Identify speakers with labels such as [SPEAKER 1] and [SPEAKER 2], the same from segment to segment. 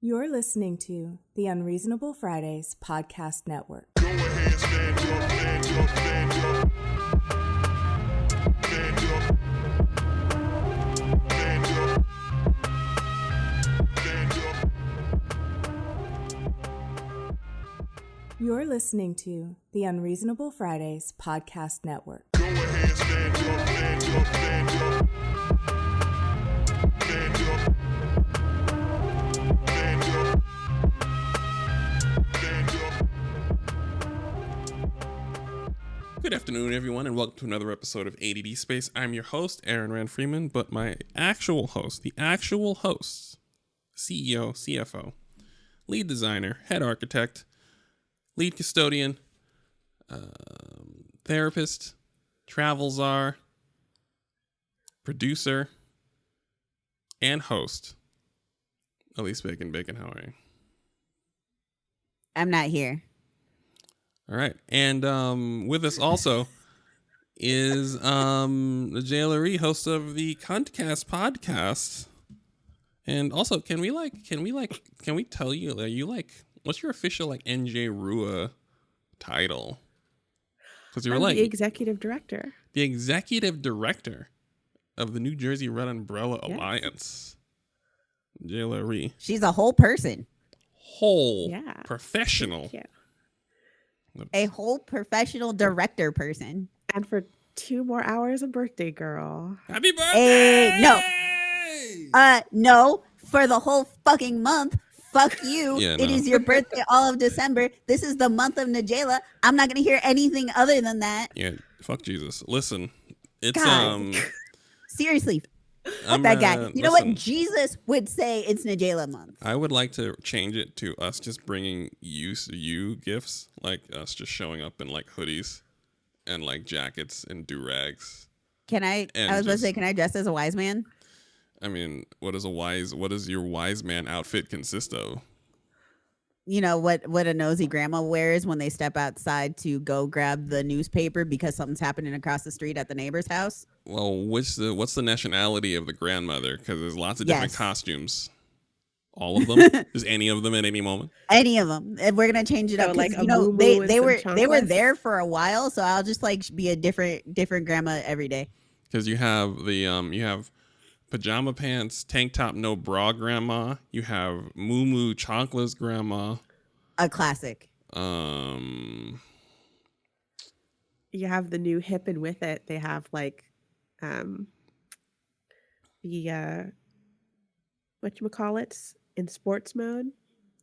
[SPEAKER 1] You're listening to the Unreasonable Fridays Podcast Network.
[SPEAKER 2] Go ahead, stand up, stand up, stand up. Stand up. Stand up. Stand up.
[SPEAKER 1] You're listening to the Unreasonable Fridays Podcast Network.
[SPEAKER 2] Go ahead, stand up, stand up, stand up. Stand up. Stand up. Stand up.
[SPEAKER 3] Good afternoon, everyone, and welcome to another episode of AddSpace. I'm your host, Aaron Rand Freeman, but my actual host, CEO, CFO, lead designer, head architect, lead custodian, therapist, travel czar, producer, and host, Elise Bacon. How are you?
[SPEAKER 4] I'm not here.
[SPEAKER 3] All right. And with us also is the Jailery, host of the Cuntcast podcast. And also, can we tell you, what's your official NJ Rua title? Because you were
[SPEAKER 5] the executive director.
[SPEAKER 3] The executive director of the New Jersey Red Umbrella
[SPEAKER 5] Yes.
[SPEAKER 3] Alliance. Jailery.
[SPEAKER 4] She's a whole person.
[SPEAKER 3] Professional.
[SPEAKER 5] Thank you.
[SPEAKER 4] A whole professional director person.
[SPEAKER 5] And for 2 more hours, a birthday girl.
[SPEAKER 3] Happy birthday!
[SPEAKER 4] No, for the whole fucking month. Fuck you.
[SPEAKER 3] Yeah,
[SPEAKER 4] It
[SPEAKER 3] no.
[SPEAKER 4] is your birthday all of December. This is the month of Najela. I'm not going to hear anything other than that.
[SPEAKER 3] Yeah, fuck Jesus. Listen, it's
[SPEAKER 4] God. Seriously.
[SPEAKER 3] I'm,
[SPEAKER 4] That guy. You know
[SPEAKER 3] listen,
[SPEAKER 4] what? Jesus would say it's Najela month.
[SPEAKER 3] I would like to change it to us just bringing you gifts, like us just showing up in hoodies and jackets and do-rags.
[SPEAKER 4] Can I
[SPEAKER 3] And
[SPEAKER 4] was about to
[SPEAKER 3] just-
[SPEAKER 4] say, can I dress as a wise man?
[SPEAKER 3] I mean, what does your wise man outfit consist of?
[SPEAKER 4] You know what a nosy grandma wears when they step outside to go grab the newspaper because something's happening across the street at the neighbor's house?
[SPEAKER 3] Well, what's the nationality of the grandmother? Because there's lots of different
[SPEAKER 4] Yes.
[SPEAKER 3] costumes. All of them? Is any of them at any moment?
[SPEAKER 4] Any of them. And we're gonna change it
[SPEAKER 5] So,
[SPEAKER 4] up.
[SPEAKER 5] like
[SPEAKER 4] 'Cause,
[SPEAKER 5] a moo-moo and
[SPEAKER 4] they
[SPEAKER 5] some
[SPEAKER 4] were
[SPEAKER 5] chanclas?
[SPEAKER 4] there for a while, so I'll just be a different grandma every day.
[SPEAKER 3] Because you have you have pajama pants, tank top, no bra grandma. You have moo chocolates grandma.
[SPEAKER 4] A classic.
[SPEAKER 3] Um,
[SPEAKER 5] You have the new hip, and with it, they have the whatchamacallits in sports mode,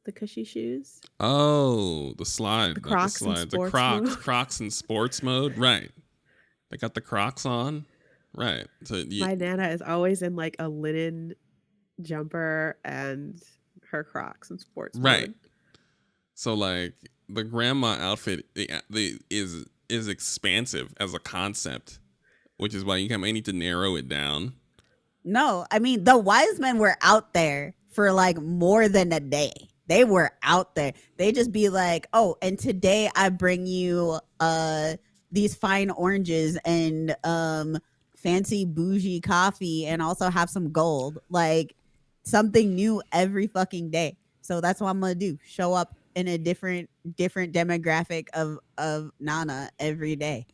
[SPEAKER 5] the cushy shoes.
[SPEAKER 3] oh, the slide,
[SPEAKER 5] The
[SPEAKER 3] not
[SPEAKER 5] Crocs in
[SPEAKER 3] slide, the
[SPEAKER 5] sports
[SPEAKER 3] Crocs,
[SPEAKER 5] mode.
[SPEAKER 3] Crocs in sports mode, right? They got the Crocs on, right? So
[SPEAKER 5] My Nana is always in a linen jumper and her Crocs in sports
[SPEAKER 3] right.
[SPEAKER 5] mode.
[SPEAKER 3] So the grandma outfit is expansive as a concept, which is why you might need to narrow it down.
[SPEAKER 4] No, I mean the wise men were out there for more than a day. They were out there. They just be like, oh, and today I bring you these fine oranges and fancy bougie coffee and also have some gold. Something new every fucking day. So that's what I'm gonna do. Show up in a different demographic of Nana every day.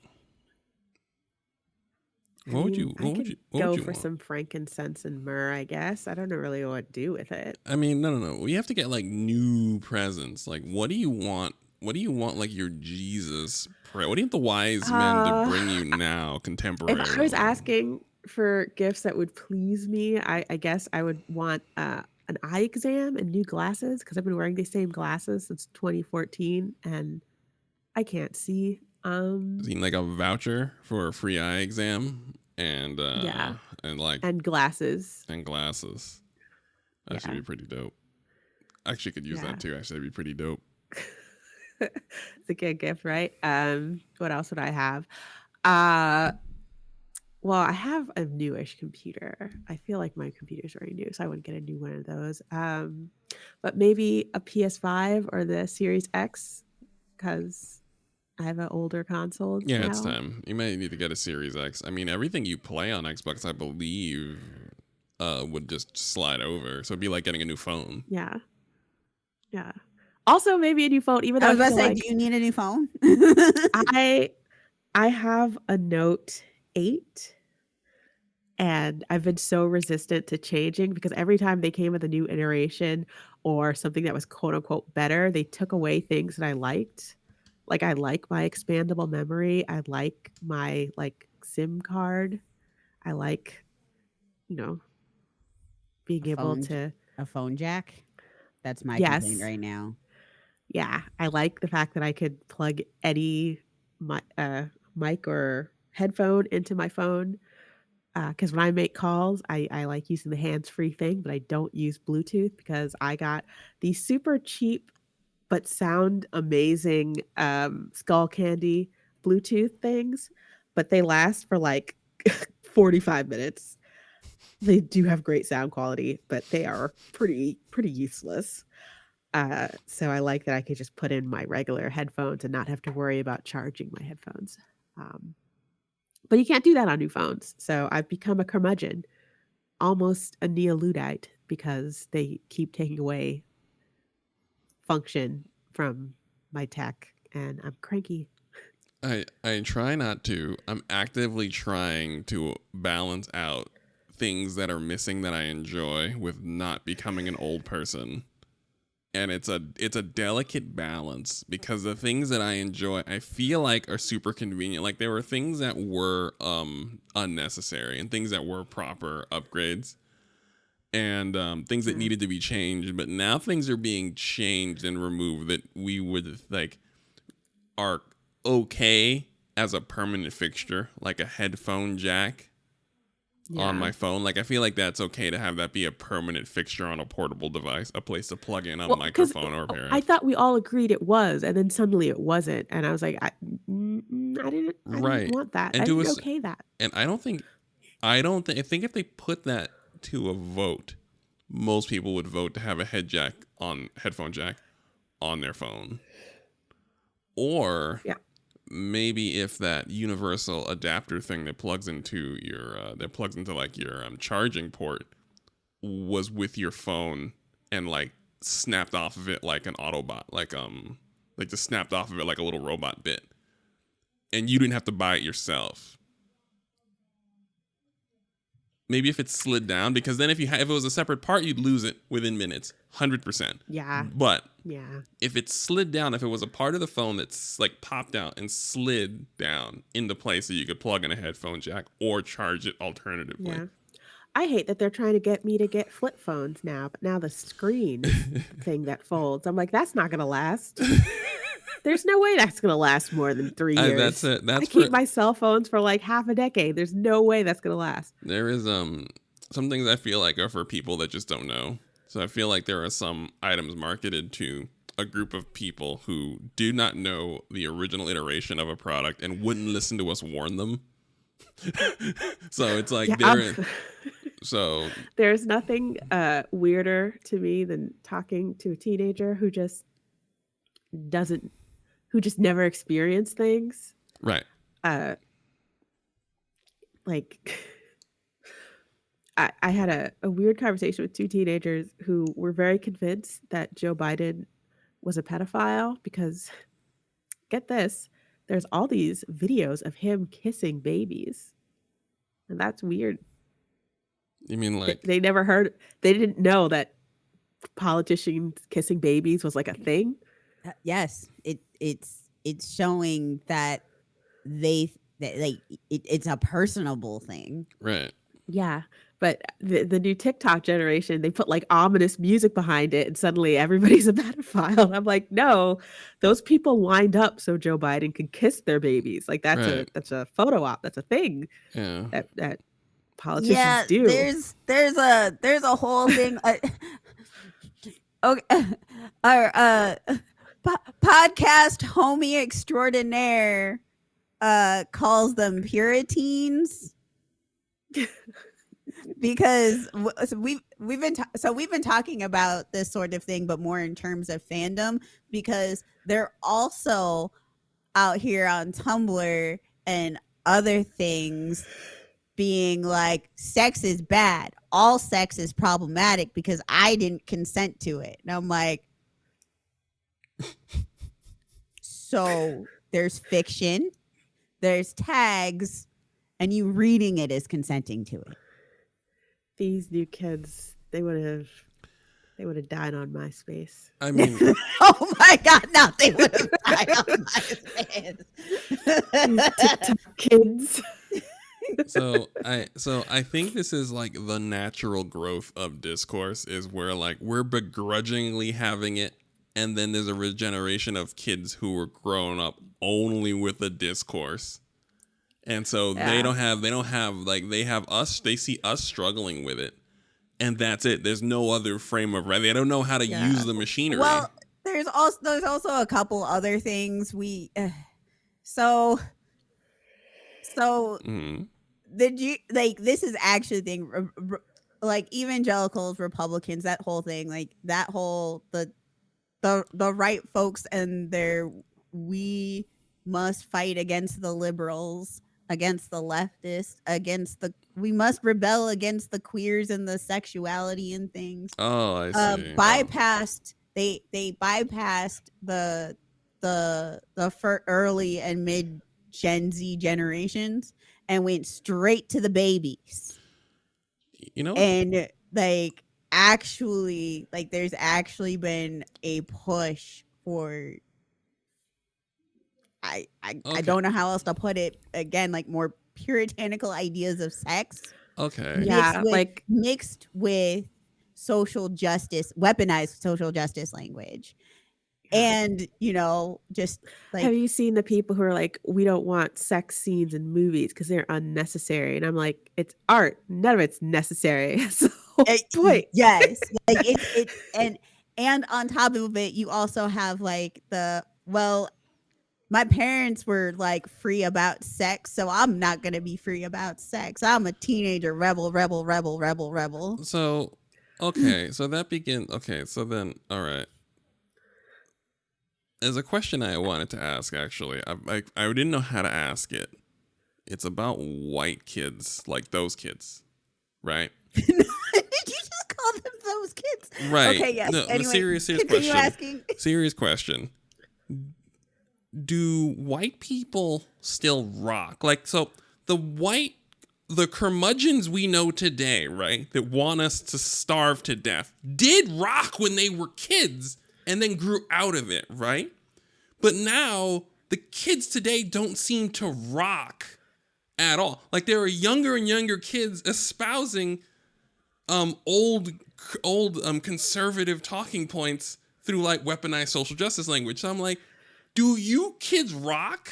[SPEAKER 3] What would you
[SPEAKER 5] go for
[SPEAKER 3] want?
[SPEAKER 5] some frankincense and myrrh? I guess I don't know really know what to do with it.
[SPEAKER 3] I mean, no. We have to get new presents. What do you want? What do you want? Your Jesus. What do you want the wise men to bring you now, contemporary?
[SPEAKER 5] If I was asking for gifts that would please me, I guess I would want an eye exam and new glasses because I've been wearing the same glasses since 2014 and I can't see.
[SPEAKER 3] Seem like a voucher for a free eye exam and
[SPEAKER 5] Yeah.
[SPEAKER 3] and
[SPEAKER 5] glasses.
[SPEAKER 3] glasses. That should
[SPEAKER 5] Yeah.
[SPEAKER 3] be pretty dope. I actually could use
[SPEAKER 5] Yeah.
[SPEAKER 3] that too. Actually, that'd be pretty dope.
[SPEAKER 5] It's a good gift, right? What else would I have? Well, I have a newish computer. I feel like my computer's very new, so I wouldn't get a new one of those. But maybe a PS5 or the Series X, because I have an older console.
[SPEAKER 3] Yeah,
[SPEAKER 5] now.
[SPEAKER 3] it's time. You might need to get a Series X. I mean, everything you play on Xbox, I believe, would just slide over. So it'd be like getting a new phone.
[SPEAKER 5] Yeah. Yeah. Also, maybe a new phone. Even though
[SPEAKER 4] I
[SPEAKER 5] I
[SPEAKER 4] was about to
[SPEAKER 5] feel
[SPEAKER 4] say,
[SPEAKER 5] like
[SPEAKER 4] do you need a new phone?
[SPEAKER 5] I have a Note 8, and I've been so resistant to changing because every time they came with a new iteration or something that was quote unquote better, they took away things that I liked. Like I like my expandable memory. I like my like SIM card. I like, you know, being
[SPEAKER 4] a
[SPEAKER 5] able
[SPEAKER 4] phone,
[SPEAKER 5] to
[SPEAKER 4] a phone jack. That's my complaint
[SPEAKER 5] yes.
[SPEAKER 4] right now.
[SPEAKER 5] Yeah, I like the fact that I could plug any mic or headphone into my phone. Because when I make calls, I like using the hands-free thing, but I don't use Bluetooth because I got these super cheap but sound amazing Skull Candy Bluetooth things, but they last for like 45 minutes. They do have great sound quality, but they are pretty useless. So I like that I could just put in my regular headphones and not have to worry about charging my headphones. Um, but you can't do that on new phones. So I've become a curmudgeon, almost a neo-Luddite, because they keep taking away function from my tech, and I'm cranky.
[SPEAKER 3] I try not to. I'm actively trying to balance out things that are missing that I enjoy with not becoming an old person. And it's a delicate balance because the things that I enjoy I feel like are super convenient. Like there were things that were unnecessary and things that were proper upgrades and things that needed to be changed, but now things are being changed and removed that we would like are okay as a permanent fixture, like a headphone jack on my phone. Like I feel like that's okay to have that be a permanent fixture on a portable device, a place to plug in a
[SPEAKER 5] Well, because
[SPEAKER 3] microphone or a pair
[SPEAKER 5] I
[SPEAKER 3] of.
[SPEAKER 5] thought we all agreed it was, and then suddenly it wasn't, and I was like, I didn't
[SPEAKER 3] Right.
[SPEAKER 5] want that.
[SPEAKER 3] And
[SPEAKER 5] I
[SPEAKER 3] to
[SPEAKER 5] didn't
[SPEAKER 3] us
[SPEAKER 5] okay that.
[SPEAKER 3] and I think if they put that to a vote, most people would vote to have a headphone jack on their phone. Or
[SPEAKER 5] Yeah,
[SPEAKER 3] maybe if that universal adapter thing that plugs into like your charging port was with your phone and like snapped off of it like an Autobot, like just snapped off of it like a little robot bit, and you didn't have to buy it yourself. Maybe if it slid down, because then if it was a separate part, you'd lose it within minutes, 100%.
[SPEAKER 5] yeah,
[SPEAKER 3] But
[SPEAKER 5] yeah.
[SPEAKER 3] if it slid down, if it was a part of the phone that's like popped out and slid down into place so you could plug in a headphone jack or charge it alternatively.
[SPEAKER 5] Yeah. I hate that they're trying to get me to get flip phones now, but now the screen is the thing that folds. I'm like, that's not going to last. There's no way that's going to last more than 3 years.
[SPEAKER 3] That's it.
[SPEAKER 5] I keep my cell phones for like half a decade. There's no way that's going to last.
[SPEAKER 3] There is some things I feel like are for people that just don't know. So I feel like there are some items marketed to a group of people who do not know the original iteration of a product and wouldn't listen to us warn them. So it's like so
[SPEAKER 5] there's nothing weirder to me than talking to a teenager who just never experienced things.
[SPEAKER 3] right.
[SPEAKER 5] Like I had a weird conversation with two teenagers who were very convinced that Joe Biden was a pedophile because, get this, there's all these videos of him kissing babies. And that's weird.
[SPEAKER 3] You mean like
[SPEAKER 5] They didn't know that politicians kissing babies was like a thing.
[SPEAKER 4] Yes, it's showing that it's a personable thing.
[SPEAKER 3] right.
[SPEAKER 5] Yeah. But the new TikTok generation, they put like ominous music behind it and suddenly everybody's a pedophile. And I'm like, no, those people wind up so Joe Biden can kiss their babies. Like that's a photo op. That's a thing
[SPEAKER 3] Yeah.
[SPEAKER 5] that politicians do.
[SPEAKER 4] There's a whole thing. Okay, our podcast homie extraordinaire calls them Puritans. Because we've been talking about this sort of thing, but more in terms of fandom, because they're also out here on Tumblr and other things being like, sex is bad, all sex is problematic because I didn't consent to it. And I'm like, So there's fiction, there's tags, and you reading it is consenting to it.
[SPEAKER 5] These new kids, they would have died on MySpace.
[SPEAKER 3] I mean,
[SPEAKER 4] Oh my God! Now they would have died on my face.
[SPEAKER 5] These TikTok kids.
[SPEAKER 3] so I think this is like the natural growth of discourse is where like we're begrudgingly having it, and then there's a regeneration of kids who were growing up only with a discourse. And so they don't have like they have us, they see us struggling with it. And that's it. There's no other frame of reference. They don't know how to use the machinery.
[SPEAKER 4] Well, there's also a couple other things we so
[SPEAKER 3] Mhm.
[SPEAKER 4] this is actually the thing like evangelicals, Republicans, that whole thing, like that whole the right folks and their we must fight against the liberals, against the leftists, we must rebel against the queers and the sexuality and things.
[SPEAKER 3] Oh, I see.
[SPEAKER 4] Bypassed they bypassed the early and mid Gen Z generations and went straight to the babies.
[SPEAKER 3] You know,
[SPEAKER 4] And like actually like there's actually been a push for I don't know how else to put it, again, like more puritanical ideas of sex
[SPEAKER 3] okay.
[SPEAKER 5] Yeah,
[SPEAKER 4] mixed with social justice, weaponized social justice language. And just like,
[SPEAKER 5] have you seen the people who are like, we don't want sex scenes in movies because they're unnecessary? And I'm like, it's art. None of it's necessary. So point.
[SPEAKER 4] yes, like it and on top of it, you also have like my parents were like free about sex, so I'm not gonna be free about sex. I'm a teenager rebel.
[SPEAKER 3] So, okay. So that begins. Okay. So then, all right. There's a question I wanted to ask, actually. I didn't know how to ask it. It's about white kids, like those kids, right?
[SPEAKER 4] Did you just call them those kids?
[SPEAKER 3] Right.
[SPEAKER 4] Okay, yes.
[SPEAKER 3] No,
[SPEAKER 4] Anyway,
[SPEAKER 3] serious
[SPEAKER 4] continue
[SPEAKER 3] question.
[SPEAKER 4] asking.
[SPEAKER 3] Serious question. Do white people still rock? Like, so the curmudgeons we know today, right, that want us to starve to death, did rock when they were kids and then grew out of it, right? But now the kids today don't seem to rock at all. Like, there are younger and younger kids espousing old conservative talking points through like weaponized social justice language. So I'm like, do you kids rock?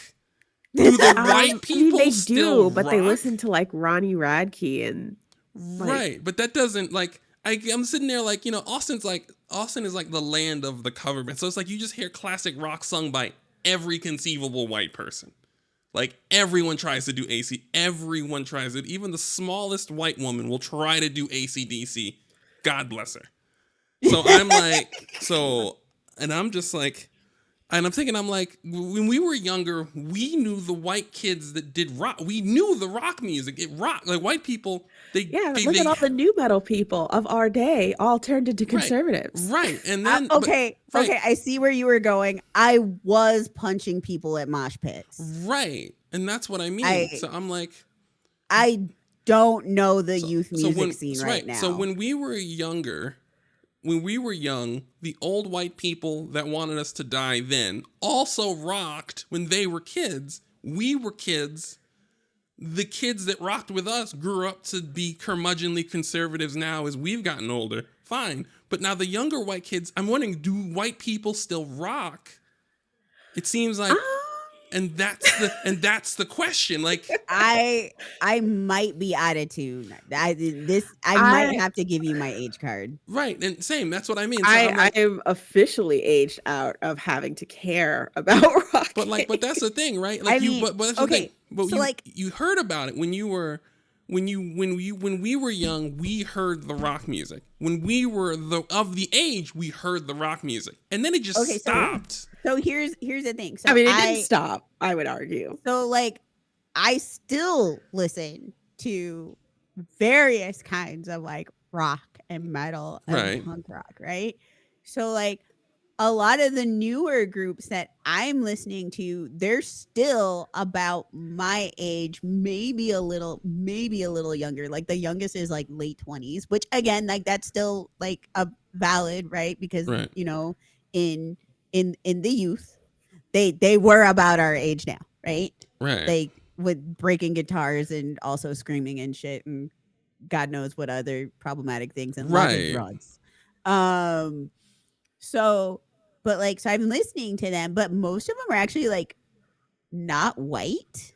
[SPEAKER 3] Do the white people
[SPEAKER 5] they
[SPEAKER 3] still
[SPEAKER 5] do, but
[SPEAKER 3] rock?
[SPEAKER 5] they listen to like Ronnie Radke and
[SPEAKER 3] Right, but that doesn't like. I'm sitting there like, Austin is like the land of the cover band. So it's like you just hear classic rock sung by every conceivable white person. Like everyone tries to do AC. Everyone tries it. Even the smallest white woman will try to do AC/DC. God bless her. So I'm like, and I'm just like, and I'm thinking, I'm like, when we were younger, we knew the white kids that did rock. We knew the rock music. It rocked. Like white people, look
[SPEAKER 5] at all the new metal people of our day all turned into conservatives.
[SPEAKER 3] Right. And then
[SPEAKER 4] okay, I see where you were going. I was punching people at mosh pits.
[SPEAKER 3] Right. And that's what I mean. So I'm like,
[SPEAKER 4] I don't know the youth music scene right now.
[SPEAKER 3] So when we were younger, the old white people that wanted us to die then also rocked when they were kids. We were kids. The kids that rocked with us grew up to be curmudgeonly conservatives now as we've gotten older. Fine. But now the younger white kids, I'm wondering, do white people still rock? It seems like... And that's the question. Like
[SPEAKER 4] I might be out of tune. I might have to give you my age card.
[SPEAKER 3] Right, and same. That's what I mean. So
[SPEAKER 5] I am officially aged out of having to care about rock.
[SPEAKER 3] But that's the thing, right? Like but that's the thing. But
[SPEAKER 4] so
[SPEAKER 3] you heard about it when we were young. We heard the rock music. When we were of the age, we heard the rock music, and then it just stopped.
[SPEAKER 4] So here's the thing. So
[SPEAKER 5] I mean, it didn't stop, I would argue.
[SPEAKER 4] So like, I still listen to various kinds of like rock and metal and punk rock, right? So like, a lot of the newer groups that I'm listening to, they're still about my age, maybe a little younger. Like the youngest is like late 20s, which again, like that's still like a valid, right? Because
[SPEAKER 3] Right.
[SPEAKER 4] you know, in the youth, they were about our age now, right?
[SPEAKER 3] Right.
[SPEAKER 4] Like with breaking guitars and also screaming and shit and God knows what other problematic things and lots of
[SPEAKER 3] Right.
[SPEAKER 4] drugs. So, but like, so I'm listening to them, but most of them are actually like not white.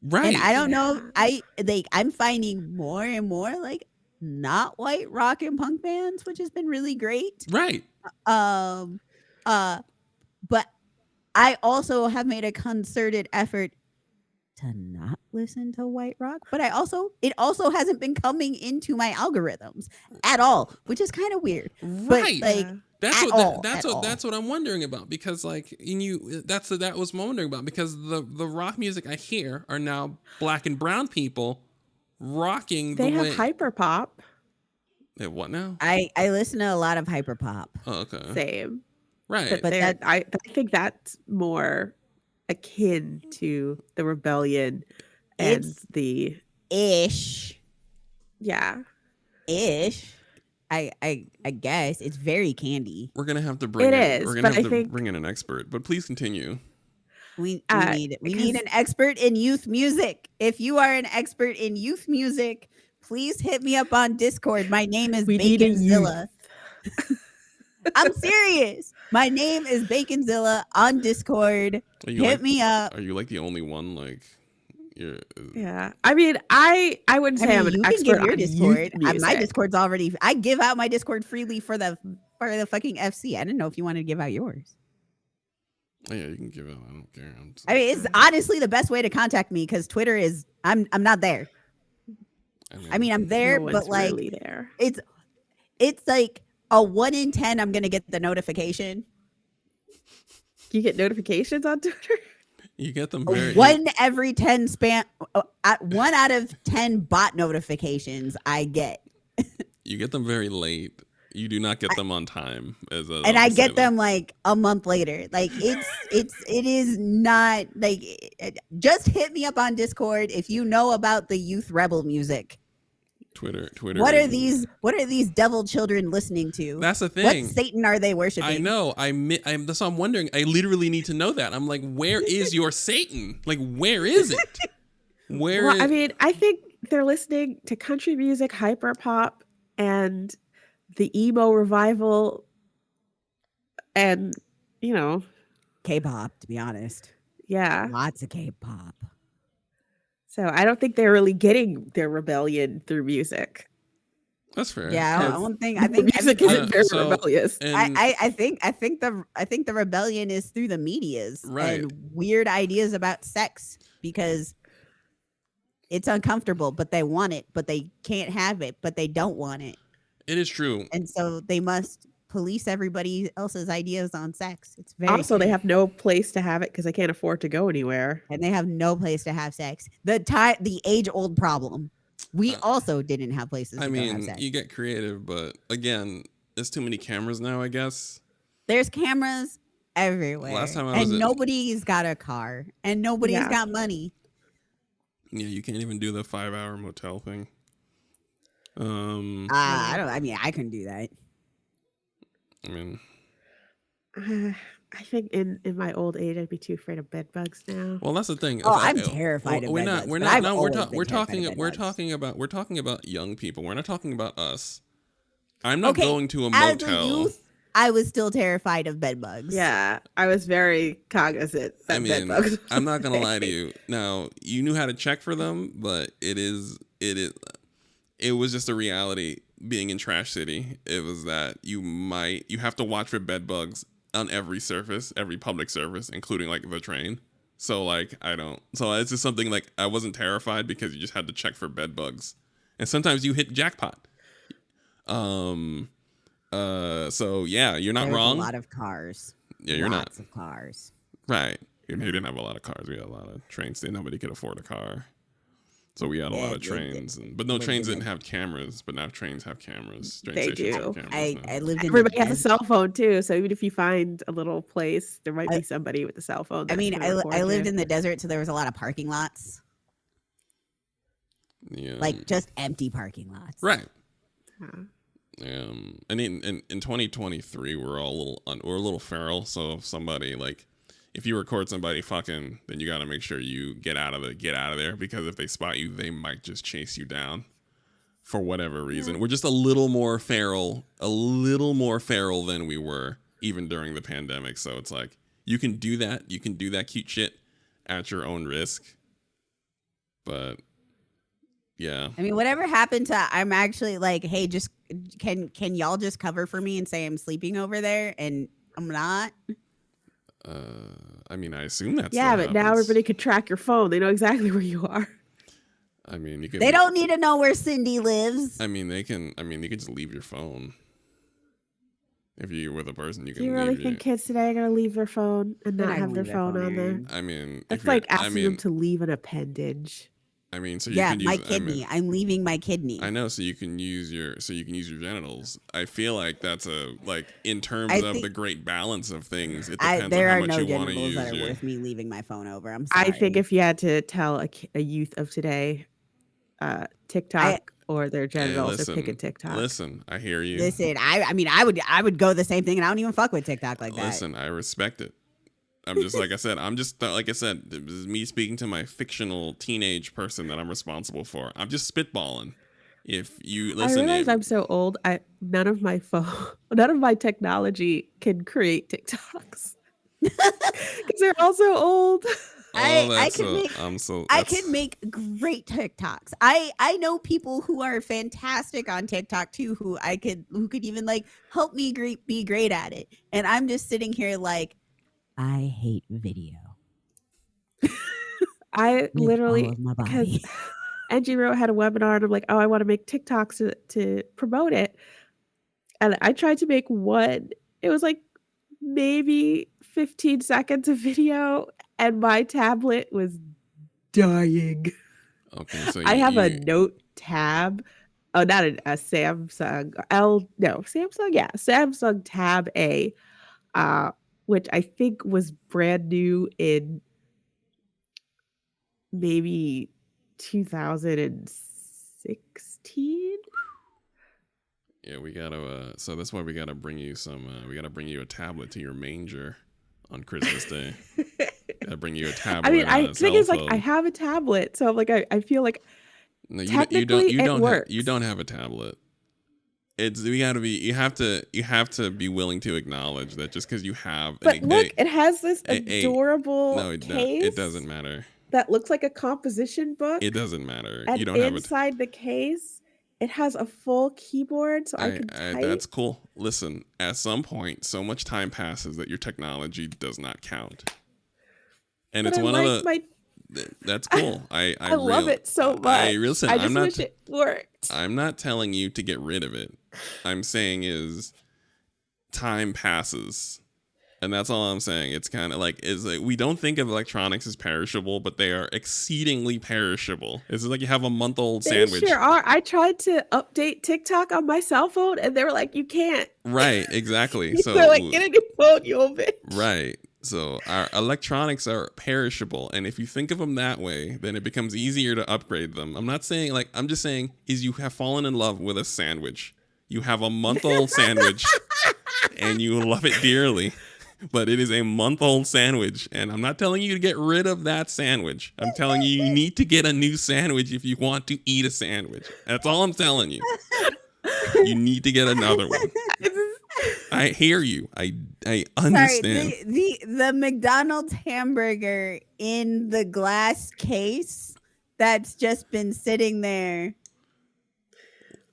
[SPEAKER 3] Right.
[SPEAKER 4] And I don't know.
[SPEAKER 5] Yeah.
[SPEAKER 4] I'm finding more and more like not white rock and punk bands, which has been really great.
[SPEAKER 3] Right.
[SPEAKER 4] Um, but I also have made a concerted effort to not listen to white rock, but it also hasn't been coming into my algorithms at all, which is kind of weird.
[SPEAKER 3] Right.
[SPEAKER 4] But like
[SPEAKER 5] Yeah.
[SPEAKER 3] That's
[SPEAKER 4] at
[SPEAKER 3] what
[SPEAKER 4] all,
[SPEAKER 3] that's
[SPEAKER 4] at
[SPEAKER 3] what
[SPEAKER 4] all.
[SPEAKER 3] that's what I'm wondering about, because like that was what I'm wondering about, because the rock music I hear are now black and brown people rocking
[SPEAKER 5] They
[SPEAKER 3] the
[SPEAKER 5] have
[SPEAKER 3] way.
[SPEAKER 5] hyperpop.
[SPEAKER 3] Hey, what now?
[SPEAKER 4] I listen to a lot of hyperpop,
[SPEAKER 3] Oh, okay.
[SPEAKER 5] Same.
[SPEAKER 3] Right.
[SPEAKER 4] but
[SPEAKER 5] They're-
[SPEAKER 4] that
[SPEAKER 5] I think that's more akin to the rebellion and
[SPEAKER 4] It's-
[SPEAKER 5] the
[SPEAKER 4] ish.
[SPEAKER 5] yeah.
[SPEAKER 4] I guess it's very candy.
[SPEAKER 3] We're gonna have to bring
[SPEAKER 5] It
[SPEAKER 3] in,
[SPEAKER 5] is,
[SPEAKER 3] we're gonna
[SPEAKER 5] but
[SPEAKER 3] have
[SPEAKER 5] I
[SPEAKER 3] to
[SPEAKER 5] think-
[SPEAKER 3] bring in an expert. But please continue.
[SPEAKER 4] We need
[SPEAKER 5] because-
[SPEAKER 4] an expert in youth music. If you are an expert in youth music, please hit me up on Discord. My name is
[SPEAKER 5] We need a
[SPEAKER 4] Baconzilla. I'm serious. My name is Baconzilla on Discord.
[SPEAKER 3] Are you
[SPEAKER 4] Hit
[SPEAKER 3] like,
[SPEAKER 4] me up.
[SPEAKER 3] Are you like the only one? Like, you're.
[SPEAKER 5] Yeah. I mean, I wouldn't say I'm an
[SPEAKER 4] you can
[SPEAKER 5] expert
[SPEAKER 4] give your
[SPEAKER 5] on
[SPEAKER 4] Discord.
[SPEAKER 5] youth music.
[SPEAKER 4] My Discord's already. I give out my Discord freely for the fucking FC. I didn't know if you wanted to give out yours.
[SPEAKER 3] Oh, yeah, you can give it. I don't care.
[SPEAKER 4] I mean, it's honestly the best way to contact me because Twitter is. I'm not there. I mean, I'm there,
[SPEAKER 5] No
[SPEAKER 4] but
[SPEAKER 5] one's
[SPEAKER 4] like
[SPEAKER 5] really there.
[SPEAKER 4] it's like a 1 in 10. I'm gonna get the notification.
[SPEAKER 5] You get notifications on Twitter?
[SPEAKER 3] You get them very.
[SPEAKER 4] 1 every 10 spam. 1 out of 10 bot notifications I get.
[SPEAKER 3] You get them very late. You do not get them on time.
[SPEAKER 4] And I get them like a month later. Like it is not like just hit me up on Discord if you know about the youth rebel music.
[SPEAKER 3] Twitter.
[SPEAKER 4] What are these devil children listening to?
[SPEAKER 3] That's the thing.
[SPEAKER 4] What Satan are they worshiping?
[SPEAKER 3] I know. That's what I'm wondering. I literally need to know that. I'm like, where is your Satan? Like, where is it? Where?
[SPEAKER 5] Well,
[SPEAKER 3] is,
[SPEAKER 5] I mean, I think they're listening to country music, hyperpop, and the emo revival, and
[SPEAKER 4] K-pop, to be honest.
[SPEAKER 5] yeah.
[SPEAKER 4] Lots of K-pop.
[SPEAKER 5] So I don't think they're really getting their rebellion through music.
[SPEAKER 3] that's fair.
[SPEAKER 4] Yeah, I
[SPEAKER 5] Because
[SPEAKER 4] don't think. I think
[SPEAKER 5] music
[SPEAKER 4] I,
[SPEAKER 5] isn't very
[SPEAKER 3] so-
[SPEAKER 5] rebellious.
[SPEAKER 3] And
[SPEAKER 4] I think the rebellion is through the medias
[SPEAKER 3] Right.
[SPEAKER 4] and weird ideas about sex because it's uncomfortable, but they want it, but they can't have it, but they don't want it,
[SPEAKER 3] it is true.
[SPEAKER 4] and so they must police everybody else's ideas on sex. It's very
[SPEAKER 5] Also, they
[SPEAKER 4] strange.
[SPEAKER 5] have no place to have it because they can't afford to go anywhere.
[SPEAKER 4] and they have no place to have sex. The age old problem. We also didn't have places.
[SPEAKER 3] I
[SPEAKER 4] to go have
[SPEAKER 3] mean,
[SPEAKER 4] sex.
[SPEAKER 3] you get creative, but again, there's too many cameras now, I guess.
[SPEAKER 4] There's cameras everywhere.
[SPEAKER 3] Last time I was
[SPEAKER 4] and
[SPEAKER 3] at-
[SPEAKER 4] nobody's got a car and nobody's
[SPEAKER 5] Yeah.
[SPEAKER 4] got money.
[SPEAKER 3] Yeah, you can't even do the 5-hour motel thing.
[SPEAKER 4] I mean, I can do that.
[SPEAKER 3] I mean,
[SPEAKER 5] I think in my old age, I'd be too afraid of bed bugs now.
[SPEAKER 3] well, that's the thing.
[SPEAKER 4] Oh, I'm terrified of
[SPEAKER 3] We're
[SPEAKER 4] bed
[SPEAKER 3] not.
[SPEAKER 4] bugs,
[SPEAKER 3] We're
[SPEAKER 4] but
[SPEAKER 3] not.
[SPEAKER 4] I've
[SPEAKER 3] No,
[SPEAKER 4] always been
[SPEAKER 3] we're
[SPEAKER 4] terrified
[SPEAKER 3] talking.
[SPEAKER 4] of bed
[SPEAKER 3] We're
[SPEAKER 4] bugs.
[SPEAKER 3] talking about. We're talking about young people. We're not talking about us. I'm not
[SPEAKER 4] Okay,
[SPEAKER 3] going to a
[SPEAKER 4] As a
[SPEAKER 3] motel.
[SPEAKER 4] youth, I was still terrified of bed bugs.
[SPEAKER 5] Yeah, I was very cognizant that
[SPEAKER 3] I
[SPEAKER 5] bed
[SPEAKER 3] mean,
[SPEAKER 5] bugs.
[SPEAKER 3] I'm not gonna lie to you. Now, you knew how to check for them, but it was just a reality being in Trash City. It was that you have to watch for bed bugs on every surface, every public surface, including like the train. So like so it's just something like I wasn't terrified because you just had to check for bed bugs. And sometimes you hit jackpot. So yeah, you're not
[SPEAKER 4] There's
[SPEAKER 3] wrong.
[SPEAKER 4] A lot of cars.
[SPEAKER 3] Yeah, you're not.
[SPEAKER 4] Lots of cars.
[SPEAKER 3] Right. You didn't have a lot of cars. We had a lot of trains. Nobody could afford a car. So we had a lot of
[SPEAKER 4] Yeah,
[SPEAKER 3] trains, but no
[SPEAKER 4] lived
[SPEAKER 3] trains
[SPEAKER 4] in
[SPEAKER 3] didn't have cameras. But now trains have cameras. Train
[SPEAKER 5] They
[SPEAKER 3] stations
[SPEAKER 5] do.
[SPEAKER 3] have cameras
[SPEAKER 4] I
[SPEAKER 3] now.
[SPEAKER 4] lived in
[SPEAKER 5] Everybody
[SPEAKER 4] the
[SPEAKER 5] has a cell phone too, so even if you find a little place, there might
[SPEAKER 4] I-
[SPEAKER 5] be somebody with a cell phone.
[SPEAKER 4] I
[SPEAKER 5] That
[SPEAKER 4] mean,
[SPEAKER 5] can
[SPEAKER 4] I
[SPEAKER 5] record
[SPEAKER 4] lived
[SPEAKER 5] you.
[SPEAKER 4] in the desert, so there was a lot of parking lots,
[SPEAKER 3] Yeah,
[SPEAKER 4] like just empty parking lots.
[SPEAKER 3] right.
[SPEAKER 5] Yeah.
[SPEAKER 3] And in 2023, we're all we're a little feral. So if somebody if you record somebody fucking, then you got to make sure you get out of there, because if they spot you, they might just chase you down for whatever reason. We're just a little more feral than we were even during the pandemic. So it's like, you can do that cute shit at your own risk. But yeah.
[SPEAKER 4] I mean, whatever happened to, I'm actually like, hey, just can y'all just cover for me and say I'm sleeping over there and I'm not?
[SPEAKER 3] I mean, I assume that's
[SPEAKER 5] Yeah, but now everybody could track your phone. They know exactly where you are.
[SPEAKER 3] I mean, you can.
[SPEAKER 4] They don't need to know where Cindy lives.
[SPEAKER 3] I mean, they can. I mean, you can just leave your phone. If you're with a person, you
[SPEAKER 5] Do
[SPEAKER 3] can.
[SPEAKER 5] you really
[SPEAKER 3] leave
[SPEAKER 5] think kids today are gonna leave their phone and
[SPEAKER 4] They're
[SPEAKER 5] not
[SPEAKER 4] not
[SPEAKER 5] have
[SPEAKER 4] gonna
[SPEAKER 5] their
[SPEAKER 4] leave their
[SPEAKER 5] phone
[SPEAKER 4] phone,
[SPEAKER 5] on there?
[SPEAKER 4] Aaron.
[SPEAKER 3] I mean,
[SPEAKER 5] That's
[SPEAKER 3] if you're-
[SPEAKER 5] like asking
[SPEAKER 3] I mean,
[SPEAKER 5] them to leave an appendage.
[SPEAKER 3] I mean, so you
[SPEAKER 4] Yeah,
[SPEAKER 3] can use
[SPEAKER 4] my kidney. I'm leaving my kidney.
[SPEAKER 3] I know, so you can use your genitals. I feel like that's in terms
[SPEAKER 4] I
[SPEAKER 3] of
[SPEAKER 4] think-
[SPEAKER 3] the great balance of things. It depends
[SPEAKER 4] There
[SPEAKER 3] on how
[SPEAKER 4] are
[SPEAKER 3] much
[SPEAKER 4] no
[SPEAKER 3] you want to
[SPEAKER 4] genitals
[SPEAKER 3] use
[SPEAKER 4] that are
[SPEAKER 3] your.
[SPEAKER 4] worth me leaving my phone over. I'm sorry.
[SPEAKER 5] I think if you had to tell a youth of today, TikTok or their genitals, they're picking TikTok.
[SPEAKER 3] Listen, I hear you.
[SPEAKER 4] Listen, I mean, I would go the same thing, and I don't even fuck with TikTok like that.
[SPEAKER 3] Listen, I respect it. I'm just like I said. This is me speaking to my fictional teenage person that I'm responsible for. I'm just spitballing. If you listen,
[SPEAKER 5] I realize I'm so old. None of my technology can create TikToks because they're all so old.
[SPEAKER 4] I could make great TikToks. I know people who are fantastic on TikTok too, who could even like help me be great at it. And I'm just sitting here like, I hate video.
[SPEAKER 5] I
[SPEAKER 4] with
[SPEAKER 5] literally,
[SPEAKER 4] all of my
[SPEAKER 5] because
[SPEAKER 4] body.
[SPEAKER 5] Angie Rowe had a webinar and I'm like, oh, I want to make TikToks to promote it. And I tried to make one. It was like maybe 15 seconds of video and my tablet was dying.
[SPEAKER 3] Okay, so
[SPEAKER 5] I have a Note Tab. Oh, not a Samsung. Samsung. Yeah, Samsung Tab A, which I think was brand new in maybe 2016.
[SPEAKER 3] Yeah, we gotta. So that's why we gotta bring you some. We gotta bring you a tablet to your manger on Christmas Day. Gotta bring you a tablet.
[SPEAKER 5] I mean,
[SPEAKER 3] I
[SPEAKER 5] think it's like I have a tablet, so I'm like I feel like
[SPEAKER 3] no,
[SPEAKER 5] technically
[SPEAKER 3] you
[SPEAKER 5] it
[SPEAKER 3] don't
[SPEAKER 5] works.
[SPEAKER 3] you don't have a tablet. You have to be willing to acknowledge that just because you have.
[SPEAKER 5] But look, it has this adorable case.
[SPEAKER 3] It doesn't matter.
[SPEAKER 5] That looks like a composition book.
[SPEAKER 3] It doesn't matter.
[SPEAKER 5] And
[SPEAKER 3] You don't have
[SPEAKER 5] inside the case, it has a full keyboard, so I can type.
[SPEAKER 3] That's cool. Listen, at some point, so much time passes that your technology does not count. And it's one of the. That's cool. I
[SPEAKER 5] love it so much. I just wish it worked.
[SPEAKER 3] I'm not telling you to get rid of it. I'm saying is time passes. And that's all I'm saying. It's kind of like we don't think of electronics as perishable, but they are exceedingly perishable. It's like you have a month-old sandwich.
[SPEAKER 5] They sure are. I tried to update TikTok on my cell phone, and they were like, "You can't."
[SPEAKER 3] Right. Exactly. So
[SPEAKER 5] they're like, "Get a new phone, you old bitch."
[SPEAKER 3] Right. So our electronics are perishable, and if you think of them that way, then it becomes easier to upgrade them. I'm not saying I'm just saying is you have fallen in love with a sandwich. You have a month-old sandwich, and you love it dearly. But it is a month-old sandwich, and I'm not telling you to get rid of that sandwich. I'm telling you need to get a new sandwich if you want to eat a sandwich. That's all I'm telling you. You need to get another one. I hear you. I understand.
[SPEAKER 4] Sorry, the McDonald's hamburger in the glass case that's just been sitting there.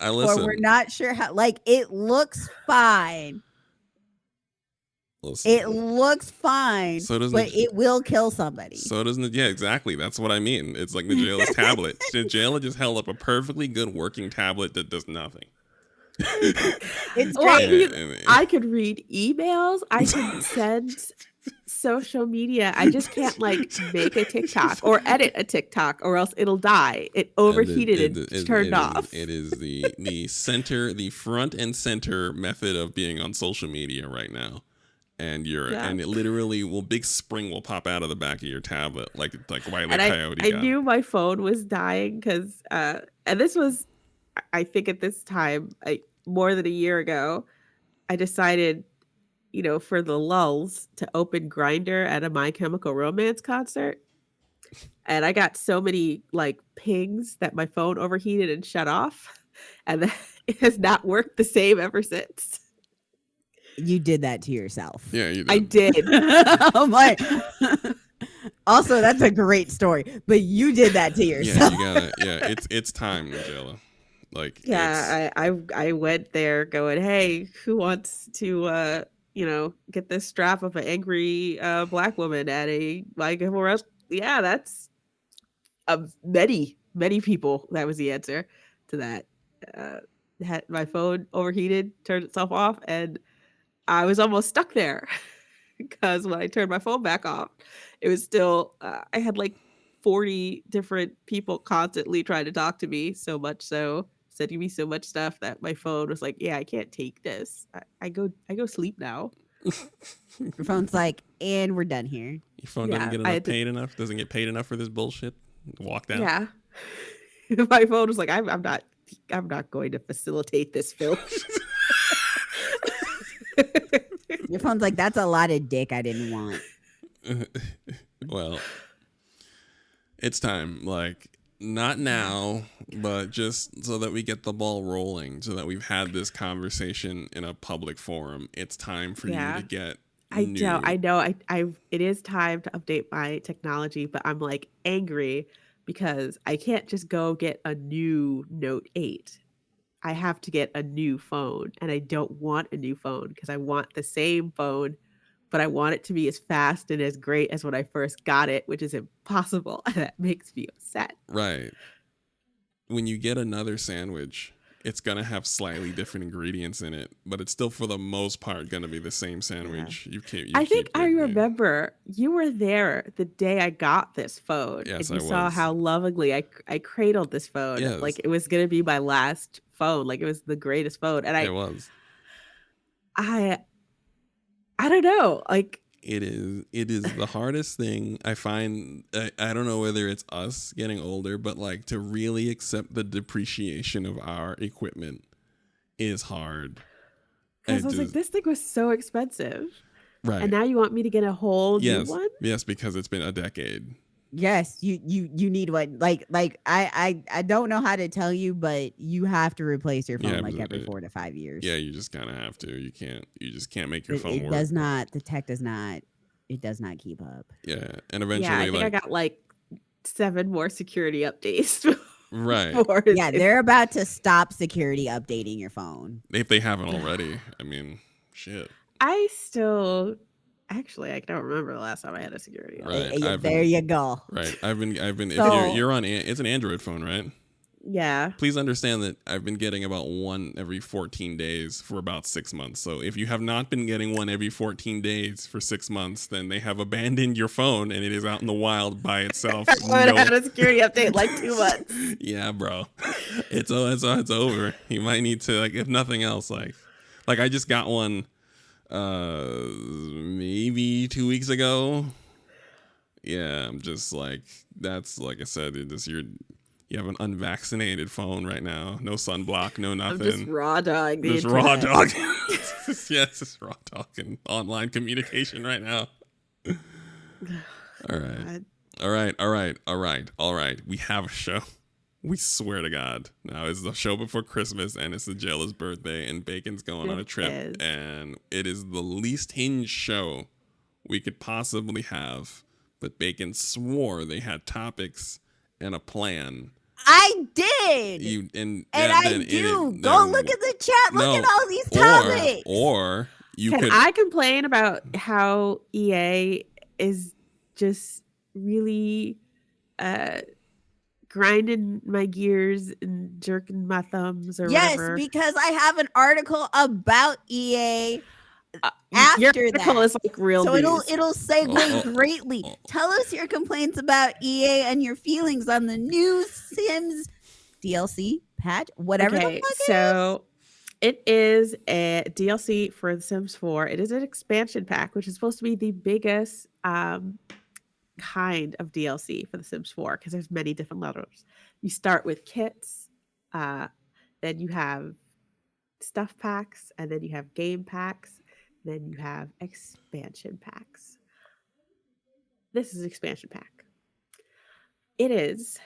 [SPEAKER 4] Or we're not sure how. Like, it looks fine. It looks fine, but it will kill somebody.
[SPEAKER 3] So doesn't. Yeah, exactly. That's what I mean. It's like Nigella's tablet. Nigella just held up a perfectly good working tablet that does nothing.
[SPEAKER 4] It's great.
[SPEAKER 5] I could read emails. I could social media. I just can't like make a TikTok or edit a TikTok, or else it'll die. It overheated and turned off.
[SPEAKER 3] It is the front and center method of being on social media right now. And and it literally big spring will pop out of the back of your tablet like Wile E. Coyote.
[SPEAKER 5] I knew my phone was dying because and this was, I think at this time, more than a year ago, I decided, for the lulls, to open Grindr at a My Chemical Romance concert. And I got so many like pings that my phone overheated and shut off. And it has not worked the same ever since.
[SPEAKER 4] You did that to yourself.
[SPEAKER 3] Yeah, you did.
[SPEAKER 5] I did.
[SPEAKER 4] Oh my. Also, that's a great story, but you did that to yourself.
[SPEAKER 3] Yeah, you gotta. Yeah, it's time, Jayla. Like,
[SPEAKER 5] yeah, I went there going, hey, who wants to get this strap of an angry black woman at a like else? Yeah, that's many people. That was the answer to that. Had my phone overheated, turned itself off, and I was almost stuck there because when I turned my phone back off, it was still, I had like 40 different people constantly trying to talk to me, so much so, sending me so much stuff that my phone was like, yeah, I can't take this. I go sleep now.
[SPEAKER 4] Your phone's like, and we're done here.
[SPEAKER 3] Your phone doesn't get paid enough? Doesn't get paid enough for this bullshit? Walk down.
[SPEAKER 5] Yeah. My phone was like, I'm not going to facilitate this film.
[SPEAKER 4] Your phone's like, that's a lot of dick I didn't want.
[SPEAKER 3] Well, it's time. Like, not now, but just so that we get the ball rolling, so that we've had this conversation in a public forum. It's time for you to get new.
[SPEAKER 5] I know. It is time to update my technology, but I'm like angry because I can't just go get a new Note 8. I have to get a new phone, and I don't want a new phone because I want the same phone, but I want it to be as fast and as great as when I first got it, which is impossible. And that makes me upset.
[SPEAKER 3] Right. When you get another sandwich, it's going to have slightly different ingredients in it, but it's still for the most part going to be the same sandwich.
[SPEAKER 5] Yeah. I think I remember you were there the day I got this phone.
[SPEAKER 3] Yes,
[SPEAKER 5] and you saw how lovingly I cradled this phone.
[SPEAKER 3] Yes.
[SPEAKER 5] Like it was going to be my last phone. Like it was the greatest phone. And
[SPEAKER 3] it was.
[SPEAKER 5] I don't know. Like
[SPEAKER 3] it is the hardest thing I find. I don't know whether it's us getting older, but like to really accept the depreciation of our equipment is hard.
[SPEAKER 5] Because I was like, this thing was so expensive.
[SPEAKER 3] Right.
[SPEAKER 5] And now you want me to get a whole new one?
[SPEAKER 3] Yes, because it's been a decade.
[SPEAKER 4] Yes, you need one. Like I don't know how to tell you, but you have to replace your phone every 4 to 5 years.
[SPEAKER 3] Yeah, you just kind of have to. You just can't make your phone
[SPEAKER 4] it
[SPEAKER 3] work.
[SPEAKER 4] Does not. The tech does not. It does not keep up.
[SPEAKER 3] Yeah, and eventually,
[SPEAKER 5] I think I got like 7 more security updates.
[SPEAKER 3] Right.
[SPEAKER 4] Yeah, they're about to stop security updating your phone.
[SPEAKER 3] If they haven't already. I mean, shit.
[SPEAKER 5] Actually, I don't remember the last time I had a security
[SPEAKER 3] update.
[SPEAKER 4] Right. There you go.
[SPEAKER 3] Right. I've been. If you're on, it's an Android phone, right?
[SPEAKER 5] Yeah.
[SPEAKER 3] Please understand that I've been getting about one every 14 days for about 6 months. So if you have not been getting one every 14 days for 6 months, then they have abandoned your phone and it is out in the wild by itself.
[SPEAKER 5] I haven't had a security update like 2 months.
[SPEAKER 3] Yeah, bro. It's over. You might need to, like, if nothing else, like I just got one maybe 2 weeks ago. Yeah, I'm just like, that's like I said, you have an unvaccinated phone right now. No sunblock, no nothing.
[SPEAKER 5] I'm just raw dog.
[SPEAKER 3] Just raw dog. Yes, it's raw dog and online communication right now. All right. We have a show. We swear to God. Now it's the show before Christmas and it's the Jayla's birthday and Bacon's going on a trip. And it is the least hinged show we could possibly have. But Bacon swore they had topics and a plan.
[SPEAKER 4] I did. I do. Go look at the chat. Look at all these topics.
[SPEAKER 3] Or you could.
[SPEAKER 5] I complain about how EA is just really grinding my gears and jerking my thumbs or whatever.
[SPEAKER 4] Yes, because I have an article about EA
[SPEAKER 5] Your
[SPEAKER 4] after
[SPEAKER 5] article
[SPEAKER 4] that.
[SPEAKER 5] is like real
[SPEAKER 4] So
[SPEAKER 5] news.
[SPEAKER 4] it'll segue greatly. Tell us your complaints about EA and your feelings on the new Sims DLC patch, whatever the
[SPEAKER 5] Okay,
[SPEAKER 4] fuck
[SPEAKER 5] so it is a DLC for The Sims 4. It is an expansion pack, which is supposed to be the biggest kind of DLC for The Sims 4 because there's many different levels. You start with kits, then you have stuff packs, and then you have game packs, then you have expansion packs. This is expansion pack. It is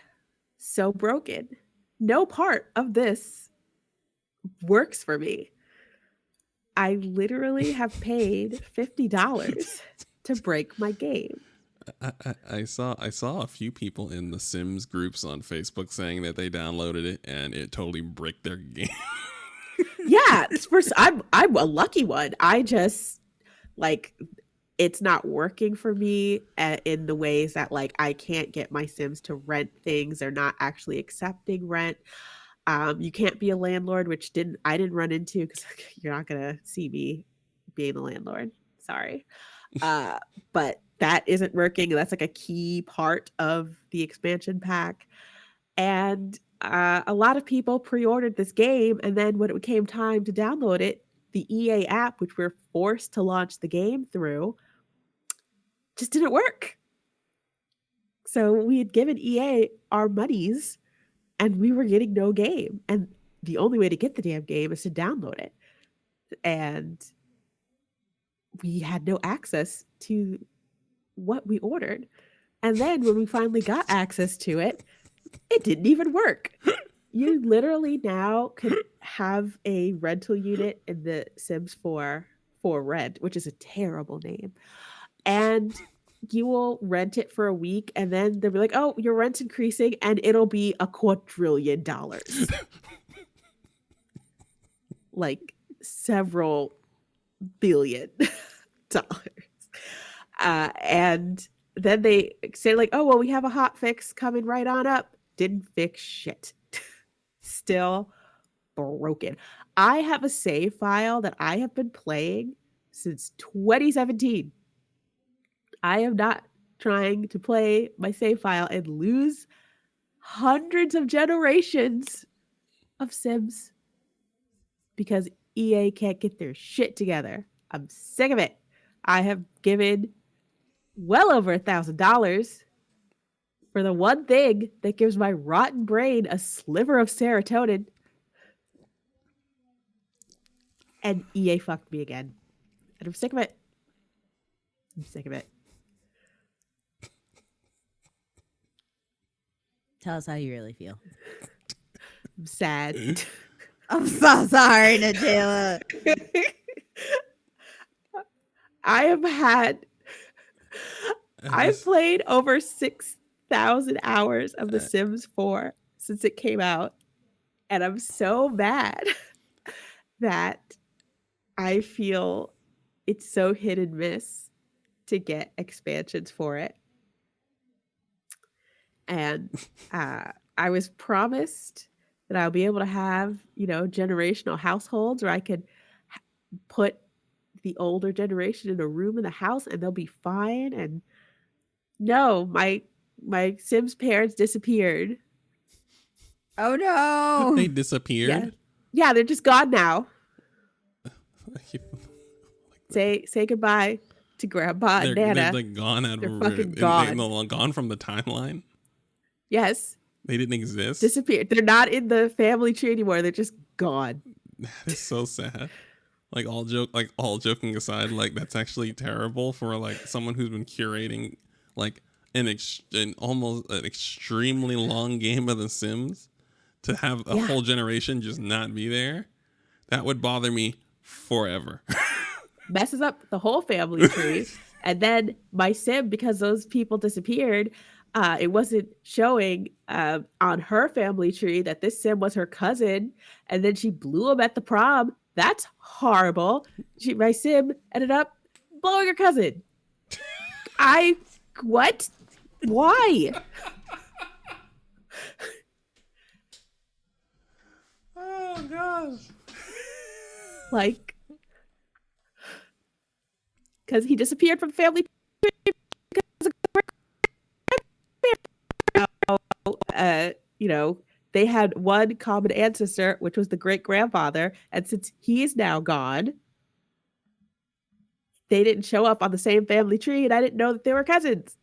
[SPEAKER 5] so broken. No part of this works for me. I literally have paid $50 to break my game.
[SPEAKER 3] I saw a few people in the Sims groups on Facebook saying that they downloaded it and it totally bricked their game.
[SPEAKER 5] Yeah, first I'm a lucky one. I just like it's not working for me in the ways that like I can't get my Sims to rent things. They're not actually accepting rent. You can't be a landlord, which I didn't run into because you're not gonna see me being a landlord. Sorry, but that isn't working. That's like a key part of the expansion pack, and a lot of people pre-ordered this game, and then when it came time to download it, the EA app, which we're forced to launch the game through, just didn't work. So we had given EA our monies and we were getting no game. And the only way to get the damn game is to download it. And we had no access to what we ordered. And then when we finally got access to it, it didn't even work. You literally now could have a rental unit in the Sims 4 for rent, which is a terrible name. And you will rent it for a week and then they'll be like, oh, your rent's increasing and it'll be $2 quadrillion. Like several billion dollars. And then they say like, oh, well, we have a hot fix coming right on up. Didn't fix shit. Still broken. I have a save file that I have been playing since 2017. I am not trying to play my save file and lose hundreds of generations of Sims because EA can't get their shit together. I'm sick of it. I have given well over $1,000 for the one thing that gives my rotten brain a sliver of serotonin. And EA fucked me again. And I'm sick of it. I'm sick of it.
[SPEAKER 4] Tell us how you really feel.
[SPEAKER 5] I'm sad.
[SPEAKER 4] I'm so sorry, Najela.
[SPEAKER 5] I've played over 6,000 hours of The Sims 4 since it came out. And I'm so mad that I feel it's so hit and miss to get expansions for it. And I was promised that I'll be able to have, generational households where I could put the older generation in a room in the house and they'll be fine. And no, my Sims parents disappeared.
[SPEAKER 4] Oh no.
[SPEAKER 3] They disappeared.
[SPEAKER 5] Yeah, they're just gone now. Say goodbye to Grandpa and Nana.
[SPEAKER 3] They're like gone out
[SPEAKER 5] They're
[SPEAKER 3] of
[SPEAKER 5] fucking gone.
[SPEAKER 3] They're gone from the timeline.
[SPEAKER 5] Yes.
[SPEAKER 3] They didn't exist.
[SPEAKER 5] Disappeared. They're not in the family tree anymore. They're just gone.
[SPEAKER 3] That is so sad. Like all joking aside, like that's actually terrible for like someone who's been curating like an extremely long game of The Sims to have a whole generation just not be there. That would bother me forever.
[SPEAKER 5] Messes up the whole family tree. And then my Sim, because those people disappeared, it wasn't showing on her family tree that this Sim was her cousin. And then she blew him at the prom. That's horrible. My Sim ended up blowing her cousin. What? Why?
[SPEAKER 3] Oh gosh.
[SPEAKER 5] Like, because he disappeared from family. You know, they had one common ancestor, which was the great grandfather, and since he is now gone, they didn't show up on the same family tree, and I didn't know that they were cousins.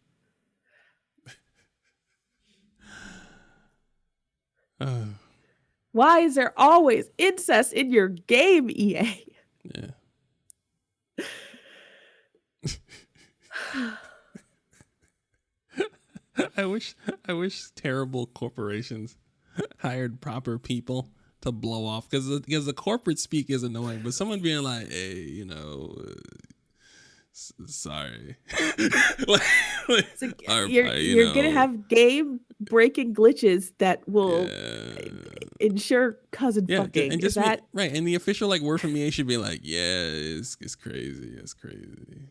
[SPEAKER 5] Why is there always incest in your game, EA?
[SPEAKER 3] Yeah. I wish terrible corporations hired proper people to blow off, because the corporate speak is annoying, but someone being like, hey, you know, sorry.
[SPEAKER 5] You're gonna have game breaking glitches that will ensure cousin fucking.
[SPEAKER 3] And just
[SPEAKER 5] is that
[SPEAKER 3] right? And the official like word from EA should be like, yeah, it's crazy, it's crazy.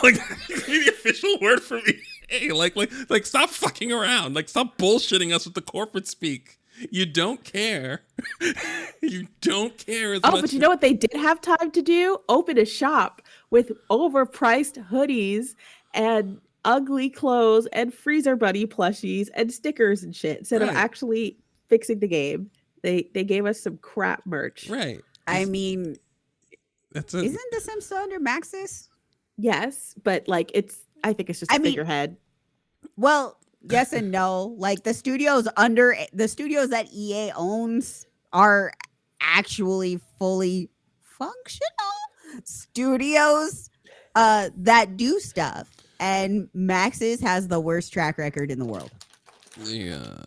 [SPEAKER 3] Like the official word from EA, like stop fucking around, like stop bullshitting us with the corporate speak. You don't care. You don't care as much.
[SPEAKER 5] Oh, but you know what they did have time to do? Open a shop with overpriced hoodies and ugly clothes and freezer buddy plushies and stickers and shit instead of actually fixing the game. They gave us some crap merch.
[SPEAKER 3] Right.
[SPEAKER 4] I mean,
[SPEAKER 3] isn't
[SPEAKER 4] The Sims still under Maxis?
[SPEAKER 5] Yes, but like I think it's just a figurehead.
[SPEAKER 4] Well, yes and no. Like the studios that EA owns are actually fully functional studios that do stuff, and Maxis has the worst track record in the world.
[SPEAKER 3] Yeah.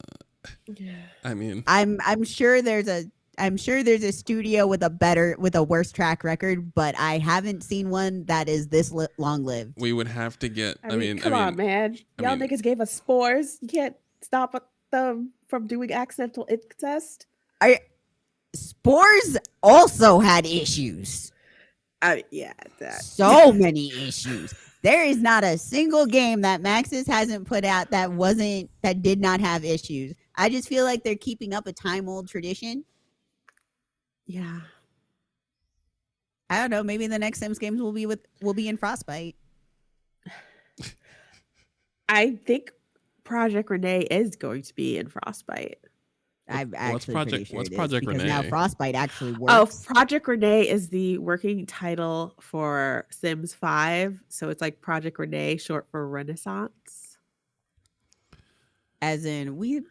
[SPEAKER 3] I mean,
[SPEAKER 4] I'm sure there's a studio with a worse track record, but I haven't seen one that is this long lived.
[SPEAKER 3] We would have to get.
[SPEAKER 5] Come on, man! Y'all niggas gave us spores. You can't stop them from doing accidental incest.
[SPEAKER 4] Spores also had issues. So many issues. There is not a single game that Maxis hasn't put out that did not have issues. I just feel like they're keeping up a time-old tradition.
[SPEAKER 5] Yeah.
[SPEAKER 4] I don't know. Maybe the next Sims games will be in Frostbite.
[SPEAKER 5] I think Project Renee is going to be in Frostbite.
[SPEAKER 3] What's Project Renee?
[SPEAKER 4] Now Frostbite actually works.
[SPEAKER 5] Oh, Project Renee is the working title for Sims 5. So it's like Project Renee, short for Renaissance.
[SPEAKER 4] As in, we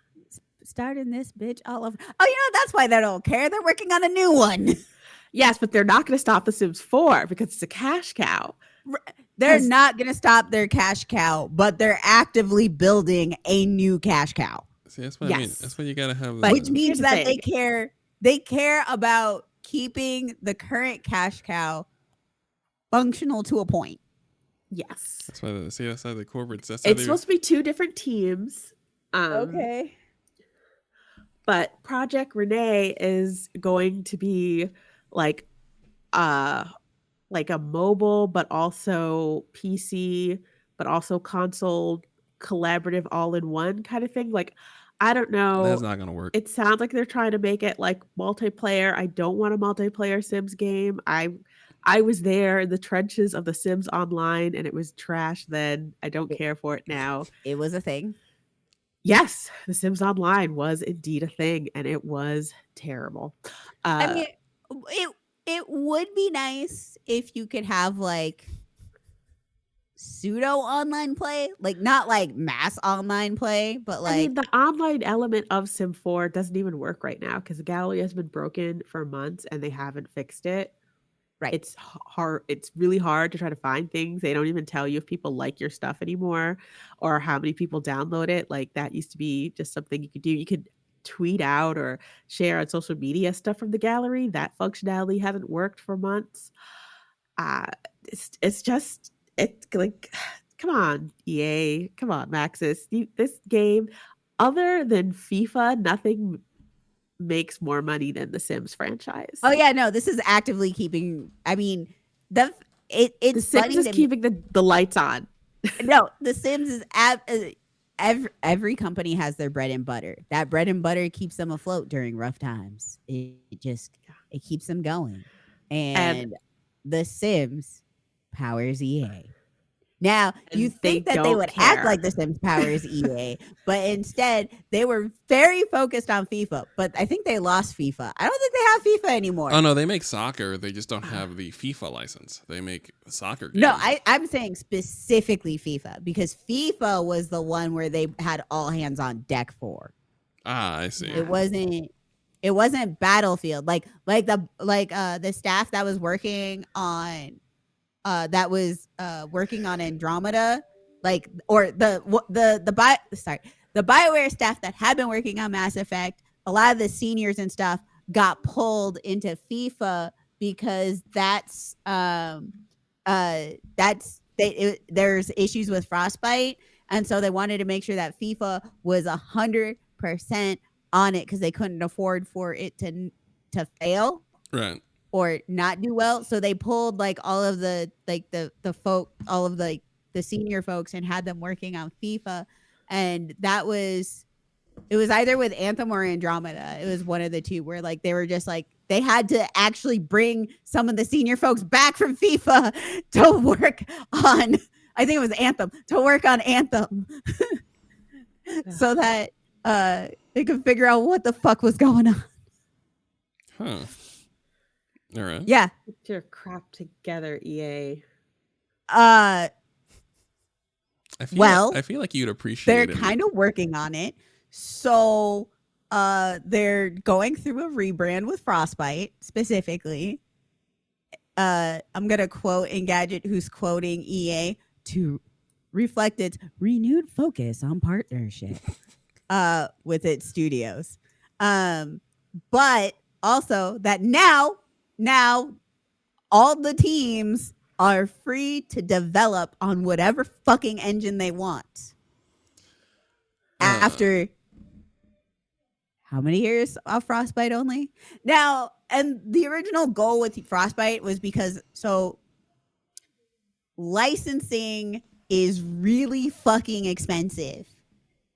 [SPEAKER 4] starting this bitch all over. Oh, you know, that's why they don't care. They're working on a new one.
[SPEAKER 5] Yes, but they're not going to stop The Sims 4 because it's a cash cow.
[SPEAKER 4] They're not going to stop their cash cow, but they're actively building a new cash cow.
[SPEAKER 3] See, that's what I mean. That's what you gotta have.
[SPEAKER 4] Which means that they care. They care about keeping the current cash cow functional to a point.
[SPEAKER 5] Yes.
[SPEAKER 3] That's why that's how the corporate.
[SPEAKER 5] It's supposed to be 2 different teams.
[SPEAKER 4] Okay.
[SPEAKER 5] But Project Renee is going to be like a mobile, but also PC, but also console collaborative all-in-one kind of thing. Like, I don't know.
[SPEAKER 3] That's not gonna work.
[SPEAKER 5] It sounds like they're trying to make it like multiplayer. I don't want a multiplayer Sims game. I was there in the trenches of the Sims Online, and it was trash then. I don't care for it now.
[SPEAKER 4] It was a thing.
[SPEAKER 5] Yes, the Sims Online was indeed a thing, and it was terrible.
[SPEAKER 4] I mean, it would be nice if you could have like pseudo online play, like not like mass online play, but like,
[SPEAKER 5] I mean, the online element of Sim 4 doesn't even work right now because the gallery has been broken for months and they haven't fixed it.
[SPEAKER 4] Right.
[SPEAKER 5] It's hard. It's really hard to try to find things. They don't even tell you if people like your stuff anymore or how many people download it. Like that used to be just something you could do. You could tweet out or share on social media stuff from the gallery. That functionality hasn't worked for months. It's like, come on, EA, come on, Maxis. This game, other than FIFA, nothing makes more money than the Sims franchise.
[SPEAKER 4] Oh yeah, no, this is actively keeping. I mean, it's
[SPEAKER 5] the Sims is keeping the lights on.
[SPEAKER 4] No, the Sims is every company has their bread and butter. That bread and butter keeps them afloat during rough times. It keeps them going, and the Sims powers EA. Now, you
[SPEAKER 5] And they
[SPEAKER 4] think that they
[SPEAKER 5] don't
[SPEAKER 4] would act
[SPEAKER 5] care.
[SPEAKER 4] like The Sims powers EA, but instead they were very focused on FIFA. But I think they lost FIFA. I don't think they have FIFA anymore.
[SPEAKER 3] Oh no, they make soccer. They just don't have the FIFA license. They make soccer games.
[SPEAKER 4] No, I'm saying specifically FIFA because FIFA was the one where they had all hands on deck for.
[SPEAKER 3] I see.
[SPEAKER 4] It wasn't Battlefield. Like the staff that was working on Andromeda, like, or the BioWare staff that had been working on Mass Effect, a lot of the seniors and stuff got pulled into FIFA because there's issues with Frostbite, and so they wanted to make sure that FIFA was 100% on it because they couldn't afford for it to fail.
[SPEAKER 3] Right.
[SPEAKER 4] Or not do well, so they pulled like all of the senior folks and had them working on FIFA, and it was either with Anthem or Andromeda. It was one of the two where like they were just like they had to actually bring some of the senior folks back from FIFA to work on. I think it was Anthem to work on Anthem, so that they could figure out what the fuck was going on.
[SPEAKER 3] Huh. All right.
[SPEAKER 4] Yeah.
[SPEAKER 5] Get your crap together, EA.
[SPEAKER 3] I feel
[SPEAKER 4] Well,
[SPEAKER 3] I feel like you'd appreciate
[SPEAKER 4] they're
[SPEAKER 3] it.
[SPEAKER 4] kind of working on it. So they're going through a rebrand with Frostbite specifically. I'm going to quote Engadget, who's quoting EA to reflect its renewed focus on partnership with its studios. But also that now all the teams are free to develop on whatever fucking engine they want. After how many years of Frostbite only? Now, and the original goal with Frostbite was because licensing is really fucking expensive.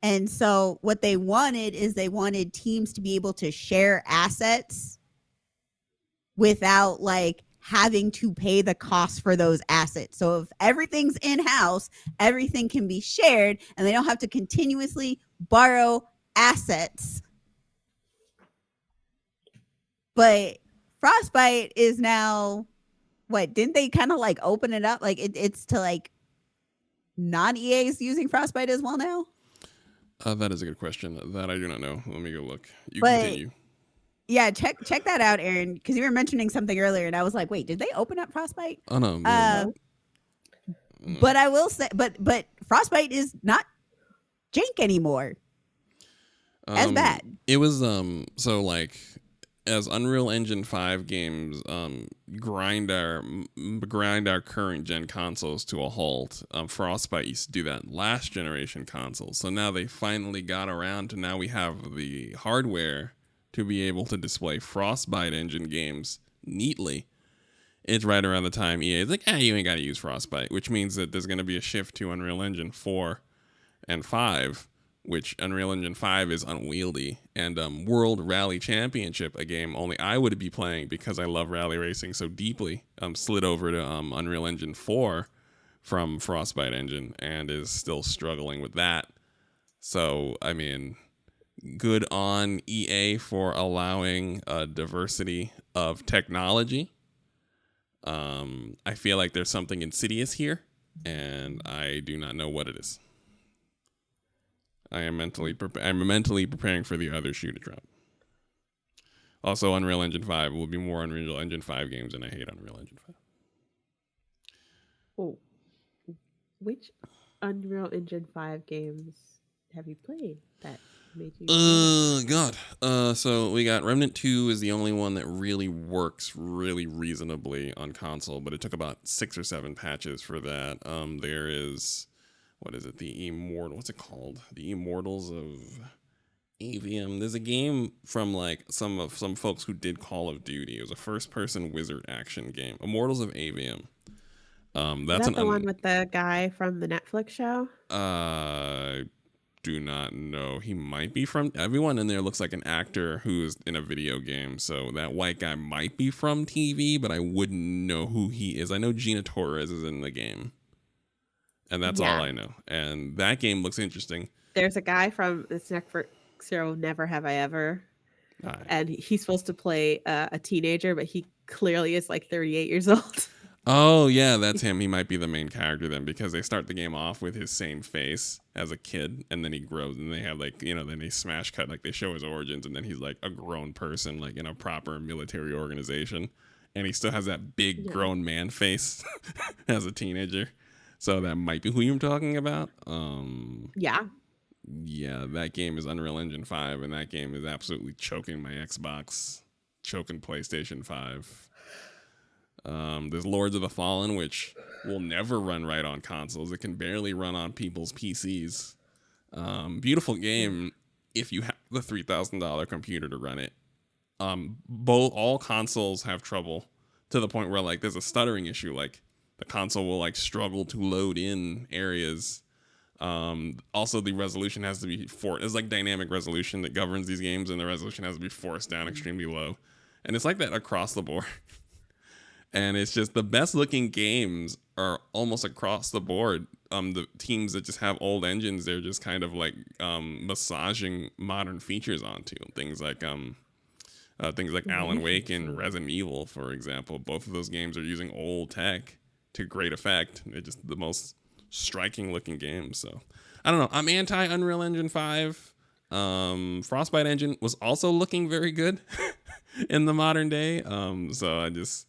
[SPEAKER 4] And so what they wanted is they wanted teams to be able to share assets without like having to pay the cost for those assets. So if everything's in-house, everything can be shared and they don't have to continuously borrow assets. But Frostbite is now didn't they kind of like open it up? Like it's to like non-EAs using Frostbite as well now?
[SPEAKER 3] That is a good question. That I do not know. Let me go look. Continue.
[SPEAKER 4] Yeah, check that out, Aaron, because you were mentioning something earlier, and I was like, wait, did they open up Frostbite?
[SPEAKER 3] Oh no.
[SPEAKER 4] But I will say, but Frostbite is not jank anymore. As bad.
[SPEAKER 3] It was so like as Unreal Engine 5 games grind our current gen consoles to a halt. Frostbite used to do that last generation consoles. So now they finally got around to now we have the hardware to be able to display Frostbite engine games neatly. It's right around the time EA is like, you ain't got to use Frostbite, which means that there's going to be a shift to Unreal Engine 4 and 5, which Unreal Engine 5 is unwieldy, and World Rally Championship, a game only I would be playing because I love rally racing so deeply, slid over to Unreal Engine 4 from Frostbite engine and is still struggling with that. So, I mean, good on EA for allowing a diversity of technology. I feel like there's something insidious here, and I do not know what it is. I'm mentally preparing for the other shoe to drop. Also, Unreal Engine 5 will be more Unreal Engine 5 games, and I hate Unreal Engine 5.
[SPEAKER 5] Oh, which Unreal Engine 5 games have you played that made you?
[SPEAKER 3] God. So we got Remnant 2 is the only one that really works really reasonably on console, but it took about 6 or 7 patches for that. There is, what is it? What's it called? The Immortals of AVM. There's a game from like some folks who did Call of Duty. It was a first-person wizard action game. Immortals of AVM.
[SPEAKER 5] That's the one with the guy from the Netflix show.
[SPEAKER 3] do not know. He might be from. Everyone in there looks like an actor who's in a video game. So that white guy might be from TV, but I wouldn't know who he is. I know Gina Torres is in the game, and that's all I know. And that game looks interesting.
[SPEAKER 5] There's a guy from It's Netflix show Never Have I Ever, and he's supposed to play a teenager, but he clearly is like 38 years old.
[SPEAKER 3] Oh, yeah, that's him. He might be the main character then, because they start the game off with his same face as a kid, and then he grows, and they have like, then they smash cut, like they show his origins, and then he's like a grown person, like in a proper military organization, and he still has that big grown man face as a teenager. So that might be who you're talking about.
[SPEAKER 5] Yeah,
[SPEAKER 3] that game is Unreal Engine 5, and that game is absolutely choking my Xbox, choking PlayStation 5. There's Lords of the Fallen, which will never run right on consoles. It can barely run on people's PCs. Beautiful game if you have the $3,000 computer to run it. All consoles have trouble to the point where like there's a stuttering issue. Like the console will like struggle to load in areas. Also, the resolution has to be It's like dynamic resolution that governs these games, and the resolution has to be forced down extremely low. And it's like that across the board. And it's just the best looking games are almost across the board. The teams that just have old engines, they're just kind of like massaging modern features onto things like Alan Wake and Resident Evil, for example. Both of those games are using old tech to great effect. They're just the most striking looking games. So I don't know. I'm anti Unreal Engine 5. Frostbite engine was also looking very good in the modern day. So I just.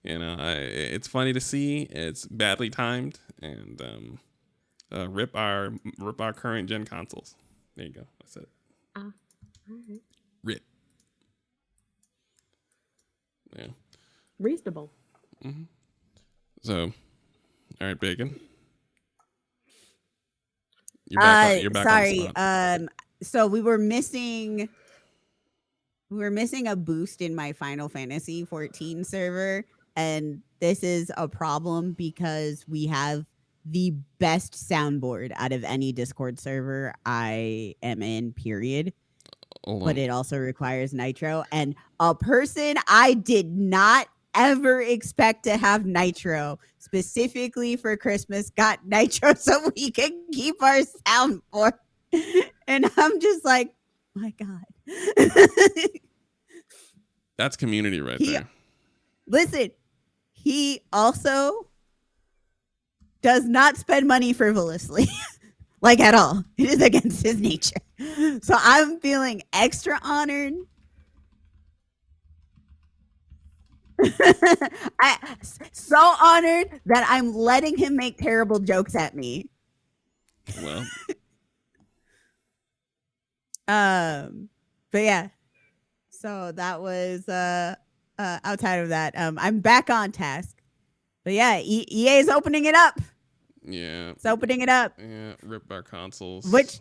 [SPEAKER 3] It's funny to see. It's badly timed, and rip our current gen consoles. There you go. That's it.
[SPEAKER 5] All right.
[SPEAKER 3] Rip. Yeah.
[SPEAKER 5] Reasonable.
[SPEAKER 3] Mm-hmm. So, all right, Bacon. You're back
[SPEAKER 4] sorry.
[SPEAKER 3] on the spot.
[SPEAKER 4] So we were missing a boost in my Final Fantasy 14 server. And this is a problem because we have the best soundboard out of any Discord server I am in, period. But it also requires Nitro. And a person I did not ever expect to have Nitro, specifically for Christmas, got Nitro so we can keep our soundboard. And I'm just like, my God.
[SPEAKER 3] That's community right there.
[SPEAKER 4] Listen. He also does not spend money frivolously, like at all. It is against his nature. So I'm feeling extra honored. So honored that I'm letting him make terrible jokes at me.
[SPEAKER 3] Well.
[SPEAKER 4] But yeah. So that was outside of that, I'm back on task. But yeah, EA is opening it up.
[SPEAKER 3] Yeah.
[SPEAKER 4] It's opening it up.
[SPEAKER 3] Yeah, rip our consoles.
[SPEAKER 4] Which,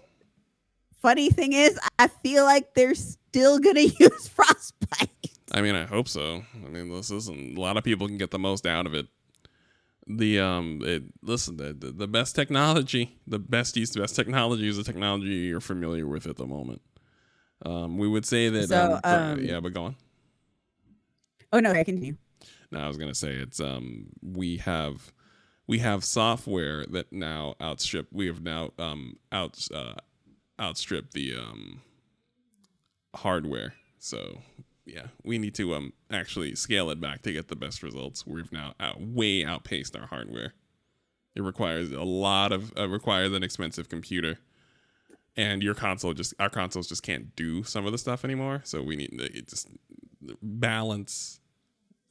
[SPEAKER 4] funny thing is, I feel like they're still going to use Frostbite.
[SPEAKER 3] I mean, I hope so. I mean, listen, a lot of people can get the most out of it. The best technology, the best technology is the technology you're familiar with at the moment. We would say that, but go on.
[SPEAKER 4] Oh no, I continue.
[SPEAKER 3] No, I was gonna say it's we have software that now outstripped the hardware. So yeah, we need to actually scale it back to get the best results. We've now way outpaced our hardware. It requires requires an expensive computer, and our consoles just can't do some of the stuff anymore. So we need to just balance.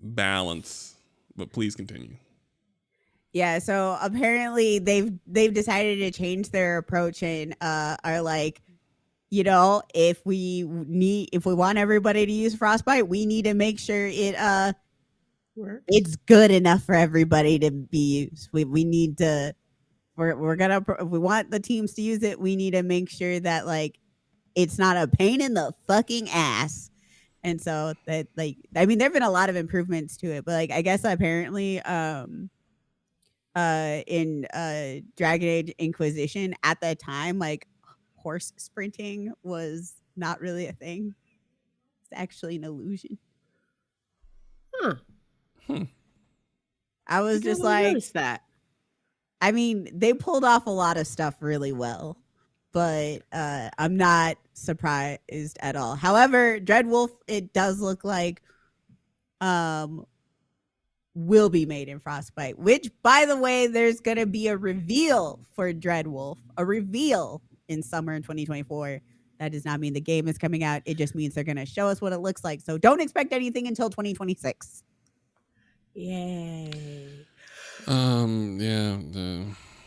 [SPEAKER 3] But please continue.
[SPEAKER 4] Yeah, so apparently they've decided to change their approach and are like, if we want everybody to use Frostbite, we need to make sure it's good enough for everybody to be used. We need to if we want the teams to use it, we need to make sure that like it's not a pain in the fucking ass. And so that there've been a lot of improvements to it, but like I guess apparently in Dragon Age Inquisition at the time, like horse sprinting was not really a thing. It's actually an illusion.
[SPEAKER 5] Huh.
[SPEAKER 4] I was
[SPEAKER 5] I
[SPEAKER 4] just
[SPEAKER 5] would've
[SPEAKER 4] like,
[SPEAKER 5] noticed that.
[SPEAKER 4] I mean, they pulled off a lot of stuff really well, but I'm not surprised at all. However, Dreadwolf, it does look like will be made in Frostbite, which, by the way, there's going to be a reveal for Dreadwolf, a reveal in summer in 2024. That does not mean the game is coming out. It just means they're going to show us what it looks like. So don't expect anything until 2026.
[SPEAKER 5] Yay.
[SPEAKER 3] Yeah.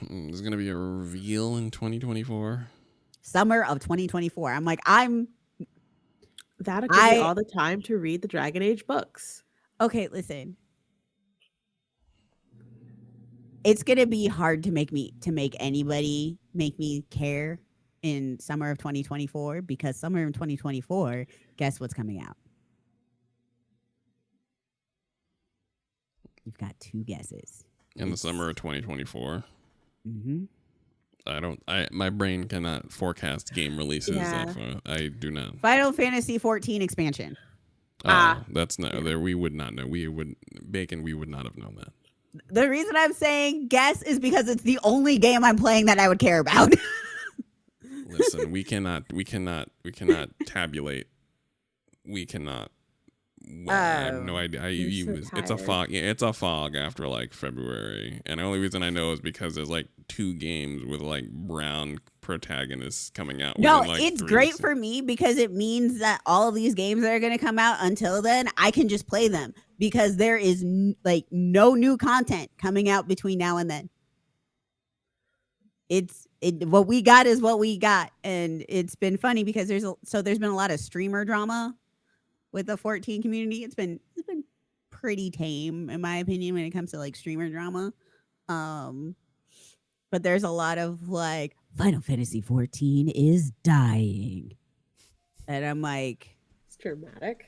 [SPEAKER 3] There's gonna be a reveal in 2024.
[SPEAKER 4] Summer of 2024. I'm like,
[SPEAKER 5] That'll give me all the time to read the Dragon Age books.
[SPEAKER 4] okay, listen. It's gonna be hard to make anybody make me care in summer of 2024, because summer of 2024, guess what's coming out? You've got two guesses.
[SPEAKER 3] In the summer of 2024.
[SPEAKER 4] Mm-hmm.
[SPEAKER 3] My brain cannot forecast game releases.
[SPEAKER 5] Yeah.
[SPEAKER 3] I do not.
[SPEAKER 4] Final Fantasy 14 expansion.
[SPEAKER 3] That's not there. We would not know. We would not have known that.
[SPEAKER 4] The reason I'm saying guess is because it's the only game I'm playing that I would care about.
[SPEAKER 3] Listen, we cannot tabulate. We cannot. Well, I have no idea. It's a fog. Yeah, it's a fog after like February, and the only reason I know is because there's like 2 games with like brown protagonists coming out.
[SPEAKER 4] No,
[SPEAKER 3] within, like,
[SPEAKER 4] it's
[SPEAKER 3] 3
[SPEAKER 4] great
[SPEAKER 3] weeks.
[SPEAKER 4] for me because it means that all of these games that are going to come out until then, I can just play them because there is no new content coming out between now and then. What we got is what we got, and it's been funny because there's been a lot of streamer drama with the 14 community. It's been pretty tame in my opinion when it comes to like streamer drama. But there's a lot of like Final Fantasy 14 is dying. And I'm like,
[SPEAKER 5] It's dramatic.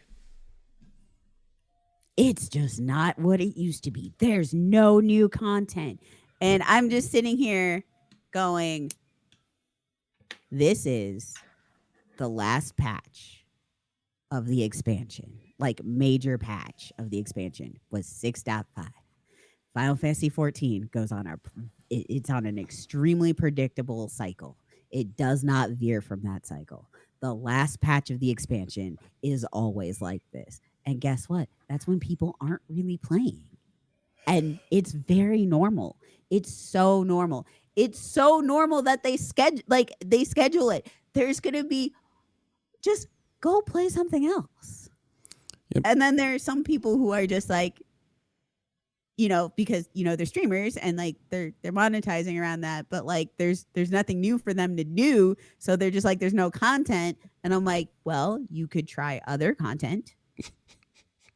[SPEAKER 4] it's just not what it used to be. There's no new content. And I'm just sitting here going, this is the last patch of the expansion, like major patch of the expansion was 6.5. Final Fantasy 14 goes on it's on an extremely predictable cycle. It does not veer from that cycle. The last patch of the expansion is always like this. And guess what? That's when people aren't really playing. And it's very normal. It's so normal. It's so normal that they schedule it. There's going to be just go play something else.
[SPEAKER 3] Yep.
[SPEAKER 4] And then there are some people who are just like, because they're streamers and like they're monetizing around that, but like there's nothing new for them to do, so they're just like there's no content. And I'm like, well, you could try other content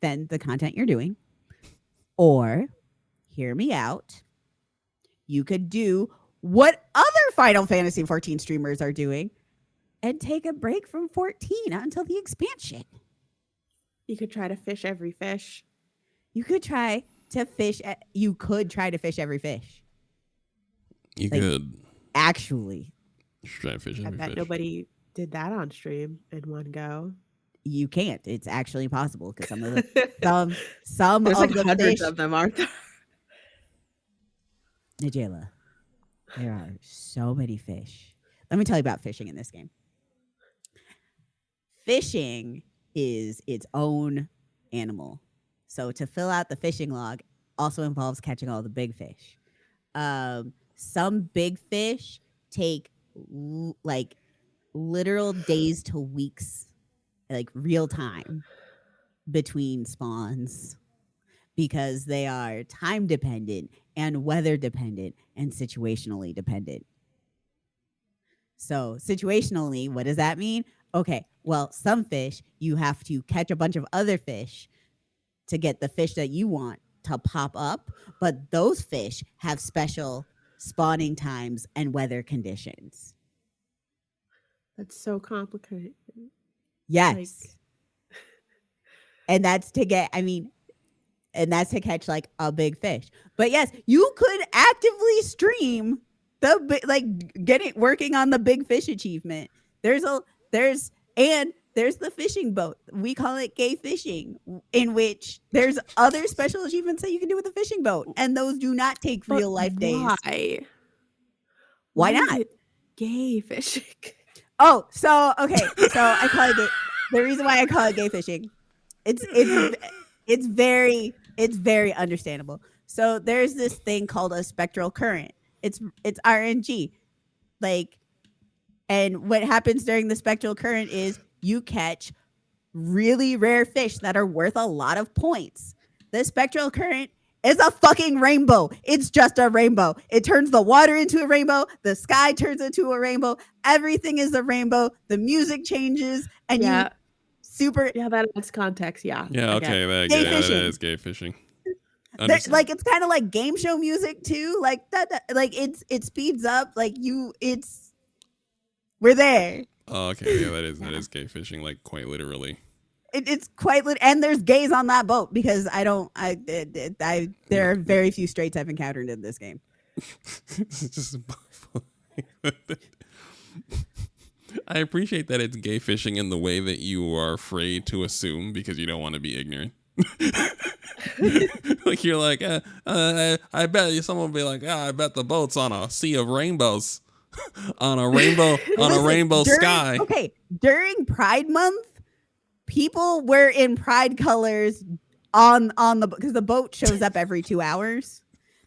[SPEAKER 4] than the content you're doing, or hear me out, you could do what other Final Fantasy 14 streamers are doing and take a break from 14 until the expansion.
[SPEAKER 5] You could try to fish every fish.
[SPEAKER 4] You could try to fish every fish.
[SPEAKER 3] You
[SPEAKER 4] Like,
[SPEAKER 3] could
[SPEAKER 4] Actually,
[SPEAKER 3] try to fish
[SPEAKER 5] I
[SPEAKER 3] every
[SPEAKER 5] bet
[SPEAKER 3] fish.
[SPEAKER 5] nobody did that on stream in one go.
[SPEAKER 4] you can't. It's actually possible because some of the some
[SPEAKER 5] There's
[SPEAKER 4] of
[SPEAKER 5] like
[SPEAKER 4] the
[SPEAKER 5] hundreds
[SPEAKER 4] fish,
[SPEAKER 5] of them, aren't there?
[SPEAKER 4] Nigella, there are so many fish. Let me tell you about fishing in this game. Fishing is its own animal. So to fill out the fishing log also involves catching all the big fish. Some big fish take like literal days to weeks, like real time between spawns, because they are time dependent and weather dependent and situationally dependent. So situationally, what does that mean? Okay, well, some fish, you have to catch a bunch of other fish to get the fish that you want to pop up. But those fish have special spawning times and weather conditions.
[SPEAKER 5] That's so complicated.
[SPEAKER 4] Yes. And that's to catch like a big fish. But yes, you could actively stream working on the big fish achievement. There's the fishing boat. We call it gay fishing, in which there's other special achievements that you can do with the fishing boat, and those do not take
[SPEAKER 5] But
[SPEAKER 4] real life days. Why
[SPEAKER 5] is
[SPEAKER 4] not?
[SPEAKER 5] it gay fishing?
[SPEAKER 4] Oh, so okay, so I call it gay. The reason why I call it gay fishing, it's very understandable. So there's this thing called a spectral current. It's RNG, like, and what happens during the spectral current is you catch really rare fish that are worth a lot of points. The spectral current is a fucking rainbow. It's just a rainbow. It turns the water into a rainbow. The sky turns into a rainbow. Everything is a rainbow. The music changes, and
[SPEAKER 5] Yeah, that adds context. Yeah.
[SPEAKER 3] Yeah,
[SPEAKER 5] I get
[SPEAKER 3] okay,
[SPEAKER 5] it.
[SPEAKER 3] that,
[SPEAKER 4] Gay
[SPEAKER 3] yeah, that
[SPEAKER 4] fishing.
[SPEAKER 3] is gay fishing.
[SPEAKER 4] Like it's kind of like game show music too. Like that like it speeds up. Like we're there.
[SPEAKER 3] Oh, okay, yeah, that is gay fishing, like quite literally.
[SPEAKER 4] It's quite and there's gays on that boat because there are very few straights I've encountered in this game.
[SPEAKER 3] It's just I appreciate that it's gay fishing in the way that you are afraid to assume because you don't want to be ignorant. Like you're like, I bet someone will be like, I bet the boat's on a sea of rainbows, on a rainbow sky.
[SPEAKER 4] Okay, during Pride Month, people were in Pride colors on the because the boat shows up every 2 hours.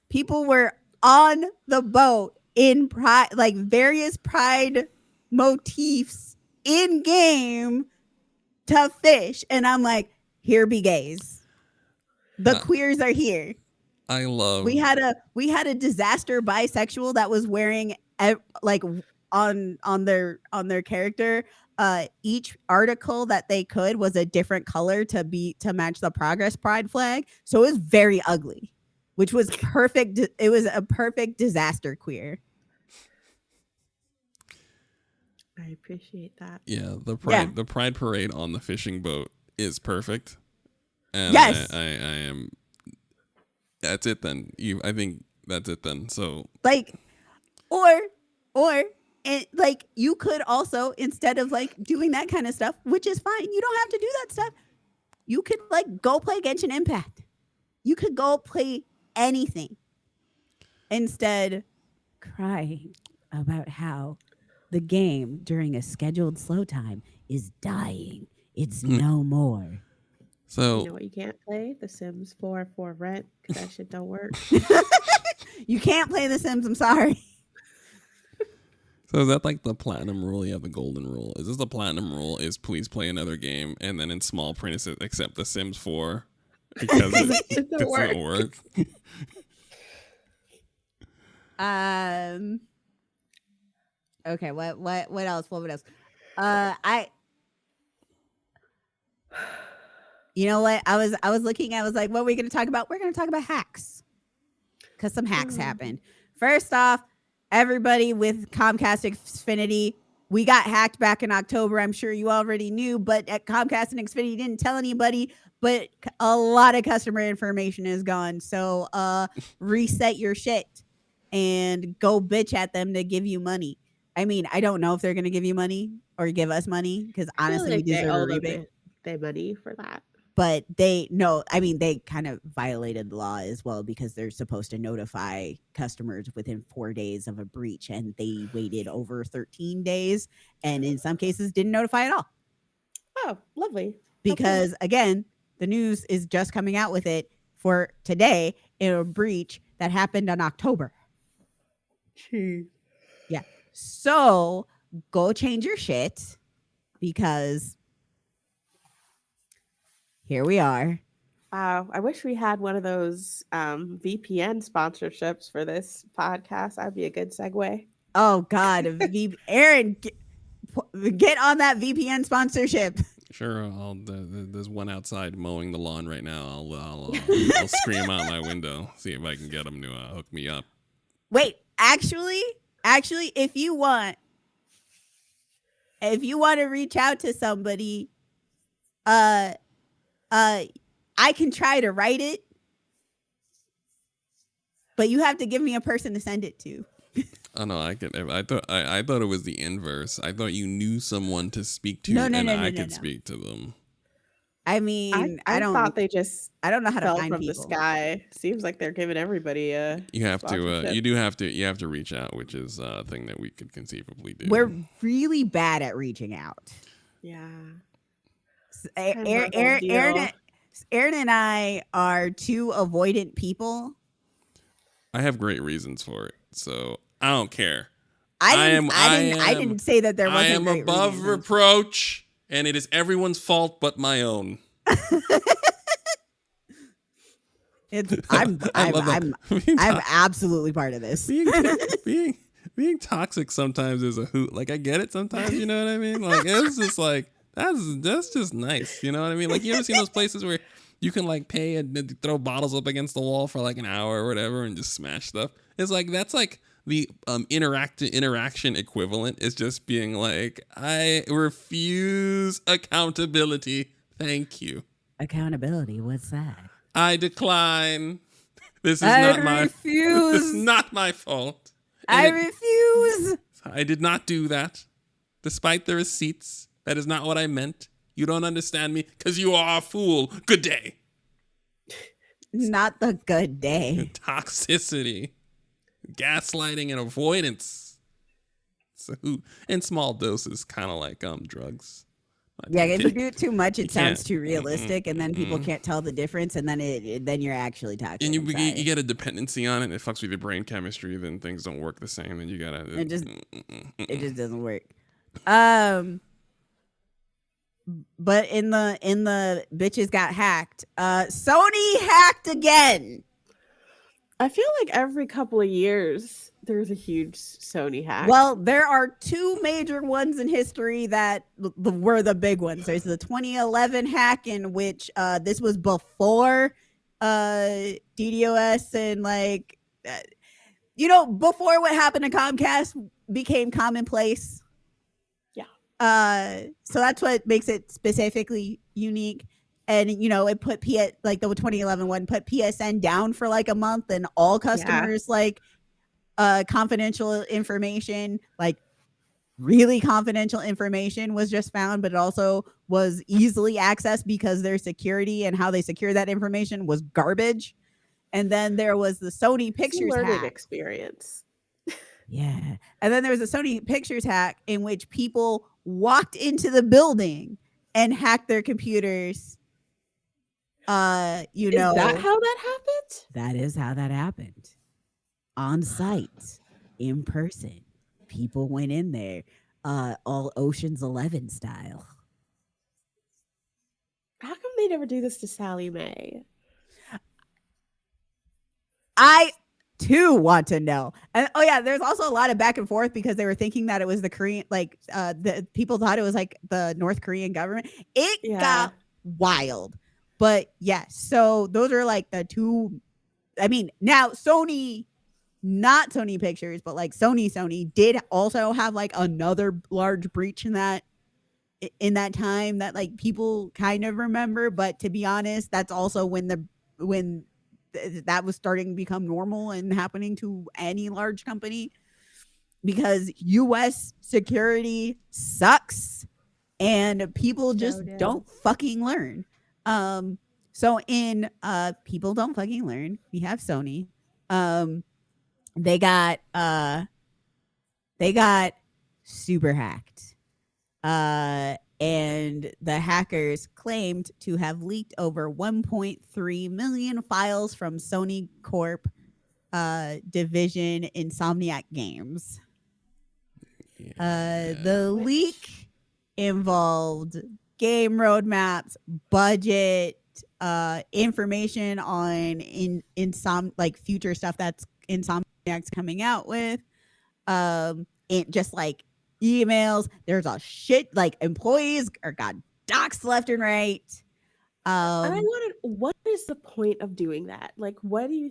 [SPEAKER 4] People were on the boat in Pride, like various Pride motifs in game to fish, and I'm like, here be gays. The queers are here.
[SPEAKER 3] I love.
[SPEAKER 4] We had a disaster bisexual that was wearing like on their character. Each article that they could was a different color to match the Progress Pride flag. So it was very ugly, which was perfect. It was a perfect disaster queer.
[SPEAKER 5] I appreciate that.
[SPEAKER 3] Yeah, the pride parade on the fishing boat is perfect. And
[SPEAKER 4] yes,
[SPEAKER 3] I am. That's it then. I think that's it then. So
[SPEAKER 4] like, or and like you could also, instead of like doing that kind of stuff, which is fine, you don't have to do that stuff. You could like go play Genshin Impact. You could go play anything instead crying about how the game during a scheduled slow time is dying. It's no more.
[SPEAKER 3] So
[SPEAKER 5] you know what you can't play? The Sims 4 for rent because that shit don't work.
[SPEAKER 4] You can't play The Sims. I'm sorry.
[SPEAKER 3] So is that like the platinum rule? You have the golden rule. Is this the platinum rule? Is please play another game, and then in small print it says except The Sims 4 because it doesn't work.
[SPEAKER 4] Okay. What else? What else? You know what? I was looking. I was like, what are we going to talk about? We're going to talk about hacks because some hacks happened. First off, everybody with Comcast Xfinity, we got hacked back in October. I'm sure you already knew, but at Comcast and Xfinity didn't tell anybody. But a lot of customer information is gone. So reset your shit and go bitch at them to give you money. I mean, I don't know if they're going to give you money or give us money because honestly, we deserve a rebate.
[SPEAKER 5] They money for that.
[SPEAKER 4] But they kind of violated the law as well because they're supposed to notify customers within 4 days of a breach, and they waited over 13 days and in some cases didn't notify at all.
[SPEAKER 5] Oh, lovely.
[SPEAKER 4] Because again, the news is just coming out with it for today in a breach that happened in October.
[SPEAKER 5] Jeez.
[SPEAKER 4] Yeah. So go change your shit because here we are.
[SPEAKER 5] Wow. I wish we had one of those VPN sponsorships for this podcast. That'd be a good segue.
[SPEAKER 4] Oh, God. Aaron, get on that VPN sponsorship.
[SPEAKER 3] Sure. There's one outside mowing the lawn right now. I'll scream out my window, see if I can get him to hook me up.
[SPEAKER 4] Wait, actually, if you want to reach out to somebody, I can try to write it, but you have to give me a person to send it to.
[SPEAKER 3] Oh no, I thought it was the inverse. I thought you knew someone to speak to,
[SPEAKER 4] No,
[SPEAKER 3] and
[SPEAKER 4] no,
[SPEAKER 3] I
[SPEAKER 4] no,
[SPEAKER 3] could
[SPEAKER 4] no.
[SPEAKER 3] speak to them.
[SPEAKER 4] I
[SPEAKER 5] I
[SPEAKER 4] mean,
[SPEAKER 5] I thought they just
[SPEAKER 4] I don't know how to
[SPEAKER 5] fell
[SPEAKER 4] find
[SPEAKER 5] from the
[SPEAKER 4] people.
[SPEAKER 5] sky. Seems like they're giving everybody a
[SPEAKER 3] You have to,
[SPEAKER 5] sponsorship.
[SPEAKER 3] you have to reach out, which is a thing that we could conceivably do.
[SPEAKER 4] We're really bad at reaching out.
[SPEAKER 5] Yeah.
[SPEAKER 4] Aaron,
[SPEAKER 5] Kind of our whole deal.
[SPEAKER 4] Aaron and I are two avoidant people.
[SPEAKER 3] I have great reasons for it, so I don't care.
[SPEAKER 4] I didn't say that there
[SPEAKER 3] I
[SPEAKER 4] wasn't
[SPEAKER 3] am
[SPEAKER 4] great
[SPEAKER 3] above
[SPEAKER 4] reasons.
[SPEAKER 3] reproach, and it is everyone's fault but my own.
[SPEAKER 4] I'm
[SPEAKER 3] I love
[SPEAKER 4] I'm
[SPEAKER 3] that. Being
[SPEAKER 4] I'm absolutely part of this.
[SPEAKER 3] being toxic sometimes is a hoot. Like I get it sometimes, you know what I mean? Like it's just like that's just nice, you know what I mean? Like you ever seen those places where you can like pay and then throw bottles up against the wall for like an hour or whatever and just smash stuff? It's like that's like the interaction equivalent is just being like, I refuse accountability. Thank you.
[SPEAKER 4] Accountability, what's that?
[SPEAKER 3] I decline. This is
[SPEAKER 4] I
[SPEAKER 3] not my
[SPEAKER 4] refuse.
[SPEAKER 3] This is not my fault.
[SPEAKER 4] I
[SPEAKER 3] And
[SPEAKER 4] refuse.
[SPEAKER 3] I did not do that. Despite the receipts, that is not what I meant. You don't understand me because you are a fool. Good day.
[SPEAKER 4] Not the good day.
[SPEAKER 3] Toxicity, gaslighting, and avoidance. So, in small doses, kind of like drugs.
[SPEAKER 4] Yeah, if you do it too much,
[SPEAKER 3] You
[SPEAKER 4] it sounds
[SPEAKER 3] can't.
[SPEAKER 4] too realistic, and then people can't tell the difference, and then you're actually toxic.
[SPEAKER 3] And you
[SPEAKER 4] inside.
[SPEAKER 3] get a dependency on it, and it fucks with your brain chemistry, then things don't work the same, and you gotta...
[SPEAKER 4] It just doesn't work. But in the bitches got hacked. Sony hacked again.
[SPEAKER 5] I feel like every couple of years there's a huge Sony hack.
[SPEAKER 4] Well, there are two major ones in history that were the big ones. There's the 2011 hack, in which this was before DDoS and like before what happened to Comcast became commonplace.
[SPEAKER 5] Yeah.
[SPEAKER 4] So that's what makes it specifically unique. And it put like the 2011 one put PSN down for like a month, and all customers like confidential information, like really confidential information, was just found, but it also was easily accessed because their security and how they secure that information was garbage. And then there was the Sony Pictures
[SPEAKER 5] learning
[SPEAKER 4] hack.
[SPEAKER 5] experience.
[SPEAKER 4] Yeah. And then there was a Sony Pictures hack in which people walked into the building and hacked their computers.
[SPEAKER 5] Is that how that happened?
[SPEAKER 4] That is how that happened. On site, in person. People went in there, all Ocean's 11 style.
[SPEAKER 5] How come they never do this to Sally Mae?
[SPEAKER 4] I too want to know. And there's also a lot of back and forth because they were thinking that it was the Korean, like the people thought it was like the North Korean government. It got wild. But yes, so those are like the two. I mean, now Sony, not Sony Pictures, but like Sony did also have like another large breach in that time that like people kind of remember. But to be honest, that's also when that was starting to become normal and happening to any large company, because US security sucks and people just don't fucking learn. So in people don't fucking learn, we have Sony. They got super hacked. And the hackers claimed to have leaked over 1.3 million files from Sony Corp division Insomniac Games. The leak involved game roadmaps, budget, information on like future stuff that's Insomniac's coming out with, and just like emails. There's a shit, like employees got doxxed left and right.
[SPEAKER 5] And I wanted, what is the point of doing that? Like, what do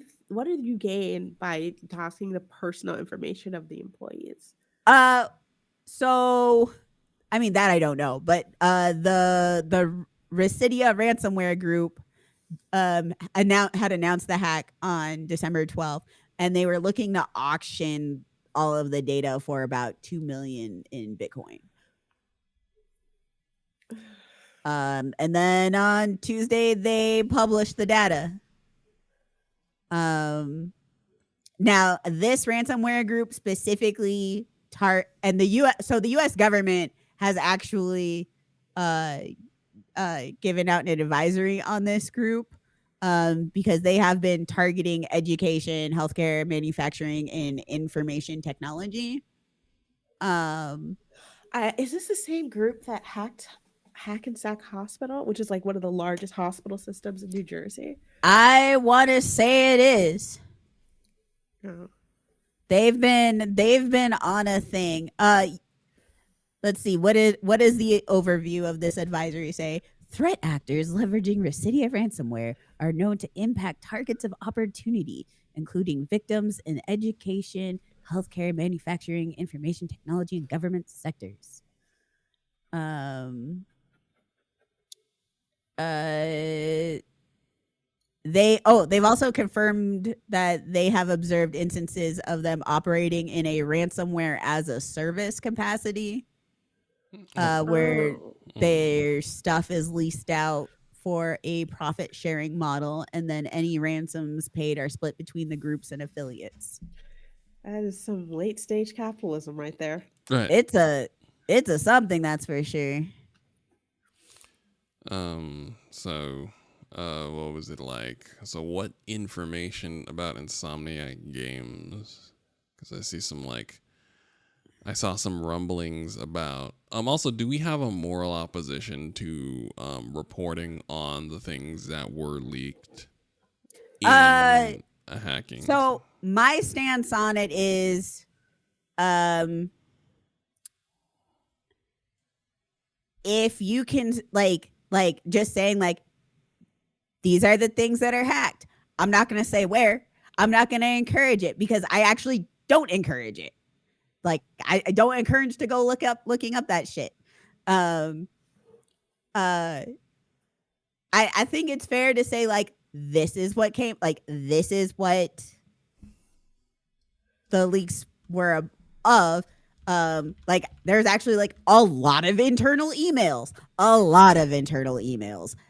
[SPEAKER 5] you gain by tossing the personal information of the employees?
[SPEAKER 4] So I mean, that I don't know, but the Residia ransomware group had announced the hack on December 12th, and they were looking to auction all of the data for about 2 million in Bitcoin. And then on Tuesday they published the data. Now this ransomware group specifically and the US government has actually given out an advisory on this group because they have been targeting education, healthcare, manufacturing, and information technology.
[SPEAKER 5] Is this the same group that hacked Hackensack Hospital, which is like one of the largest hospital systems in New Jersey?
[SPEAKER 4] I want to say it is.
[SPEAKER 5] Oh.
[SPEAKER 4] They've been on a thing. Let's see. What is the overview of this advisory say? Threat actors leveraging Residia ransomware are known to impact targets of opportunity, including victims in education, healthcare, manufacturing, information technology, and government sectors. They've also confirmed that they have observed instances of them operating in a ransomware as a service capacity, where their stuff is leased out for a profit sharing model, and then any ransoms paid are split between the groups and affiliates.
[SPEAKER 5] That is some late stage capitalism right there.
[SPEAKER 3] Right.
[SPEAKER 4] It's a something, that's for sure.
[SPEAKER 3] So what was it like? So what information about Insomniac Games? Because I saw some rumblings about also, do we have a moral opposition to reporting on the things that were leaked in a hacking?
[SPEAKER 4] So my stance on it is if you can like just saying like these are the things that are hacked, I'm not going to say where. I'm not going to encourage it because I actually don't encourage it. Like I don't encourage to go looking up that shit. I think it's fair to say like this is what the leaks were of. Like there's actually like a lot of internal emails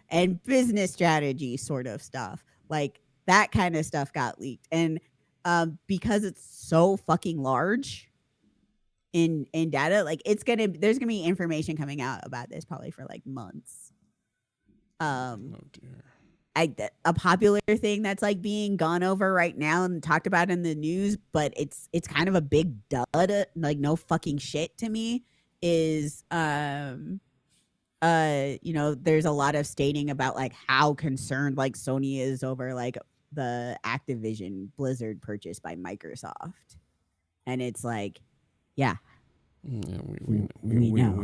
[SPEAKER 4] and business strategy sort of stuff. Like that kind of stuff got leaked. And because it's so fucking large in data, like there's gonna be information coming out about this probably for like months.
[SPEAKER 3] Oh dear.
[SPEAKER 4] A popular thing that's like being gone over right now and talked about in the news, but it's kind of a big dud, like no fucking shit to me, is there's a lot of stating about like how concerned like Sony is over like the Activision Blizzard purchase by Microsoft. And it's like, yeah,
[SPEAKER 3] we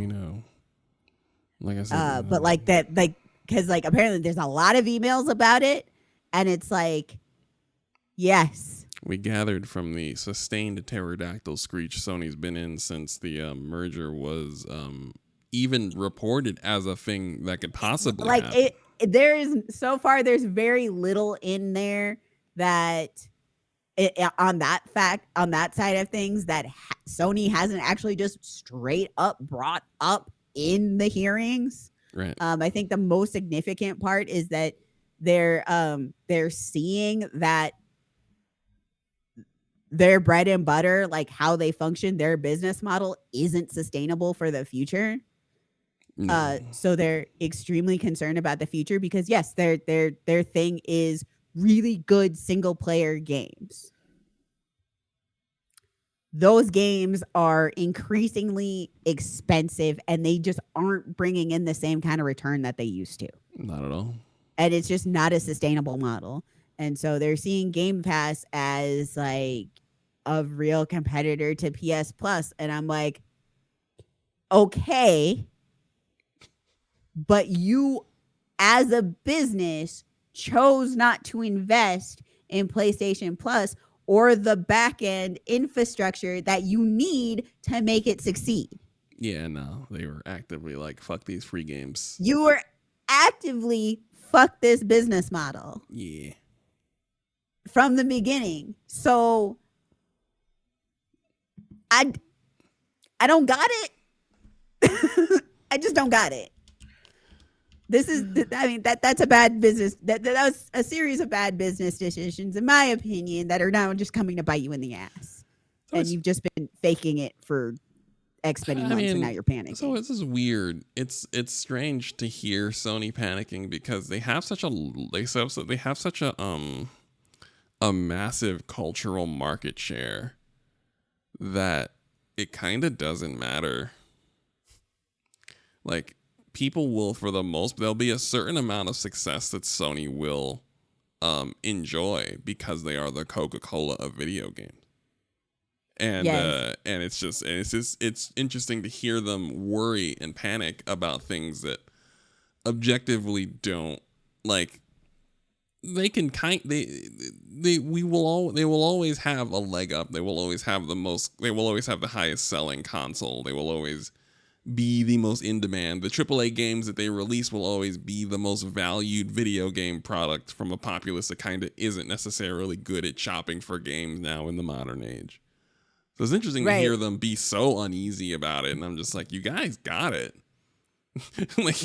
[SPEAKER 3] know. Like I said,
[SPEAKER 4] but like that, like, because like apparently there's a lot of emails about it, and it's like, yes,
[SPEAKER 3] we gathered from the sustained pterodactyl screech Sony's been in since the merger was even reported as a thing that could possibly
[SPEAKER 4] like
[SPEAKER 3] happen.
[SPEAKER 4] There's very little in there that on that side of things that Sony hasn't actually just straight up brought up in the hearings.
[SPEAKER 3] Right.
[SPEAKER 4] I think the most significant part is that they're seeing that their bread and butter, like how they function, their business model isn't sustainable for the future. No. So they're extremely concerned about the future because yes, their thing is really good single player games. Those games are increasingly expensive and they just aren't bringing in the same kind of return that they used to.
[SPEAKER 3] Not at all.
[SPEAKER 4] And it's just not a sustainable model. And so they're seeing Game Pass as like a real competitor to PS Plus. And I'm like, okay, but you as a business chose not to invest in PlayStation Plus or the back end infrastructure that you need to make it succeed.
[SPEAKER 3] Yeah, no, they were actively like, fuck these free games.
[SPEAKER 4] You were actively fuck this business model.
[SPEAKER 3] Yeah.
[SPEAKER 4] From the beginning. So I don't got it. I just don't got it. This is, I mean, that's a bad business. That was a series of bad business decisions, in my opinion, that are now just coming to bite you in the ass.
[SPEAKER 3] So
[SPEAKER 4] And you've just been faking it for X many months, and now you're panicking.
[SPEAKER 3] So this is weird. It's strange to hear Sony panicking because they have such a massive cultural market share that it kind of doesn't matter. Like, people will, there'll be a certain amount of success that Sony will enjoy because they are the Coca-Cola of video games. And
[SPEAKER 4] Yes.
[SPEAKER 3] and it's interesting to hear them worry and panic about things that objectively don't, like, they will always have a leg up. They will always have the highest selling console. They will always be the most in demand. The AAA games that they release will always be the most valued video game product from a populace that kind of isn't necessarily good at shopping for games now in the modern age. So it's interesting to hear them be so uneasy about it. And I'm just like, you guys got it. Like,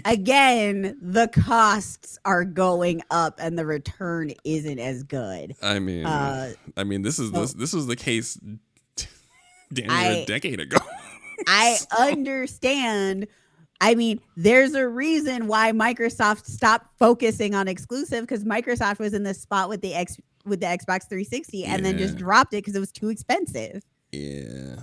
[SPEAKER 4] again, the costs are going up and the return isn't as good.
[SPEAKER 3] I mean, this was the case damn near a decade ago.
[SPEAKER 4] I understand. I mean, there's a reason why Microsoft stopped focusing on exclusive, because Microsoft was in this spot with the Xbox 360 and then just dropped it because it was too expensive.
[SPEAKER 3] Yeah.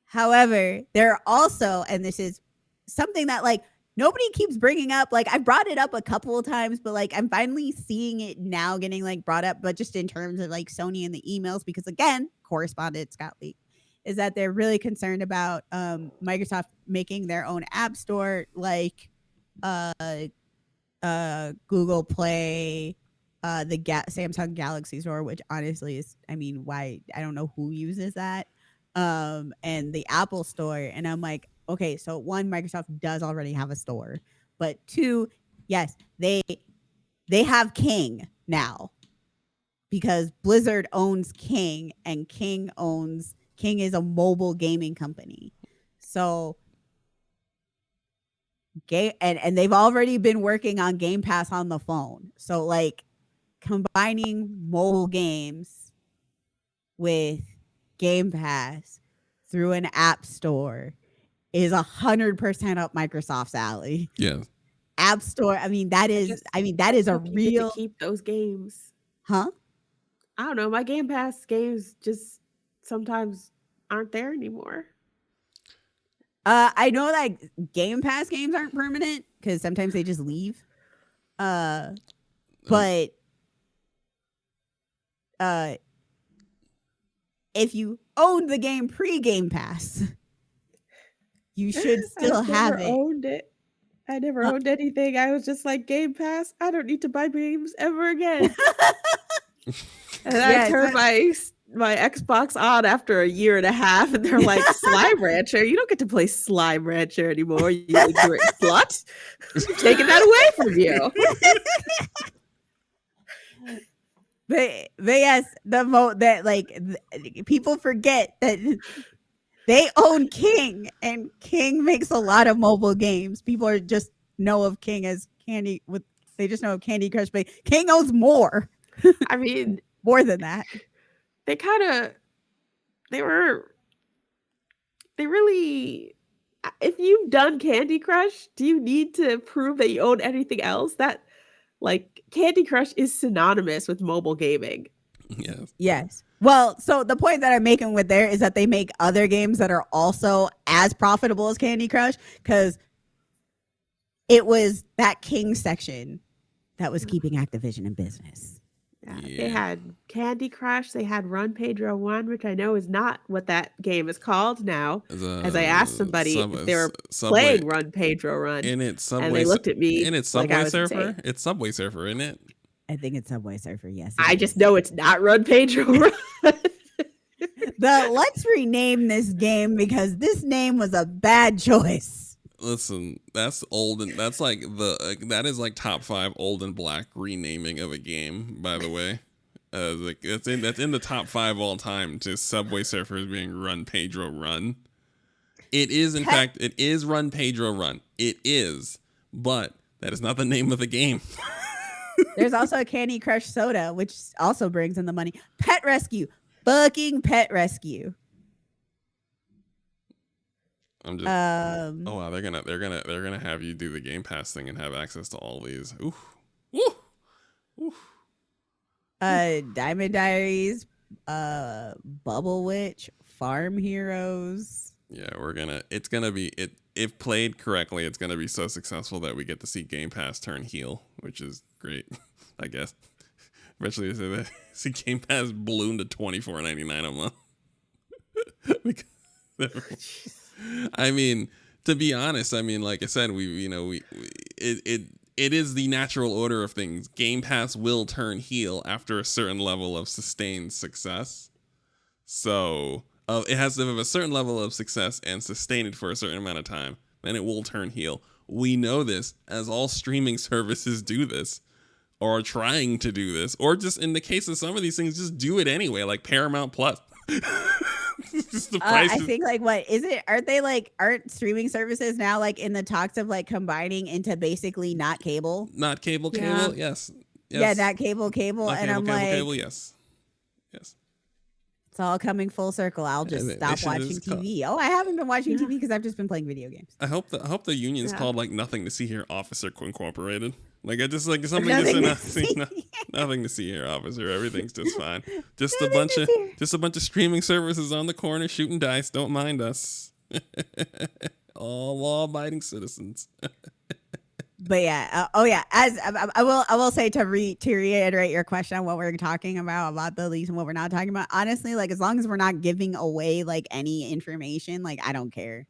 [SPEAKER 4] However, there are also, and this is something that like nobody keeps bringing up. Like, I brought it up a couple of times, but like I'm finally seeing it now getting like brought up, but just in terms of like Sony and the emails, because again, correspondence got leaked, is that they're really concerned about Microsoft making their own app store, like Google Play, the Samsung Galaxy Store, which honestly is, I mean, why? I don't know who uses that. And the Apple Store. And I'm like, okay, so one, Microsoft does already have a store, but two, yes, they have King now because Blizzard owns King, and King is a mobile gaming company. So and they've already been working on Game Pass on the phone. So like combining mobile games with Game Pass through an app store is 100% up Microsoft's alley.
[SPEAKER 3] Yeah.
[SPEAKER 4] App Store. I mean, that is a real
[SPEAKER 5] to keep those games.
[SPEAKER 4] Huh?
[SPEAKER 5] I don't know. My Game Pass games just sometimes aren't there anymore.
[SPEAKER 4] I know that Game Pass games aren't permanent because sometimes they just leave. But if you own the game pre-Game Pass, you should still have it.
[SPEAKER 5] Owned it. I never owned anything. I was just like, Game Pass, I don't need to buy games ever again. And I turned my Xbox on after a year and a half, and they're like, Slime Rancher, you don't get to play Slime Rancher anymore, you ignorant slut. I'm taking that away from you.
[SPEAKER 4] But yes, people forget that they own King, and King makes a lot of mobile games. People are just know of King as Candy they just know of Candy Crush, but King owns more.
[SPEAKER 5] I mean,
[SPEAKER 4] more than that.
[SPEAKER 5] They really, if you've done Candy Crush, do you need to prove that you own anything else? That, like, Candy Crush is synonymous with mobile gaming.
[SPEAKER 4] Yes. Well, so the point that I'm making with there is that they make other games that are also as profitable as Candy Crush, because it was that King section that was keeping Activision in business.
[SPEAKER 5] Yeah. They had Candy Crush. They had Run Pedro 1, which I know is not what that game is called now. As I asked somebody if they were playing Run Pedro Run,
[SPEAKER 3] and
[SPEAKER 5] they looked at me.
[SPEAKER 3] And it's Subway Surfer. It's Subway Surfer, isn't it?
[SPEAKER 4] I think it's Subway Surfer. Yes.
[SPEAKER 5] I just know it's not Run Pedro Run.
[SPEAKER 4] Let's rename this game because this name was a bad choice.
[SPEAKER 3] Listen, that's old, and that's like that is like top 5 old and black renaming of a game, by the way. Like that's in the top 5 all time to Subway Surfers being Run Pedro Run. It is, in fact, it is Run Pedro Run. It is, but that is not the name of the game.
[SPEAKER 4] There's also a Candy Crush Soda, which also brings in the money. Pet Rescue, fucking Pet Rescue.
[SPEAKER 3] I'm just. Oh wow, they're gonna have you do the Game Pass thing and have access to all these. Oof. Oof. Oof.
[SPEAKER 4] Diamond Diaries, Bubble Witch, Farm Heroes.
[SPEAKER 3] Yeah, it's gonna be if played correctly, it's gonna be so successful that we get to see Game Pass turn heel, which is great, I guess. Eventually, they see Game Pass balloon to $24.99 a month. I mean, to be honest, I mean, like I said, it is the natural order of things. Game Pass will turn heel after a certain level of sustained success. So it has to have a certain level of success and sustain it for a certain amount of time. Then it will turn heel. We know this, as all streaming services do this, or are trying to do this, or just in the case of some of these things, just do it anyway, like Paramount Plus.
[SPEAKER 4] I think what is it? Aren't streaming services now like in the talks of like combining into basically not cable?
[SPEAKER 3] Not cable,
[SPEAKER 5] Yeah.
[SPEAKER 3] yes.
[SPEAKER 4] Yeah, not cable,
[SPEAKER 3] Not
[SPEAKER 4] and I'm like,
[SPEAKER 3] cable, yes.
[SPEAKER 4] it's all coming full circle. I'll just
[SPEAKER 3] Yeah,
[SPEAKER 4] stop watching TV. Oh, I haven't been watching TV because I've just been playing video games.
[SPEAKER 3] I hope the union's called like Nothing to See Here Officer Incorporated. Like I just like something
[SPEAKER 4] Nothing
[SPEAKER 3] just
[SPEAKER 4] to see.
[SPEAKER 3] nothing to see here, officer. Everything's just fine. Just a bunch of streaming services on the corner shooting dice. Don't mind us. All law-abiding citizens.
[SPEAKER 4] But yeah, as I will say to reiterate your question on what we're talking about the lease and what we're not talking about. Honestly, like as long as we're not giving away like any information, like I don't care.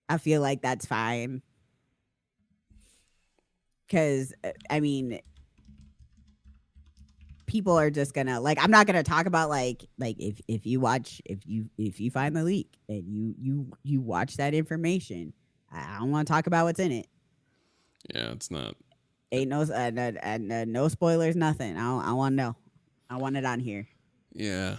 [SPEAKER 4] I feel like that's fine. Because I mean, people are just gonna like. I'm not gonna talk about like if you find the leak and you watch that information. I don't want to talk about what's in it.
[SPEAKER 3] Yeah, it's not.
[SPEAKER 4] Ain't no spoilers, nothing. I want to know. I want it on here.
[SPEAKER 3] Yeah,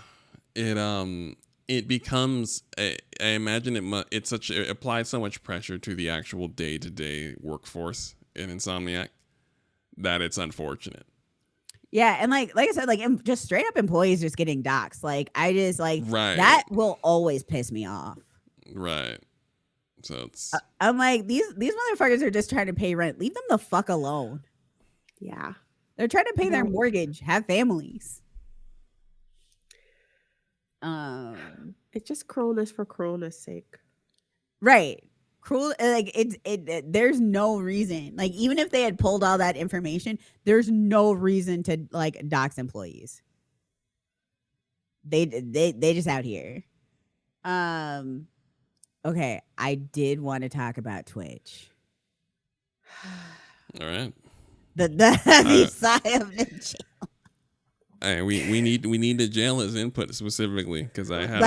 [SPEAKER 3] it becomes. I imagine it applies so much pressure to the actual day-to-day workforce in Insomniac that it's unfortunate.
[SPEAKER 4] Yeah, and like I said, like just straight up employees just getting doxxed. Like I just like
[SPEAKER 3] Right.
[SPEAKER 4] that will always piss me off.
[SPEAKER 3] Right. So it's
[SPEAKER 4] I'm like these motherfuckers are just trying to pay rent. Leave them the fuck alone.
[SPEAKER 5] Yeah.
[SPEAKER 4] They're trying to pay their mortgage, have families.
[SPEAKER 5] It's just cruelness for cruelness sake.
[SPEAKER 4] Right. Cruel, like there's no reason. Like even if they had pulled all that information, there's no reason to like dox employees. They just out here. Okay, I did want to talk about Twitch.
[SPEAKER 3] all right.
[SPEAKER 4] The heavy sigh of the jail.
[SPEAKER 3] Hey, we need the jailer's input specifically because I have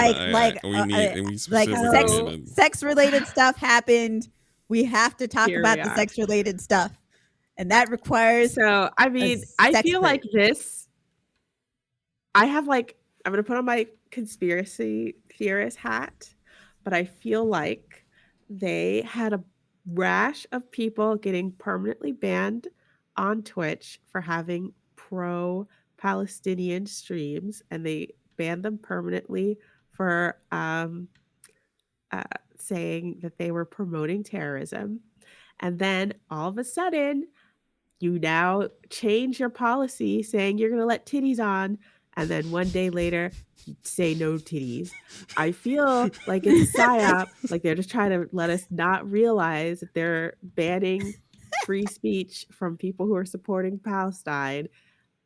[SPEAKER 4] sex related stuff happened. We have to talk about the sex related stuff, and that requires.
[SPEAKER 5] So I mean, I feel like this. I have like I'm gonna put on my conspiracy theorist hat, but I feel like they had a rash of people getting permanently banned on Twitch for having pro-Palestinian streams, and they banned them permanently for saying that they were promoting terrorism. And then all of a sudden, you now change your policy saying you're going to let titties on, and then one day later, you say no titties. I feel like it's a psyop, like they're just trying to let us not realize that they're banning free speech from people who are supporting Palestine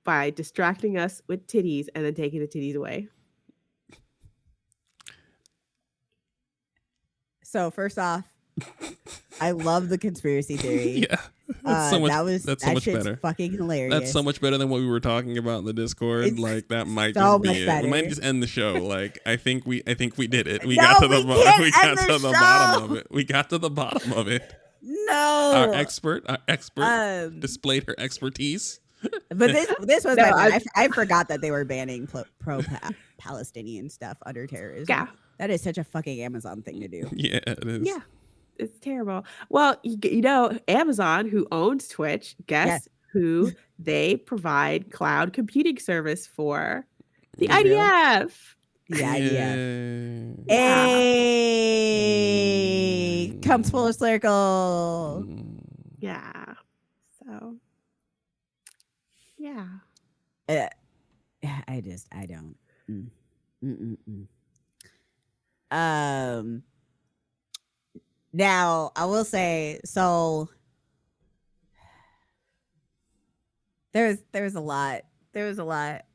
[SPEAKER 5] by distracting us with titties and then taking the titties away.
[SPEAKER 4] So first off, I love the conspiracy theory.
[SPEAKER 3] Yeah, that's so much better.
[SPEAKER 4] Fucking hilarious.
[SPEAKER 3] That's so much better than what we were talking about in the Discord.
[SPEAKER 4] It's
[SPEAKER 3] like that might
[SPEAKER 4] so
[SPEAKER 3] just be it.
[SPEAKER 4] better.
[SPEAKER 3] We might just end the show. Like I think we did it. We
[SPEAKER 4] No,
[SPEAKER 3] got to
[SPEAKER 4] we
[SPEAKER 3] the
[SPEAKER 4] can't end the show.
[SPEAKER 3] bottom of it. We got to the bottom of it.
[SPEAKER 4] No,
[SPEAKER 3] Our expert displayed her expertise.
[SPEAKER 4] But this was
[SPEAKER 5] No,
[SPEAKER 4] my bad. I forgot that they were banning pro Palestinian stuff under terrorism.
[SPEAKER 5] Yeah.
[SPEAKER 4] That is such a fucking Amazon thing to do.
[SPEAKER 3] Yeah, it is.
[SPEAKER 5] Yeah. It's terrible. Well, you know, Amazon, who owns Twitch, guess
[SPEAKER 4] Yes.
[SPEAKER 5] who they provide cloud computing service for? The
[SPEAKER 4] Israel?
[SPEAKER 5] IDF.
[SPEAKER 4] The IDF.
[SPEAKER 3] Yeah.
[SPEAKER 4] Hey, comes full circle.
[SPEAKER 5] Yeah. So, yeah.
[SPEAKER 4] I don't. Now I will say, so there was a lot.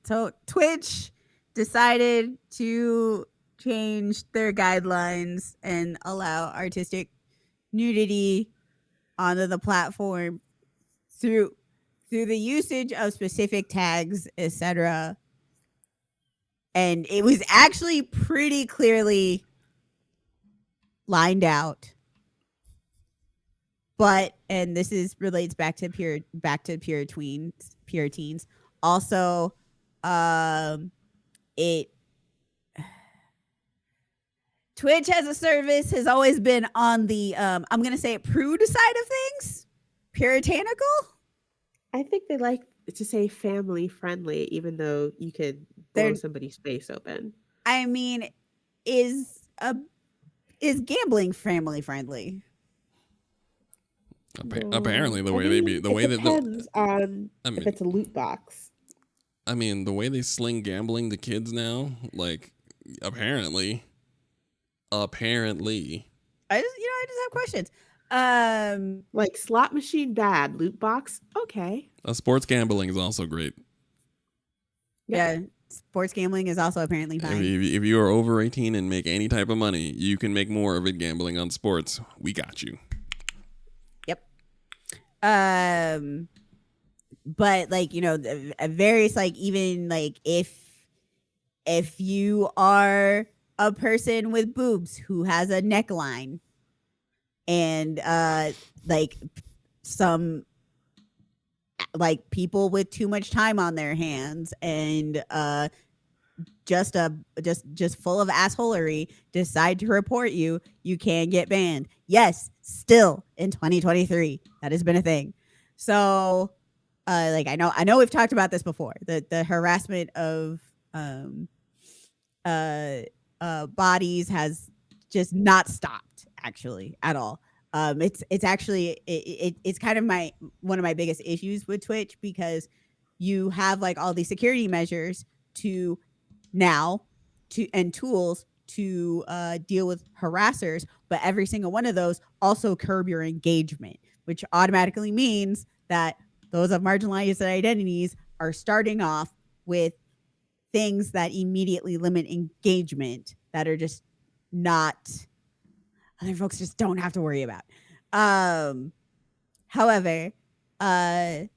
[SPEAKER 4] So Twitch decided to change their guidelines and allow artistic nudity onto the platform through the usage of specific tags, etc. And it was actually pretty clearly lined out. But, and this relates back to pure teens. Also, Twitch as a service has always been on the I'm gonna say prude side of things, puritanical.
[SPEAKER 5] I think they like to say family friendly, even though you could blow somebody's face open.
[SPEAKER 4] I mean, is gambling family friendly?
[SPEAKER 3] Apparently, the way
[SPEAKER 5] it depends on if it's a loot box.
[SPEAKER 3] I mean, the way they sling gambling to kids now, like, apparently.
[SPEAKER 4] I just have questions.
[SPEAKER 5] Like slot machine bad, loot box okay.
[SPEAKER 3] Sports gambling is also great.
[SPEAKER 4] Yeah, sports gambling is also apparently fine.
[SPEAKER 3] If you are over 18 and make any type of money, you can make more of it gambling on sports. We got you.
[SPEAKER 4] Yep. But like, you know, various, like, even like if you are a person with boobs who has a neckline and like some like people with too much time on their hands and just full of assholery decide to report you, you can get banned. Yes, still in 2023 that has been a thing. So like I know we've talked about this before, the harassment of bodies has just not stopped actually at all. It's actually it's kind of one of my biggest issues with Twitch, because you have like all these security measures and tools to deal with harassers, but every single one of those also curb your engagement, which automatically means that those of marginalized identities are starting off with things that immediately limit engagement that are just not, other folks just don't have to worry about. However, there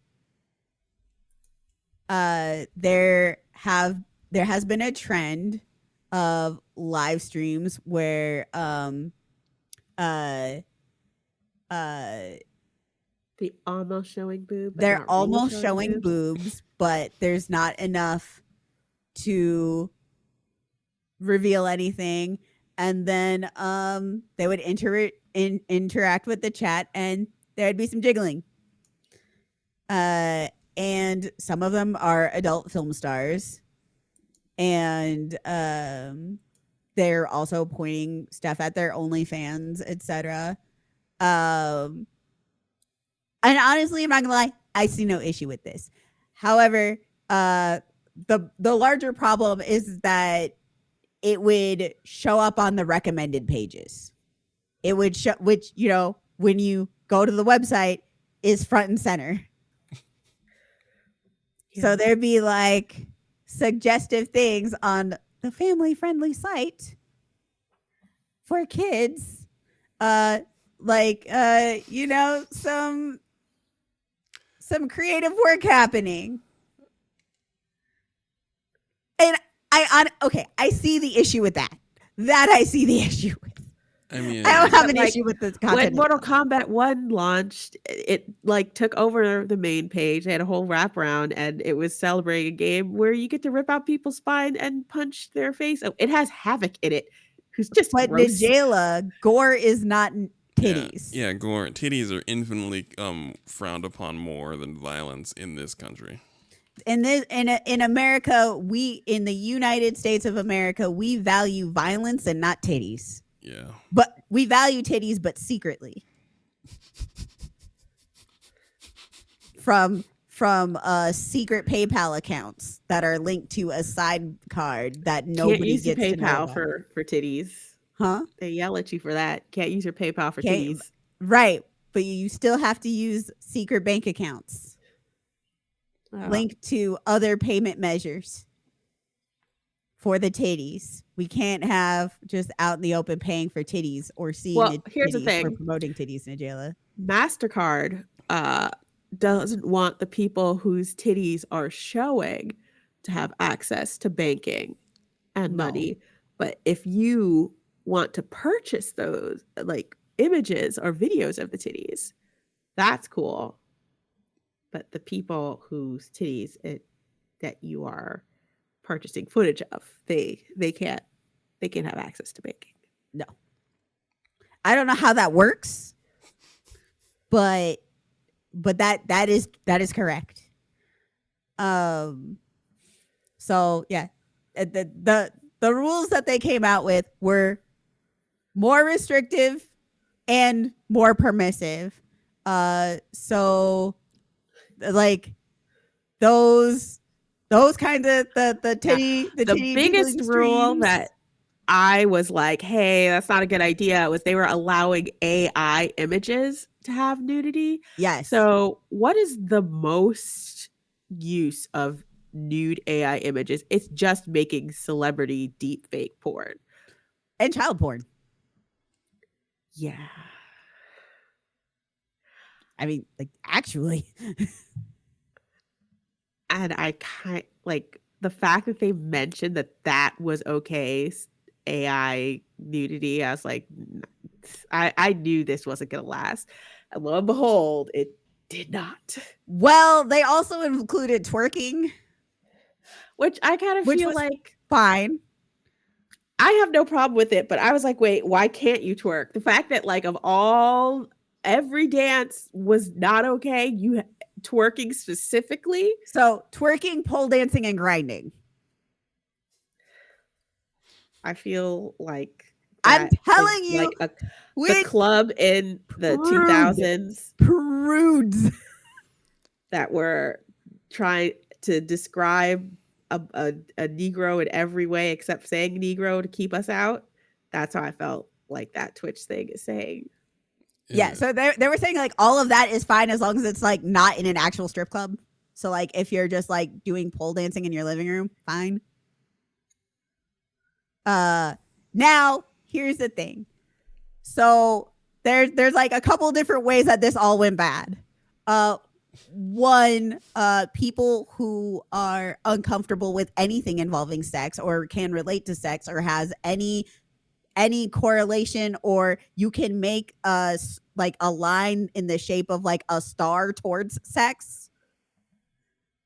[SPEAKER 4] has been a trend of live streams where
[SPEAKER 5] the almost showing boob.
[SPEAKER 4] They're almost showing boobs, but there's not enough to reveal anything. And then they would interact with the chat, and there'd be some jiggling. And some of them are adult film stars, and they're also pointing stuff at their OnlyFans, etc. And honestly, I'm not gonna lie, I see no issue with this. However, the larger problem is that it would show up on the recommended pages. It would show, which, you know, when you go to the website, is front and center. Yeah. So there'd be like suggestive things on the family-friendly site for kids, like you know, some creative work happening. And I see the issue with that. I see the issue with.
[SPEAKER 3] I mean,
[SPEAKER 4] I don't have an
[SPEAKER 5] Like,
[SPEAKER 4] issue with this
[SPEAKER 5] when
[SPEAKER 4] content.
[SPEAKER 5] Mortal Kombat 1 launched, it like took over the main page. They had a whole wraparound, and it was celebrating a game where you get to rip out people's spine and punch their face. Oh, it has Havoc in it, who's just
[SPEAKER 4] But
[SPEAKER 5] gross.
[SPEAKER 4] Nigella, gore is not titties.
[SPEAKER 3] Yeah, gore. Titties are infinitely frowned upon more than violence in this country.
[SPEAKER 4] In America, in the United States of America, we value violence and not titties.
[SPEAKER 3] Yeah.
[SPEAKER 4] But we value titties, but secretly. From secret PayPal accounts that are linked to a side card that nobody
[SPEAKER 5] Can't use your
[SPEAKER 4] gets to know
[SPEAKER 5] PayPal
[SPEAKER 4] about.
[SPEAKER 5] for titties.
[SPEAKER 4] Huh?
[SPEAKER 5] They yell at you for that. Can't use your PayPal for
[SPEAKER 4] Can't-
[SPEAKER 5] titties.
[SPEAKER 4] Right, but you still have to use secret bank accounts
[SPEAKER 5] Oh.
[SPEAKER 4] linked to other payment measures for the titties. We can't have just out in the open paying for titties or seeing
[SPEAKER 5] Well,
[SPEAKER 4] a
[SPEAKER 5] here's the
[SPEAKER 4] titty or
[SPEAKER 5] thing.
[SPEAKER 4] promoting titties in Najela.
[SPEAKER 5] MasterCard doesn't want the people whose titties are showing to have access to banking and
[SPEAKER 4] No.
[SPEAKER 5] money. But if you want to purchase those like images or videos of the titties, that's cool. But the people whose titties that you are purchasing footage of, they can't have access to banking.
[SPEAKER 4] No. I don't know how that works, but that is correct. So yeah, the rules that they came out with were more restrictive and more permissive. So like those kind of the titty
[SPEAKER 5] The
[SPEAKER 4] titty
[SPEAKER 5] biggest
[SPEAKER 4] giggling
[SPEAKER 5] rule
[SPEAKER 4] streams.
[SPEAKER 5] that I was like, hey, that's not a good idea, was they were allowing AI images to have nudity.
[SPEAKER 4] Yes.
[SPEAKER 5] So what is the most use of nude AI images? It's just making celebrity deep fake porn.
[SPEAKER 4] And child porn.
[SPEAKER 5] Yeah.
[SPEAKER 4] I mean, like actually.
[SPEAKER 5] And I kind like the fact that they mentioned that was okay, AI nudity. I was like, I knew this wasn't gonna last. And lo and behold, it did not.
[SPEAKER 4] Well, they also included twerking,
[SPEAKER 5] Which I kind of
[SPEAKER 4] Which
[SPEAKER 5] feel
[SPEAKER 4] was-
[SPEAKER 5] like
[SPEAKER 4] fine.
[SPEAKER 5] I have no problem with it, but I was like, wait, why can't you twerk? The fact that like of all every dance was not okay, you twerking specifically.
[SPEAKER 4] So twerking, pole dancing, and grinding.
[SPEAKER 5] I feel like
[SPEAKER 4] I'm
[SPEAKER 5] that
[SPEAKER 4] telling
[SPEAKER 5] is
[SPEAKER 4] you,
[SPEAKER 5] like the
[SPEAKER 4] with
[SPEAKER 5] club in the
[SPEAKER 4] prude.
[SPEAKER 5] 2000s
[SPEAKER 4] prudes.
[SPEAKER 5] that were trying to describe a Negro in every way except saying Negro to keep us out. That's how I felt like that Twitch thing is saying.
[SPEAKER 4] Yeah, so they were saying like all of that is fine as long as it's like not in an actual strip club. So like if you're just like doing pole dancing in your living room, fine. Now here's the thing. So there's like a couple different ways that this all went bad. One, people who are uncomfortable with anything involving sex or can relate to sex or has any correlation, or you can make like a line in the shape of like a star towards sex,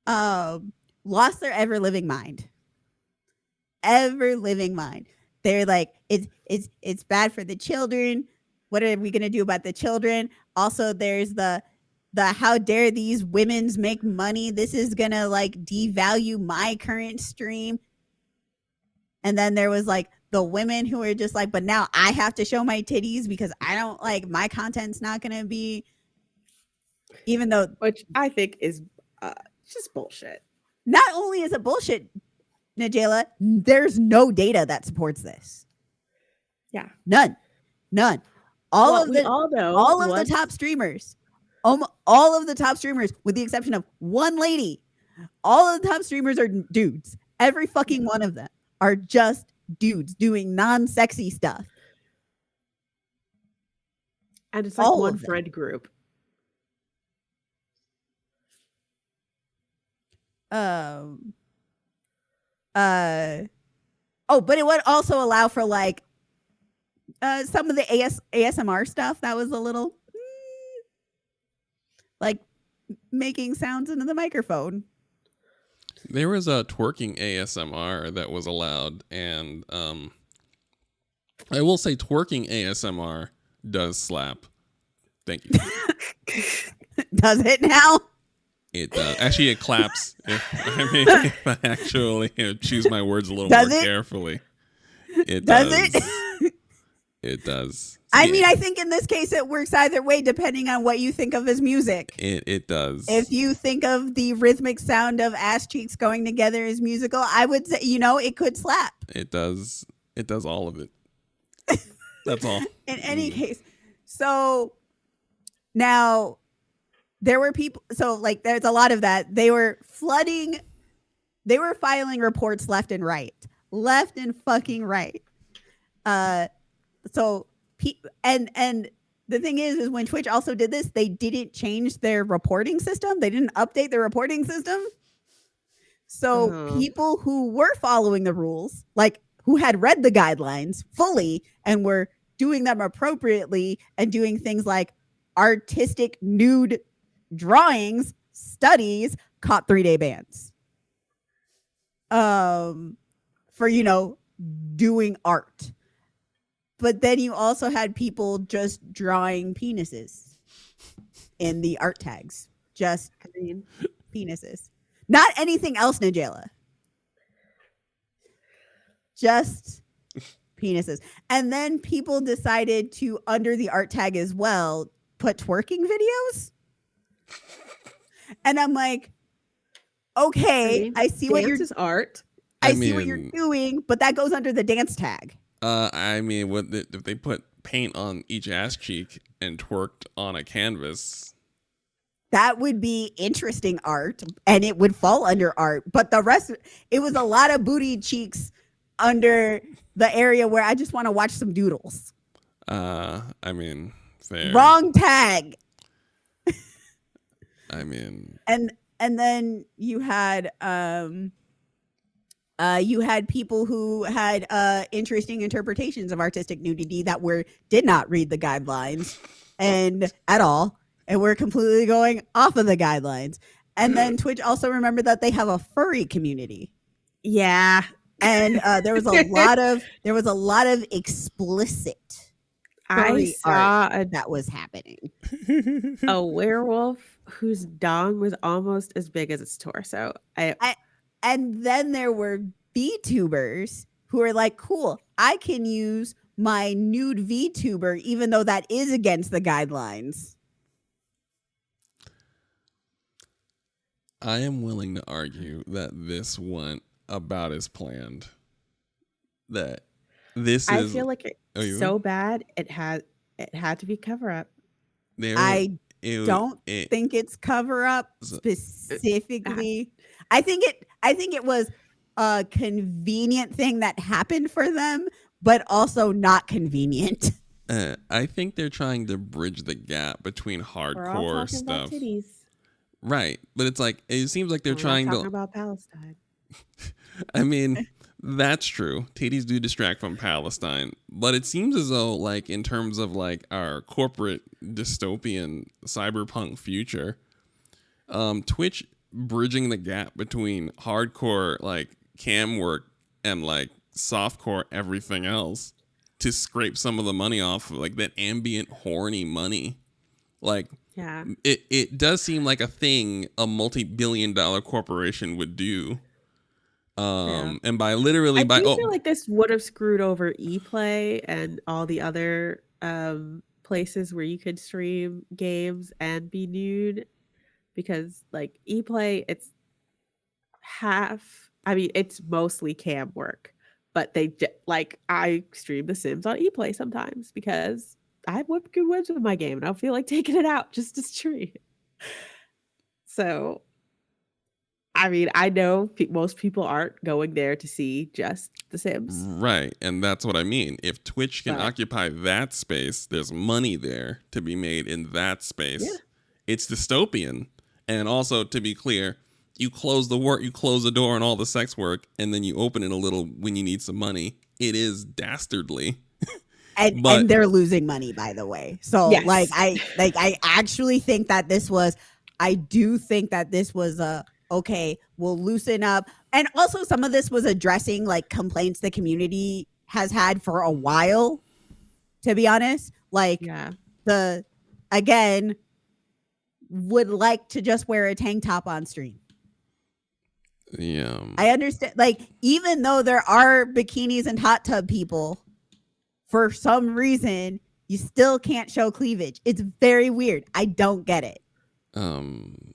[SPEAKER 4] lost their ever living mind. They're like, it's bad for the children. What are we gonna do about the children? Also, there's the how dare these women's make money, this is gonna like devalue my current stream. And then there was like the women who are just like, but now I have to show my titties because I don't like my content's not gonna be, even though,
[SPEAKER 5] Which I think is just bullshit.
[SPEAKER 4] not only is it bullshit, Najela, there's no data that supports this.
[SPEAKER 5] Yeah.
[SPEAKER 4] None. All
[SPEAKER 5] Well,
[SPEAKER 4] of
[SPEAKER 5] we
[SPEAKER 4] the
[SPEAKER 5] all know
[SPEAKER 4] all of
[SPEAKER 5] once-
[SPEAKER 4] the top streamers, all of the top streamers, with the exception of one lady, all of the top streamers are dudes. Every fucking one of them are just dudes doing non-sexy stuff.
[SPEAKER 5] and it's like
[SPEAKER 4] all
[SPEAKER 5] one
[SPEAKER 4] of them.
[SPEAKER 5] friend group.
[SPEAKER 4] Oh, but it would also allow for like some of the ASMR stuff that was a little like making sounds into the microphone.
[SPEAKER 3] There was a twerking ASMR that was allowed, and I will say twerking ASMR does slap. Thank you.
[SPEAKER 4] Does it now?
[SPEAKER 3] It does. Actually, it claps. If I actually choose my words a little
[SPEAKER 4] Does
[SPEAKER 3] more
[SPEAKER 4] it?
[SPEAKER 3] carefully. It
[SPEAKER 4] Does
[SPEAKER 3] does.
[SPEAKER 4] it?
[SPEAKER 3] It does.
[SPEAKER 4] I mean, I think in this case it works either way depending on what you think of as music.
[SPEAKER 3] It does.
[SPEAKER 4] If you think of the rhythmic sound of ass cheeks going together as musical, I would say, it could slap.
[SPEAKER 3] It does. It does all of it. That's all.
[SPEAKER 4] In any case. So now there were people, so like there's a lot of that. They were filing reports left and fucking right. So and the thing is when Twitch also did this, they didn't change their reporting system. They didn't update their reporting system. So people who were following the rules, like who had read the guidelines fully and were doing them appropriately and doing things like artistic nude drawings, studies, caught 3-day bans. For doing art. But then you also had people just drawing penises in the art tags. Just penises. Not anything else, Nigella. Just penises. And then people decided to, under the art tag as well, put twerking videos. And I'm like, okay, I see what you're...
[SPEAKER 5] Dance is art.
[SPEAKER 4] I see what you're doing, but that goes under the dance tag.
[SPEAKER 3] I mean, if they put paint on each ass cheek and twerked on a canvas,
[SPEAKER 4] that would be interesting art, and it would fall under art. But the rest, it was a lot of booty cheeks under the area where I just want to watch some doodles.
[SPEAKER 3] I mean, fair.
[SPEAKER 4] Wrong tag.
[SPEAKER 3] I mean,
[SPEAKER 4] and then you had people who had interesting interpretations of artistic nudity that did not read the guidelines and at all, and we're completely going off of the guidelines. And then Twitch also remembered that they have a furry community.
[SPEAKER 5] Yeah,
[SPEAKER 4] and there was a lot of explicit.
[SPEAKER 5] I saw
[SPEAKER 4] that was happening.
[SPEAKER 5] A werewolf whose dong was almost as big as its torso.
[SPEAKER 4] And then there were VTubers who are like, cool, I can use my nude VTuber, even though that is against the guidelines.
[SPEAKER 3] I am willing to argue that this went about as planned. That
[SPEAKER 5] I feel like it's so bad it had to be cover up.
[SPEAKER 4] I don't think it's cover up specifically. I think it was a convenient thing that happened for them, but also not convenient.
[SPEAKER 3] I think they're trying to bridge the gap between hardcore stuff. Right. But it's like, it seems like they're trying to
[SPEAKER 5] about Palestine.
[SPEAKER 3] I mean, that's true. Titties do distract from Palestine, but it seems as though, like, in terms of like our corporate dystopian cyberpunk future, Twitch bridging the gap between hardcore like cam work and like softcore everything else to scrape some of the money off of like that ambient horny money. Like,
[SPEAKER 5] yeah,
[SPEAKER 3] it does seem like a thing a multi-billion-dollar corporation would do. And by literally
[SPEAKER 5] I feel like this would have screwed over ePlay and all the other places where you could stream games and be nude, because like ePlay, it's it's mostly cam work, but I stream The Sims on ePlay sometimes because I have good webs with my game and I don't feel like taking it out just to stream. So I mean, I know most people aren't going there to see just The Sims.
[SPEAKER 3] Right. And that's what I mean. If Twitch can occupy that space, there's money there to be made in that space. Yeah. It's dystopian. And also, to be clear, you close the door on all the sex work, and then you open it a little when you need some money. It is dastardly.
[SPEAKER 4] and they're losing money, by the way. So
[SPEAKER 5] Yes.
[SPEAKER 4] I actually think that this was, I do think that this was okay, we'll loosen up. And also some of this was addressing like complaints the community has had for a while, to be honest. Like
[SPEAKER 5] Yeah.
[SPEAKER 4] again, would like to just wear a tank top on stream.
[SPEAKER 3] Yeah.
[SPEAKER 4] I understand, like, even though there are bikinis and hot tub people, for some reason, you still can't show cleavage. It's very weird. I don't get it. And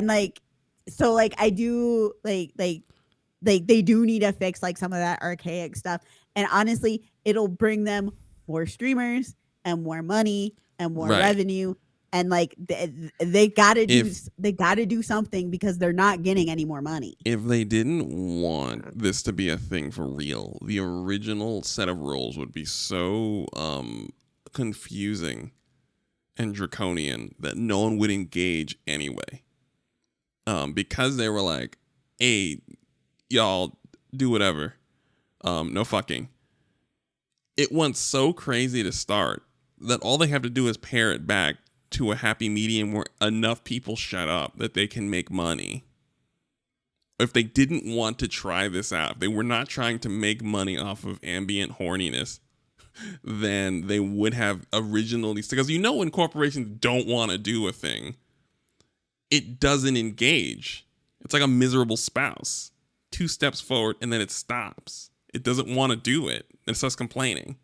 [SPEAKER 4] like, so like, I do like they do need to fix like some of that archaic stuff. And honestly, it'll bring them more streamers and more money and more revenue. And like they gotta do something because they're not getting any more money.
[SPEAKER 3] If they didn't want this to be a thing for real, the original set of rules would be so confusing and draconian that no one would engage anyway. Because they were like, hey, y'all do whatever. No fucking. It went so crazy to start that all they have to do is pare it back to a happy medium where enough people shut up that they can make money. If they didn't want to try this out, if they were not trying to make money off of ambient horniness, then they would have originally, because you know when corporations don't want to do a thing, it doesn't engage. It's like a miserable spouse. 2 steps forward and then it stops. It doesn't want to do it and starts complaining.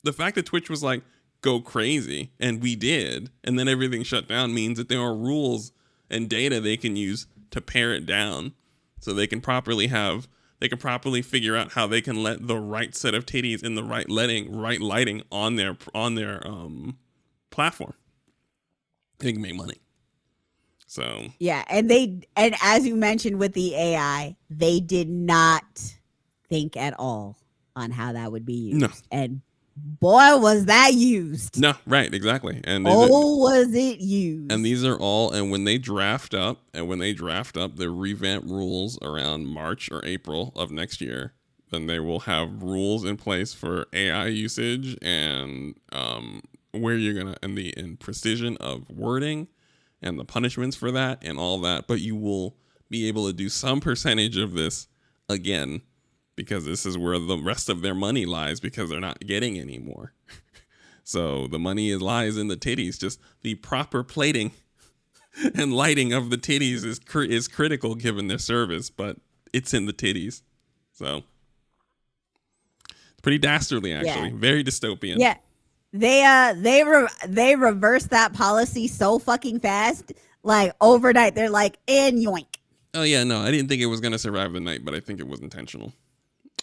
[SPEAKER 3] The fact that Twitch was like, go crazy, and we did, and then everything shut down means that there are rules and data they can use to pare it down so they can properly figure out how they can let the right set of titties in the right lighting on their platform. They can make money. So
[SPEAKER 4] yeah, and as you mentioned with the AI, they did not think at all on how that would be used.
[SPEAKER 3] No.
[SPEAKER 4] And boy, was that used.
[SPEAKER 3] No, right, exactly. And
[SPEAKER 4] was it used?
[SPEAKER 3] And these are all, and when they draft up the revamped rules around March or April of next year, then they will have rules in place for AI usage and where you're gonna, and the precision of wording and the punishments for that and all that. But you will be able to do some percentage of this again, because this is where the rest of their money lies, because they're not getting any more. So the money lies in the titties. Just the proper plating and lighting of the titties is critical given their service, but it's in the titties. So it's pretty dastardly, actually.
[SPEAKER 4] Yeah.
[SPEAKER 3] Very dystopian.
[SPEAKER 4] Yeah. They reversed that policy so fucking fast, like overnight. They're like, and yoink.
[SPEAKER 3] Oh yeah, no, I didn't think it was gonna survive the night, but I think it was intentional.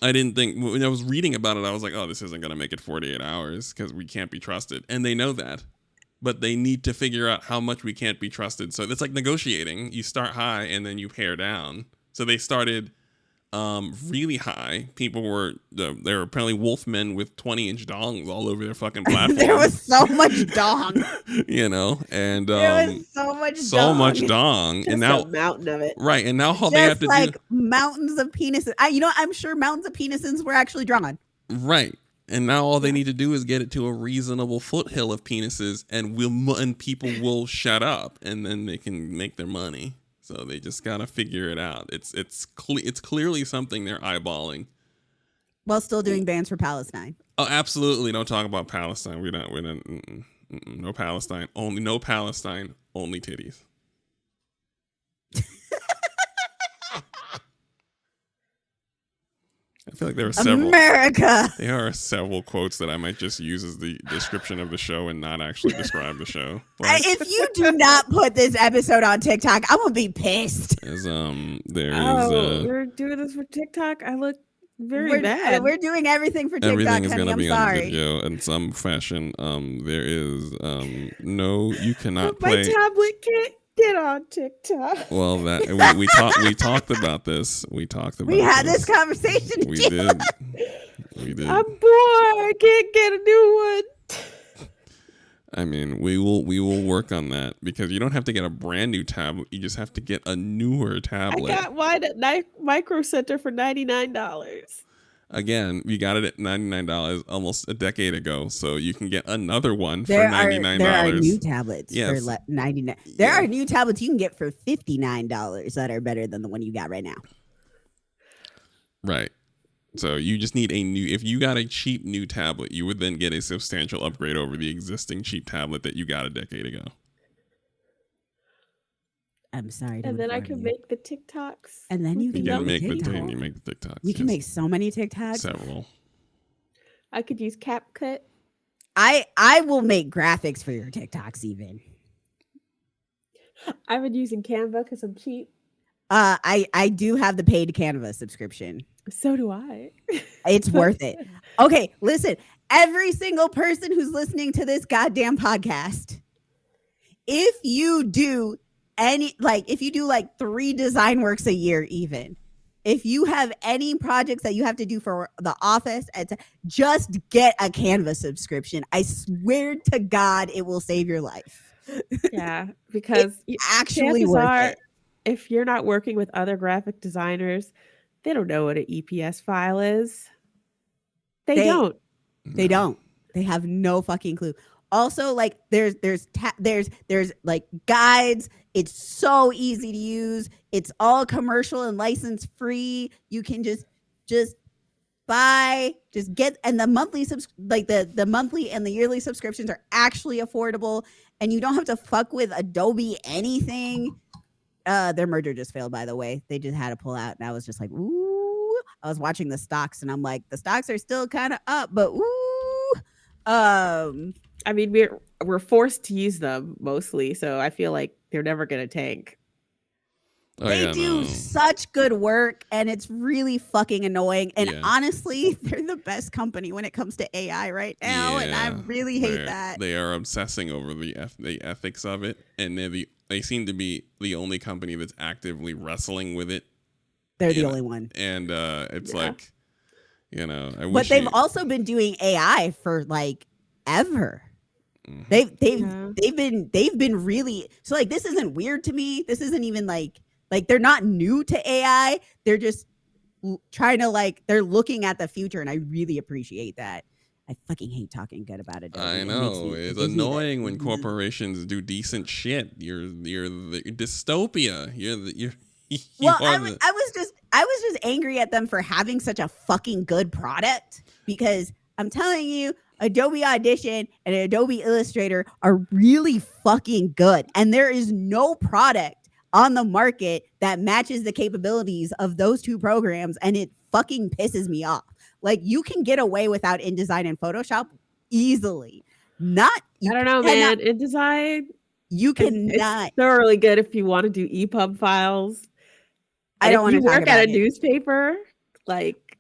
[SPEAKER 3] I didn't think, when I was reading about it, I was like, oh, this isn't going to make it 48 hours because we can't be trusted. And they know that. But they need to figure out how much we can't be trusted. So it's like negotiating. You start high and then you pare down. So they started really high. People were, there were apparently wolfmen with 20-inch dongs all over their fucking platform.
[SPEAKER 4] There was so much dong.
[SPEAKER 3] You know, and
[SPEAKER 4] there was so much dong.
[SPEAKER 5] Just
[SPEAKER 3] and now
[SPEAKER 5] a mountain of it.
[SPEAKER 3] Right, and now all
[SPEAKER 4] just
[SPEAKER 3] they have to
[SPEAKER 4] like
[SPEAKER 3] do,
[SPEAKER 4] mountains of penises. I'm sure mountains of penises were actually drawn.
[SPEAKER 3] right. And now all they need to do is get it to a reasonable foothill of penises, and people will shut up, and then they can make their money. So they just gotta figure it out. It's clearly something they're eyeballing.
[SPEAKER 4] While still doing bans for Palestine.
[SPEAKER 3] Oh, absolutely! Don't talk about Palestine. We're not. No Palestine. No Palestine. Only titties. I feel like there are several.
[SPEAKER 4] America.
[SPEAKER 3] There are several quotes that I might just use as the description of the show and not actually describe the show.
[SPEAKER 4] If you do not put this episode on TikTok, I'm gonna be pissed.
[SPEAKER 3] We're
[SPEAKER 5] doing this for TikTok. I look very bad.
[SPEAKER 4] We're doing everything for TikTok.
[SPEAKER 3] Everything is
[SPEAKER 4] honey.
[SPEAKER 3] going to be
[SPEAKER 4] I'm
[SPEAKER 3] on
[SPEAKER 4] sorry.
[SPEAKER 3] video in some fashion. There is no, you cannot
[SPEAKER 5] My
[SPEAKER 3] play.
[SPEAKER 5] tablet can't get on TikTok.
[SPEAKER 3] Well, that we talked about this. We
[SPEAKER 4] had this conversation.
[SPEAKER 3] We did.
[SPEAKER 5] I'm bored. I can't get a new one.
[SPEAKER 3] I mean, we will work on that, because you don't have to get a brand new tablet. You just have to get a newer tablet.
[SPEAKER 5] I got mine at Micro Center for $99.
[SPEAKER 3] Again, we got it at $99 almost a decade ago, so you can get another one for
[SPEAKER 4] There
[SPEAKER 3] $99.
[SPEAKER 4] are new tablets
[SPEAKER 3] Yes.
[SPEAKER 4] for 99. There
[SPEAKER 3] Yeah.
[SPEAKER 4] are new tablets you can get for $59 that are better than the one you got right now.
[SPEAKER 3] Right. So you just need if you got a cheap new tablet, you would then get a substantial upgrade over the existing cheap tablet that you got a decade ago.
[SPEAKER 4] I'm sorry.
[SPEAKER 5] And then I
[SPEAKER 4] inform
[SPEAKER 5] can
[SPEAKER 4] you.
[SPEAKER 5] make the TikToks.
[SPEAKER 4] And then you
[SPEAKER 3] You
[SPEAKER 4] can
[SPEAKER 3] can
[SPEAKER 4] make
[SPEAKER 3] make
[SPEAKER 4] TikTok.
[SPEAKER 3] you make the TikToks.
[SPEAKER 4] You can
[SPEAKER 3] yes.
[SPEAKER 4] make so many TikToks.
[SPEAKER 3] Several.
[SPEAKER 5] I could use CapCut.
[SPEAKER 4] I will make graphics for your TikToks even.
[SPEAKER 5] I've been using Canva because I'm cheap.
[SPEAKER 4] I do have the paid Canva subscription.
[SPEAKER 5] So do I.
[SPEAKER 4] It's worth it. Okay, listen. Every single person who's listening to this goddamn podcast, if you do like 3 design works a year, even if you have any projects that you have to do for the office, just get a Canva subscription. I swear to God, it will save your life.
[SPEAKER 5] Yeah, because
[SPEAKER 4] Actually
[SPEAKER 5] chances
[SPEAKER 4] worth
[SPEAKER 5] are,
[SPEAKER 4] it.
[SPEAKER 5] if you're not working with other graphic designers, they don't know what an EPS file is. They don't.
[SPEAKER 4] They don't. They have no fucking clue. Also, like there's like guides. It's so easy to use. It's all commercial and license free. You can just buy, just get, and the monthly the monthly and the yearly subscriptions are actually affordable, and you don't have to fuck with Adobe anything. Their merger just failed, by the way. They just had to pull out, and I was just like, ooh. I was watching the stocks, and I'm like, the stocks are still kind of up, but ooh.
[SPEAKER 5] I mean, we're forced to use them mostly, so I feel like they're never gonna tank.
[SPEAKER 3] Oh,
[SPEAKER 4] They
[SPEAKER 3] yeah,
[SPEAKER 4] do
[SPEAKER 3] no.
[SPEAKER 4] such good work, and it's really fucking annoying. And
[SPEAKER 3] Yeah.
[SPEAKER 4] honestly, they're the best company when it comes to AI right now, and I
[SPEAKER 3] Yeah,
[SPEAKER 4] really hate that.
[SPEAKER 3] They are obsessing over the ethics of it, and they seem to be the only company that's actively wrestling with it.
[SPEAKER 4] They're the only one.
[SPEAKER 3] And it's
[SPEAKER 5] Yeah.
[SPEAKER 3] like, I wish.
[SPEAKER 4] But they've also been doing AI for like ever.
[SPEAKER 3] Mhm.
[SPEAKER 4] They've been really, so like this isn't weird to me. This isn't even like they're not new to AI. They're just trying to they're looking at the future, and I really appreciate that. I fucking hate talking good about it.
[SPEAKER 3] I know it's annoying when corporations do decent shit. You're the dystopia.
[SPEAKER 4] Well, I was just angry at them for having such a fucking good product, because I'm telling you, Adobe Audition and Adobe Illustrator are really fucking good, and there is no product on the market that matches the capabilities of those two programs, and it fucking pisses me off. Like, you can get away without InDesign and Photoshop easily. I
[SPEAKER 5] don't know, man. InDesign,
[SPEAKER 4] you cannot.
[SPEAKER 5] It's thoroughly good if you want to do EPUB files.
[SPEAKER 4] I don't want to talk
[SPEAKER 5] work
[SPEAKER 4] about
[SPEAKER 5] at a
[SPEAKER 4] it.
[SPEAKER 5] newspaper. Like,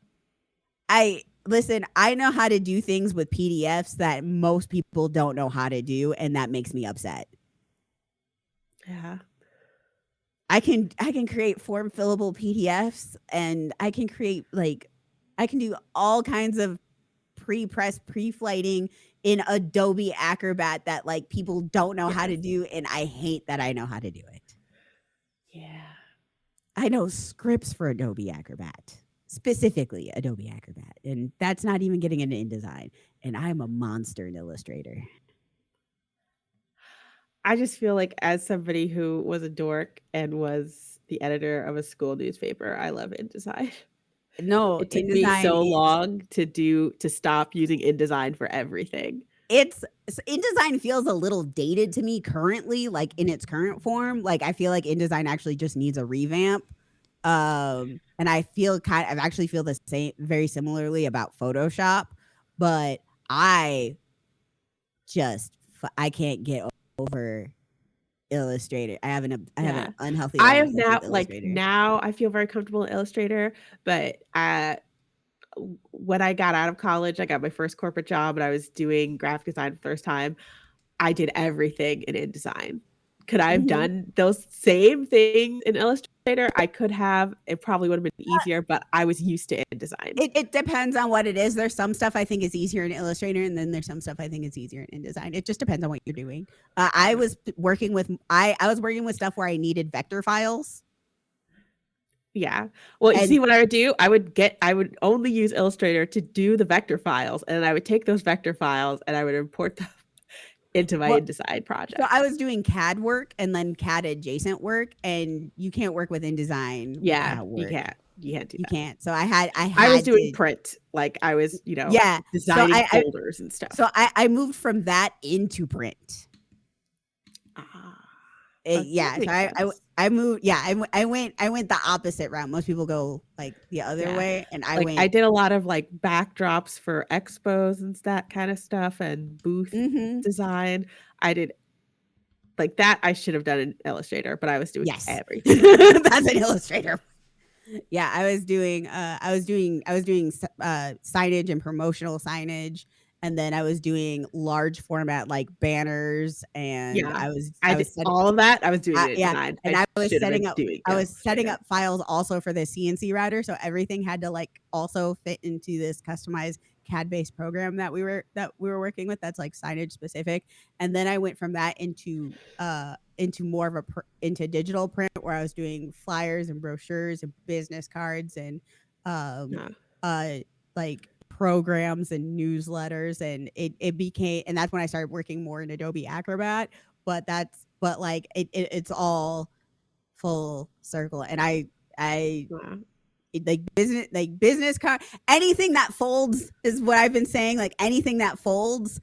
[SPEAKER 4] listen, I know how to do things with PDFs that most people don't know how to do, and that makes me upset.
[SPEAKER 5] Yeah.
[SPEAKER 4] I can create form fillable PDFs, and I can create I can do all kinds of pre-press pre-flighting in Adobe Acrobat that people don't know how to do, and I hate that I know how to do it.
[SPEAKER 5] Yeah.
[SPEAKER 4] I know scripts for Adobe Acrobat, specifically Adobe Acrobat, and that's not even getting into InDesign, and I'm a monster in Illustrator.
[SPEAKER 5] I just feel like, as somebody who was a dork and was the editor of a school newspaper, I love InDesign.
[SPEAKER 4] No,
[SPEAKER 5] It took me so long to stop using InDesign for everything.
[SPEAKER 4] InDesign feels a little dated to me currently, in its current form. I feel like InDesign actually just needs a revamp. And I actually feel the same, very similarly about Photoshop, but I can't get over Illustrator. I have an unhealthy.
[SPEAKER 5] I have now I feel very comfortable in Illustrator, but when I got out of college, I got my first corporate job, and I was doing graphic design for the first time. I did everything in InDesign. Could I have done those same things in Illustrator? I could have. It probably would have been easier, but I was used to InDesign.
[SPEAKER 4] It depends on what it is. There's some stuff I think is easier in Illustrator, and then there's some stuff I think is easier in InDesign. It just depends on what you're doing. I was working with stuff where I needed vector files.
[SPEAKER 5] Yeah. Well, you
[SPEAKER 4] And-
[SPEAKER 5] see what I would do? I would only use Illustrator to do the vector files, and I would take those vector files and I would import them into my
[SPEAKER 4] Well,
[SPEAKER 5] InDesign project.
[SPEAKER 4] So I was doing CAD work and then CAD adjacent work, and you can't work with InDesign with
[SPEAKER 5] Yeah,
[SPEAKER 4] CAD work.
[SPEAKER 5] you can't do
[SPEAKER 4] You
[SPEAKER 5] that.
[SPEAKER 4] can't. So I had
[SPEAKER 5] I was doing
[SPEAKER 4] to,
[SPEAKER 5] print, like I was,
[SPEAKER 4] yeah.
[SPEAKER 5] designing
[SPEAKER 4] I
[SPEAKER 5] folders and stuff.
[SPEAKER 4] so I moved from that into print.
[SPEAKER 5] Ah,
[SPEAKER 4] Yeah. So I moved. Yeah. I went the opposite route. Most people go like the other
[SPEAKER 5] Yeah.
[SPEAKER 4] way, and I
[SPEAKER 5] like
[SPEAKER 4] went.
[SPEAKER 5] I did a lot of like backdrops for expos and that kind of stuff and booth
[SPEAKER 4] Mhm.
[SPEAKER 5] design. I did like that. I should have done an Illustrator, but I was doing
[SPEAKER 4] Yes.
[SPEAKER 5] everything.
[SPEAKER 4] That's an Illustrator. Yeah, I was doing signage and promotional signage, and then I was doing large format like banners, and
[SPEAKER 5] Yeah,
[SPEAKER 4] I was
[SPEAKER 5] did
[SPEAKER 4] setting,
[SPEAKER 5] all of that. I was doing it in
[SPEAKER 4] yeah,
[SPEAKER 5] design.
[SPEAKER 4] and I was
[SPEAKER 5] should have
[SPEAKER 4] setting
[SPEAKER 5] been
[SPEAKER 4] up
[SPEAKER 5] doing
[SPEAKER 4] I was setting
[SPEAKER 5] Illustrator.
[SPEAKER 4] up files also for the CNC router, so everything had to like also fit into this customized CAD based program that we were working with. That's like signage specific, and then I went from that into more of into digital print, where I was doing flyers and brochures and business cards and
[SPEAKER 5] Yeah.
[SPEAKER 4] like programs and newsletters, and it became, and that's when I started working more in Adobe Acrobat. But like it's all full circle, and I
[SPEAKER 5] Wow.
[SPEAKER 4] like business card, anything that folds is what I've been saying. Like anything that folds,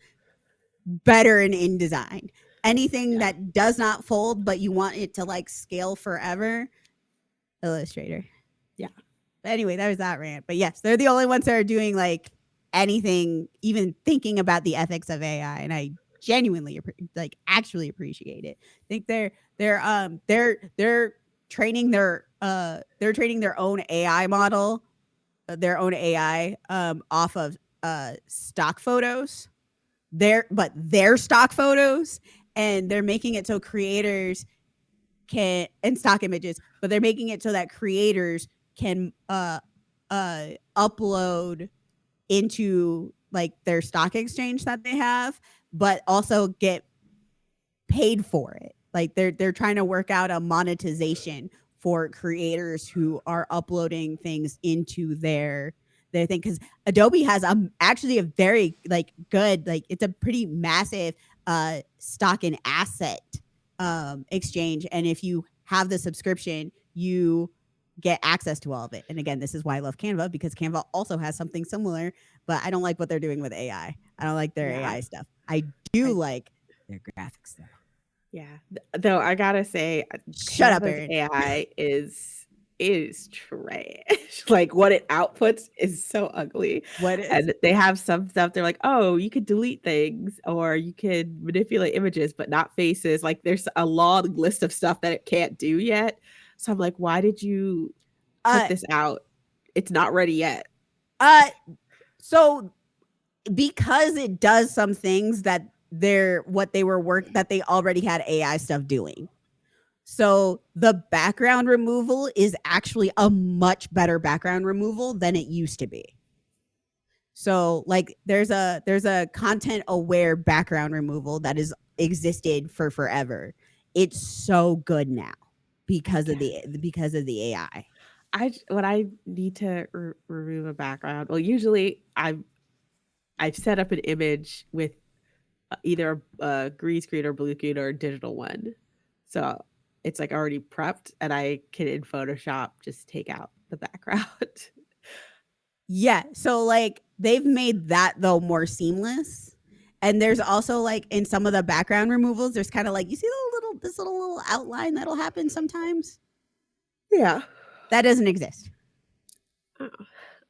[SPEAKER 4] better in InDesign. Anything that does not fold but you want it to like scale forever, Illustrator.
[SPEAKER 5] Yeah.
[SPEAKER 4] But anyway, that was that rant. But yes, they're the only ones that are doing like anything, even thinking about the ethics of AI, and I genuinely actually appreciate it. I think they're training their own AI model, their own AI off of stock photos. Their stock photos, and they're making it so creators can, and stock images, but they're making it so that creators can upload into like their stock exchange that they have, but also get paid for it. Like they're trying to work out a monetization for creators who are uploading things into their thing, because Adobe has actually a very like good, like it's a pretty massive stock and asset exchange, and if you have the subscription, you get access to all of it. And again, this is why I love Canva, because Canva also has something similar, but I don't like what they're doing with AI. I don't like their AI stuff. I do like their graphics stuff.
[SPEAKER 5] Yeah. Though I gotta say,
[SPEAKER 4] Shut up,
[SPEAKER 5] Canva's
[SPEAKER 4] Erin.
[SPEAKER 5] AI is trash. Like what it outputs is so ugly.
[SPEAKER 4] What is?
[SPEAKER 5] And they have some stuff, they're like, oh, you could delete things or you could manipulate images, but not faces. Like there's a long list of stuff that it can't do yet. So I'm like, why did you put this out? It's not ready yet.
[SPEAKER 4] So because it does some things that they already had AI stuff doing. So the background removal is actually a much better background removal than it used to be. So like there's a content aware background removal that has existed for forever. It's so good now because of the AI.
[SPEAKER 5] When I need to remove a background, well, usually I've set up an image with either a green screen or blue screen or a digital one. So it's like already prepped, and I can in Photoshop just take out the background.
[SPEAKER 4] Yeah. So like they've made that though more seamless. And there's also like in some of the background removals, there's kind of like, you see this little outline that'll happen sometimes.
[SPEAKER 5] Yeah.
[SPEAKER 4] That doesn't exist.
[SPEAKER 5] Oh.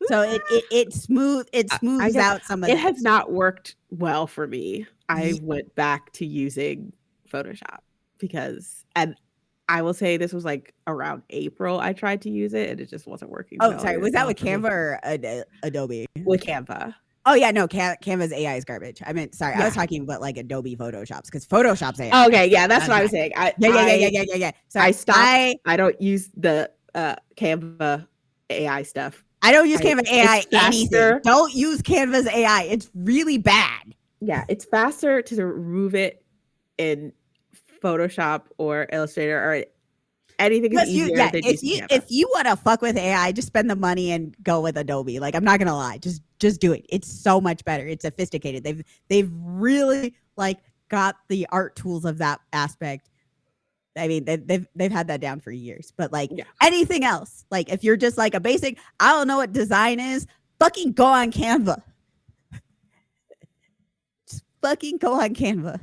[SPEAKER 4] So it smooths out some of
[SPEAKER 5] it.
[SPEAKER 4] It
[SPEAKER 5] has not worked well for me. I went back to using Photoshop because, and I will say this was like around April I tried to use it and it just wasn't working.
[SPEAKER 4] Oh, sorry. Was that with Canva or Adobe?
[SPEAKER 5] With Canva.
[SPEAKER 4] Oh yeah, no, Canva's AI is garbage. I meant, sorry, I was talking about like Adobe Photoshops, because Photoshop's AI.
[SPEAKER 5] Oh, okay, yeah, that's what I was saying.
[SPEAKER 4] Yeah. So
[SPEAKER 5] I stopped. I don't use the Canva AI stuff.
[SPEAKER 4] I don't use Canva AI anything. Don't use Canva's AI. It's really bad.
[SPEAKER 5] Yeah, it's faster to remove it in Photoshop or Illustrator or anything is
[SPEAKER 4] Plus,
[SPEAKER 5] easier
[SPEAKER 4] yeah,
[SPEAKER 5] than using Canva.
[SPEAKER 4] if you want to fuck with AI, just spend the money and go with Adobe. Like, I'm not gonna lie, just do it. It's so much better. It's sophisticated. They've really like got the art tools of that aspect. I mean, they've had that down for years. But like anything else, like if you're just like a basic, I don't know what design is, fucking go on Canva. Just fucking go on Canva.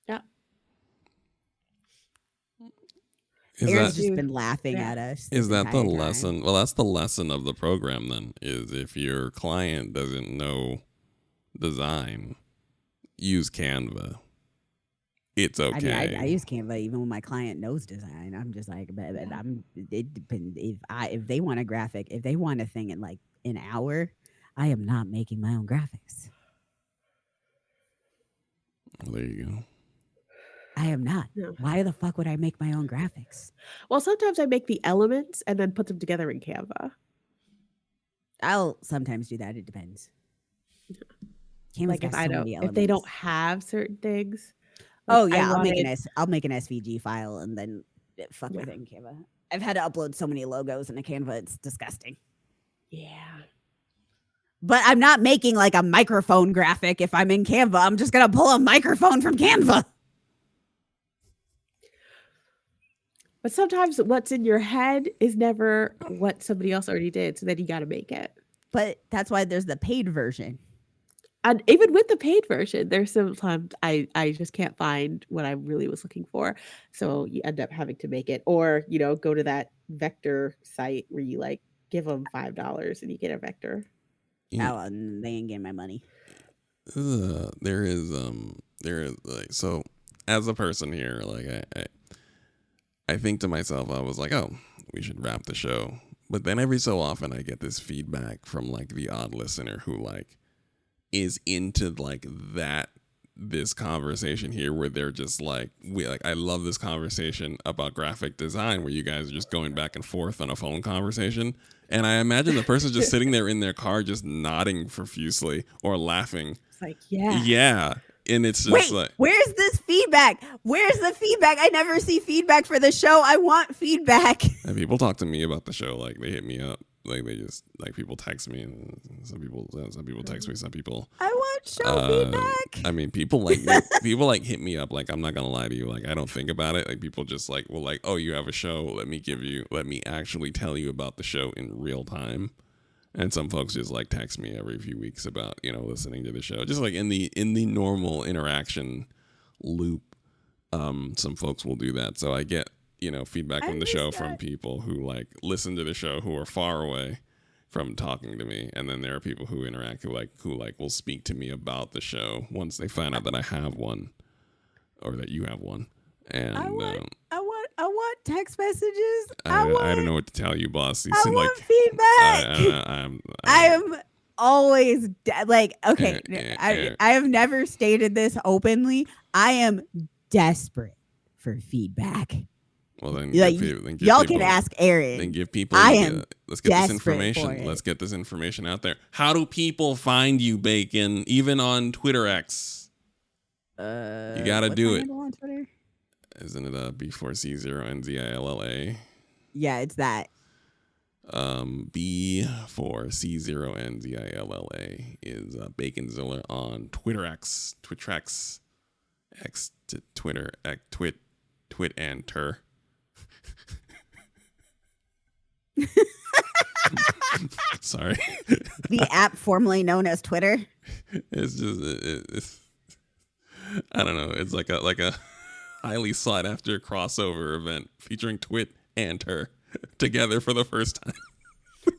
[SPEAKER 5] Yeah.
[SPEAKER 4] Aaron's just been laughing at us.
[SPEAKER 3] Is that the
[SPEAKER 4] entire time.
[SPEAKER 3] lesson? Well, that's the lesson of the program then, is if your client doesn't know design, use Canva. It's okay.
[SPEAKER 4] I mean, I use Canva even when my client knows design. I'm just like, but it depends if they want a graphic, if they want a thing in like an hour, I am not making my own graphics.
[SPEAKER 3] Well, there you go.
[SPEAKER 4] I am not.
[SPEAKER 5] No.
[SPEAKER 4] Why the fuck would I make my own graphics?
[SPEAKER 5] Well, sometimes I make the elements and then put them together in Canva.
[SPEAKER 4] I'll sometimes do that. It depends. Canva's
[SPEAKER 5] Like
[SPEAKER 4] got
[SPEAKER 5] if I
[SPEAKER 4] so
[SPEAKER 5] don't,
[SPEAKER 4] many
[SPEAKER 5] if they don't
[SPEAKER 4] elements.
[SPEAKER 5] have certain things.
[SPEAKER 4] Oh
[SPEAKER 5] like,
[SPEAKER 4] yeah,
[SPEAKER 5] I
[SPEAKER 4] I'll make
[SPEAKER 5] wanted-
[SPEAKER 4] I'll make an SVG file and then fuck with it in Canva. I've had to upload so many logos into Canva. It's disgusting.
[SPEAKER 5] Yeah.
[SPEAKER 4] But I'm not making like a microphone graphic if I'm in Canva. I'm just gonna pull a microphone from Canva.
[SPEAKER 5] But sometimes what's in your head is never what somebody else already did. So then you got to make it.
[SPEAKER 4] But that's why there's the paid version.
[SPEAKER 5] And even with the paid version, there's sometimes I just can't find what I really was looking for. So you end up having to make it, or, you know, go to that vector site where you like give them $5 and you get a vector.
[SPEAKER 3] Yeah.
[SPEAKER 4] Oh, and they ain't getting my money.
[SPEAKER 3] There is like, so as a person here, like I think to myself, I was like, oh, we should wrap the show. But then every so often I get this feedback from like the odd listener who like is into like this conversation here where they're just like, I love this conversation about graphic design where you guys are just going back and forth on a phone conversation. And I imagine the person's just sitting there in their car just nodding profusely or laughing.
[SPEAKER 5] It's like, yeah.
[SPEAKER 3] Yeah. And it's just
[SPEAKER 4] Wait,
[SPEAKER 3] like,
[SPEAKER 4] where's this feedback? Where's the feedback? I never see feedback for the show. I want feedback.
[SPEAKER 3] and people talk to me about the show. Like they hit me up. Like they just like people text me. And some people text me. Some people.
[SPEAKER 4] I want show feedback.
[SPEAKER 3] I mean, people like hit me up. Like I'm not gonna lie to you. Like I don't think about it. Like people just like, well, like, oh, you have a show. Let me actually tell you about the show in real time. And some folks just like text me every few weeks about, you know, listening to the show. Just like in the normal interaction loop, some folks will do that. So I get, you know, feedback from the show from people who like listen to the show who are far away from talking to me, and then there are people who interact who will speak to me about the show once they find out that I have one or that you have one. And
[SPEAKER 4] I want text messages.
[SPEAKER 3] I don't know what to tell you, boss. You
[SPEAKER 4] I
[SPEAKER 3] seem
[SPEAKER 4] want
[SPEAKER 3] like
[SPEAKER 4] feedback. I am always okay. I have never stated this openly. I am desperate for feedback.
[SPEAKER 3] Well, then,
[SPEAKER 4] Like,
[SPEAKER 3] then give
[SPEAKER 4] y'all
[SPEAKER 3] people,
[SPEAKER 4] can ask Aaron.
[SPEAKER 3] Then give people.
[SPEAKER 4] I am
[SPEAKER 3] let's get this
[SPEAKER 4] desperate
[SPEAKER 3] information.
[SPEAKER 4] for it.
[SPEAKER 3] Let's get this information out there. How do people find you, Bacon? Even on Twitter X. You gotta
[SPEAKER 4] What's
[SPEAKER 3] do
[SPEAKER 4] my
[SPEAKER 3] it.
[SPEAKER 4] handle on Twitter?
[SPEAKER 3] Isn't it B4C0NZILLA?
[SPEAKER 4] Yeah, it's that.
[SPEAKER 3] B4C0NZILLA is Baconzilla on Twitter X, Twitrex, X to Twitter, Twit and Tur. Sorry.
[SPEAKER 4] The app formerly known as Twitter.
[SPEAKER 3] It's just it's I don't know. It's like a highly sought after crossover event featuring Twit and Tur together for the first time.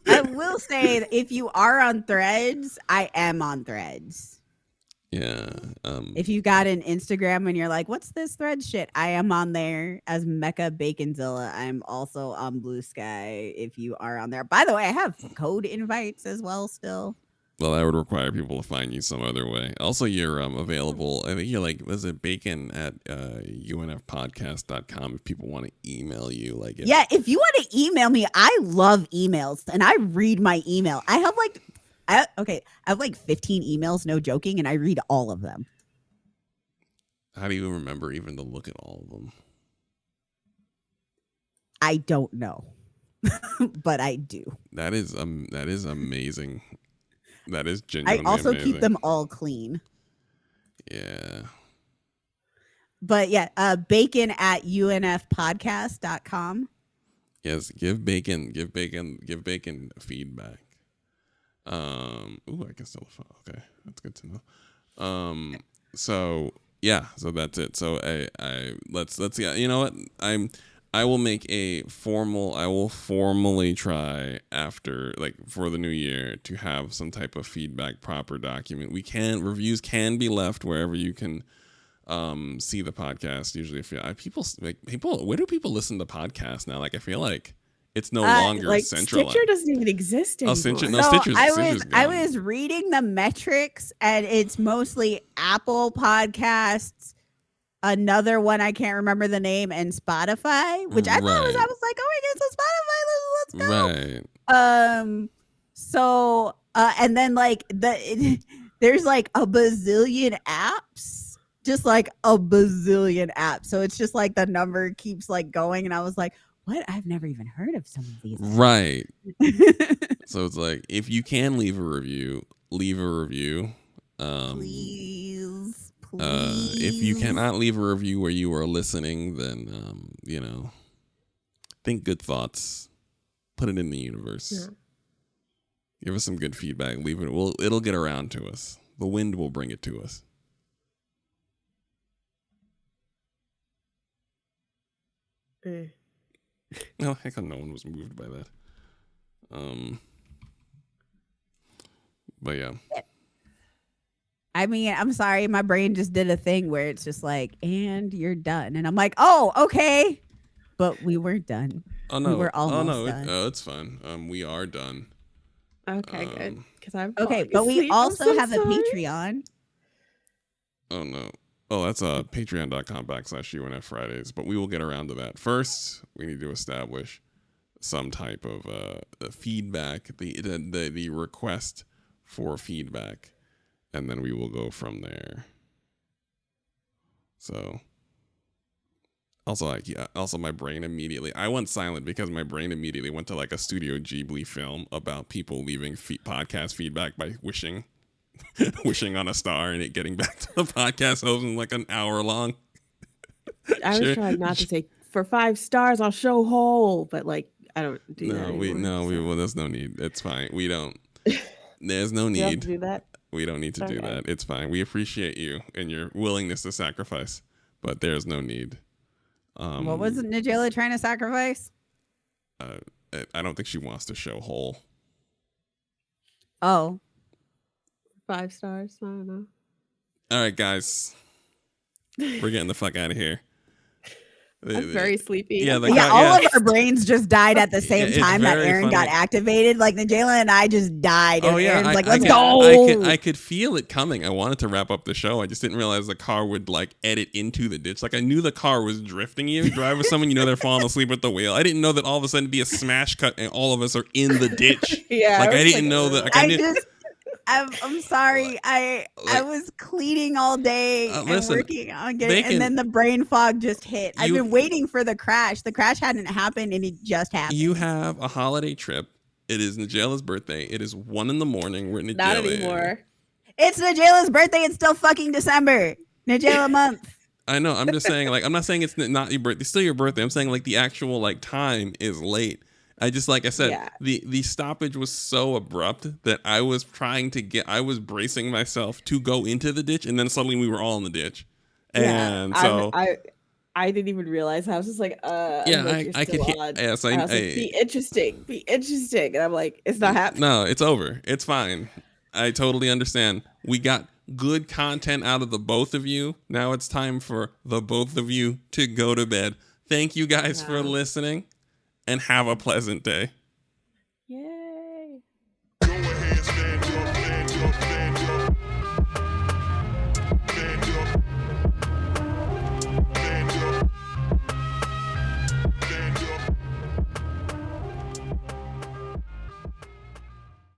[SPEAKER 4] I will say that if you are on Threads, I am on Threads.
[SPEAKER 3] Yeah.
[SPEAKER 4] If you got an Instagram and you're like, what's this Threads shit? I am on there as Mecha Baconzilla. I'm also on Blue Sky if you are on there. By the way, I have code invites as well still.
[SPEAKER 3] Well, that would require people to find you some other way. Also, you're available. I think you're like, was it Bacon at unfpodcast.com if people want to email you? Like,
[SPEAKER 4] Yeah, if you want to email me, I love emails and I read my email. I have like 15 emails, no joking, and I read all of them.
[SPEAKER 3] How do you remember even to look at all of them?
[SPEAKER 4] I don't know, but I do.
[SPEAKER 3] That is amazing. That is
[SPEAKER 4] I
[SPEAKER 3] genuinely
[SPEAKER 4] also
[SPEAKER 3] amazing.
[SPEAKER 4] keep them all clean.
[SPEAKER 3] Yeah.
[SPEAKER 4] But yeah, bacon at unfpodcast.com.
[SPEAKER 3] Yes, give bacon feedback. I can still okay. That's good to know. So yeah, so that's it. So let's yeah, you know what? I will formally try after, like, for the new year to have some type of feedback proper document. Reviews can be left wherever you can see the podcast. Usually if where do people listen to podcasts now? Like, I feel like it's no longer
[SPEAKER 5] like
[SPEAKER 3] centralized.
[SPEAKER 5] Stitcher doesn't even exist anymore.
[SPEAKER 3] Stitcher, no,
[SPEAKER 4] So
[SPEAKER 3] Stitcher's
[SPEAKER 4] I
[SPEAKER 3] gone.
[SPEAKER 4] was reading the metrics, and it's mostly Apple Podcasts, another one I can't remember the name, and Spotify, which I thought I was like, oh my god, so Spotify, let's go.
[SPEAKER 3] Right.
[SPEAKER 4] So and then like there's like a bazillion apps, just like a bazillion apps. So it's just like the number keeps like going, and I was like, what? I've never even heard of some of these.
[SPEAKER 3] Right. So it's like, if you can leave a review, leave a review.
[SPEAKER 4] Please.
[SPEAKER 3] If you cannot leave a review where you are listening, then think good thoughts, put it in the universe.
[SPEAKER 5] Yeah.
[SPEAKER 3] Give us some good feedback. Leave it. It'll get around to us. The wind will bring it to us. No, heck, no one was moved by that. But yeah.
[SPEAKER 4] I mean, I'm sorry, my brain just did a thing where it's just like, and you're done, and I'm like, oh, okay, but we weren't done.
[SPEAKER 3] Oh no,
[SPEAKER 4] we were almost done.
[SPEAKER 3] It's fine. We are done.
[SPEAKER 5] Okay, good. Because I'm
[SPEAKER 4] Okay,
[SPEAKER 5] falling
[SPEAKER 4] but we
[SPEAKER 5] asleep. I'm
[SPEAKER 4] also
[SPEAKER 5] so
[SPEAKER 4] have a
[SPEAKER 5] sorry.
[SPEAKER 4] Patreon.
[SPEAKER 3] Oh no. Oh, that's patreon.com/UNF Fridays. But we will get around to that. First, we need to establish some type of feedback, the request for feedback, and then we will go from there. So, also my brain immediately, I went silent because my brain immediately went to like a Studio Ghibli film about people leaving podcast feedback by wishing on a star and it getting back to the podcast host in like an hour long.
[SPEAKER 5] I was trying not to say for 5 stars I'll show whole, but like I don't do that anymore.
[SPEAKER 3] There's no need. It's fine. We don't. There's no
[SPEAKER 5] You have
[SPEAKER 3] need.
[SPEAKER 5] to do that.
[SPEAKER 3] We don't need to do that. It's fine. We appreciate you and your willingness to sacrifice, but there's no need.
[SPEAKER 4] What was Nigella trying to sacrifice?
[SPEAKER 3] I don't think she wants to show whole.
[SPEAKER 4] Oh,
[SPEAKER 5] 5 stars. I don't know.
[SPEAKER 3] All right, guys, we're getting the fuck out of here.
[SPEAKER 5] I'm very sleepy.
[SPEAKER 3] Yeah,
[SPEAKER 4] all of our brains just died at the same time that
[SPEAKER 3] very
[SPEAKER 4] Aaron
[SPEAKER 3] funny.
[SPEAKER 4] got activated. Like Nigella and I just died.
[SPEAKER 3] Oh
[SPEAKER 4] And
[SPEAKER 3] yeah,
[SPEAKER 4] Aaron's like, let's go.
[SPEAKER 3] I could feel it coming. I wanted to wrap up the show. I just didn't realize the car would like edit into the ditch. Like I knew the car was drifting. You drive with someone, they're falling asleep at the wheel. I didn't know that all of a sudden it'd be a smash cut and all of us are in the ditch.
[SPEAKER 5] Yeah,
[SPEAKER 3] like I didn't know that. Like,
[SPEAKER 4] I'm sorry. I was cleaning all day and working on getting, and then the brain fog just hit. I've been waiting for the crash. The crash hadn't happened, and it just happened.
[SPEAKER 3] You have a holiday trip. It is Nigella's birthday. It is 1 a.m. We're Nigella.
[SPEAKER 5] Not anymore.
[SPEAKER 4] It's Nigella's birthday. It's still fucking December. Nigella month.
[SPEAKER 3] I know. I'm just saying. Like, I'm not saying it's not your birthday. It's still your birthday. I'm saying like the actual like time is late. I just, like I said, the stoppage was so abrupt that I was bracing myself to go into the ditch, and then suddenly we were all in the ditch. And so
[SPEAKER 5] I didn't even realize. I was just like,
[SPEAKER 3] I could hear. Yes,
[SPEAKER 5] I was like, be interesting, and I'm like, it's not happening.
[SPEAKER 3] No, it's over. It's fine. I totally understand. We got good content out of the both of you. Now it's time for the both of you to go to bed. Thank you guys for listening. And have a pleasant day.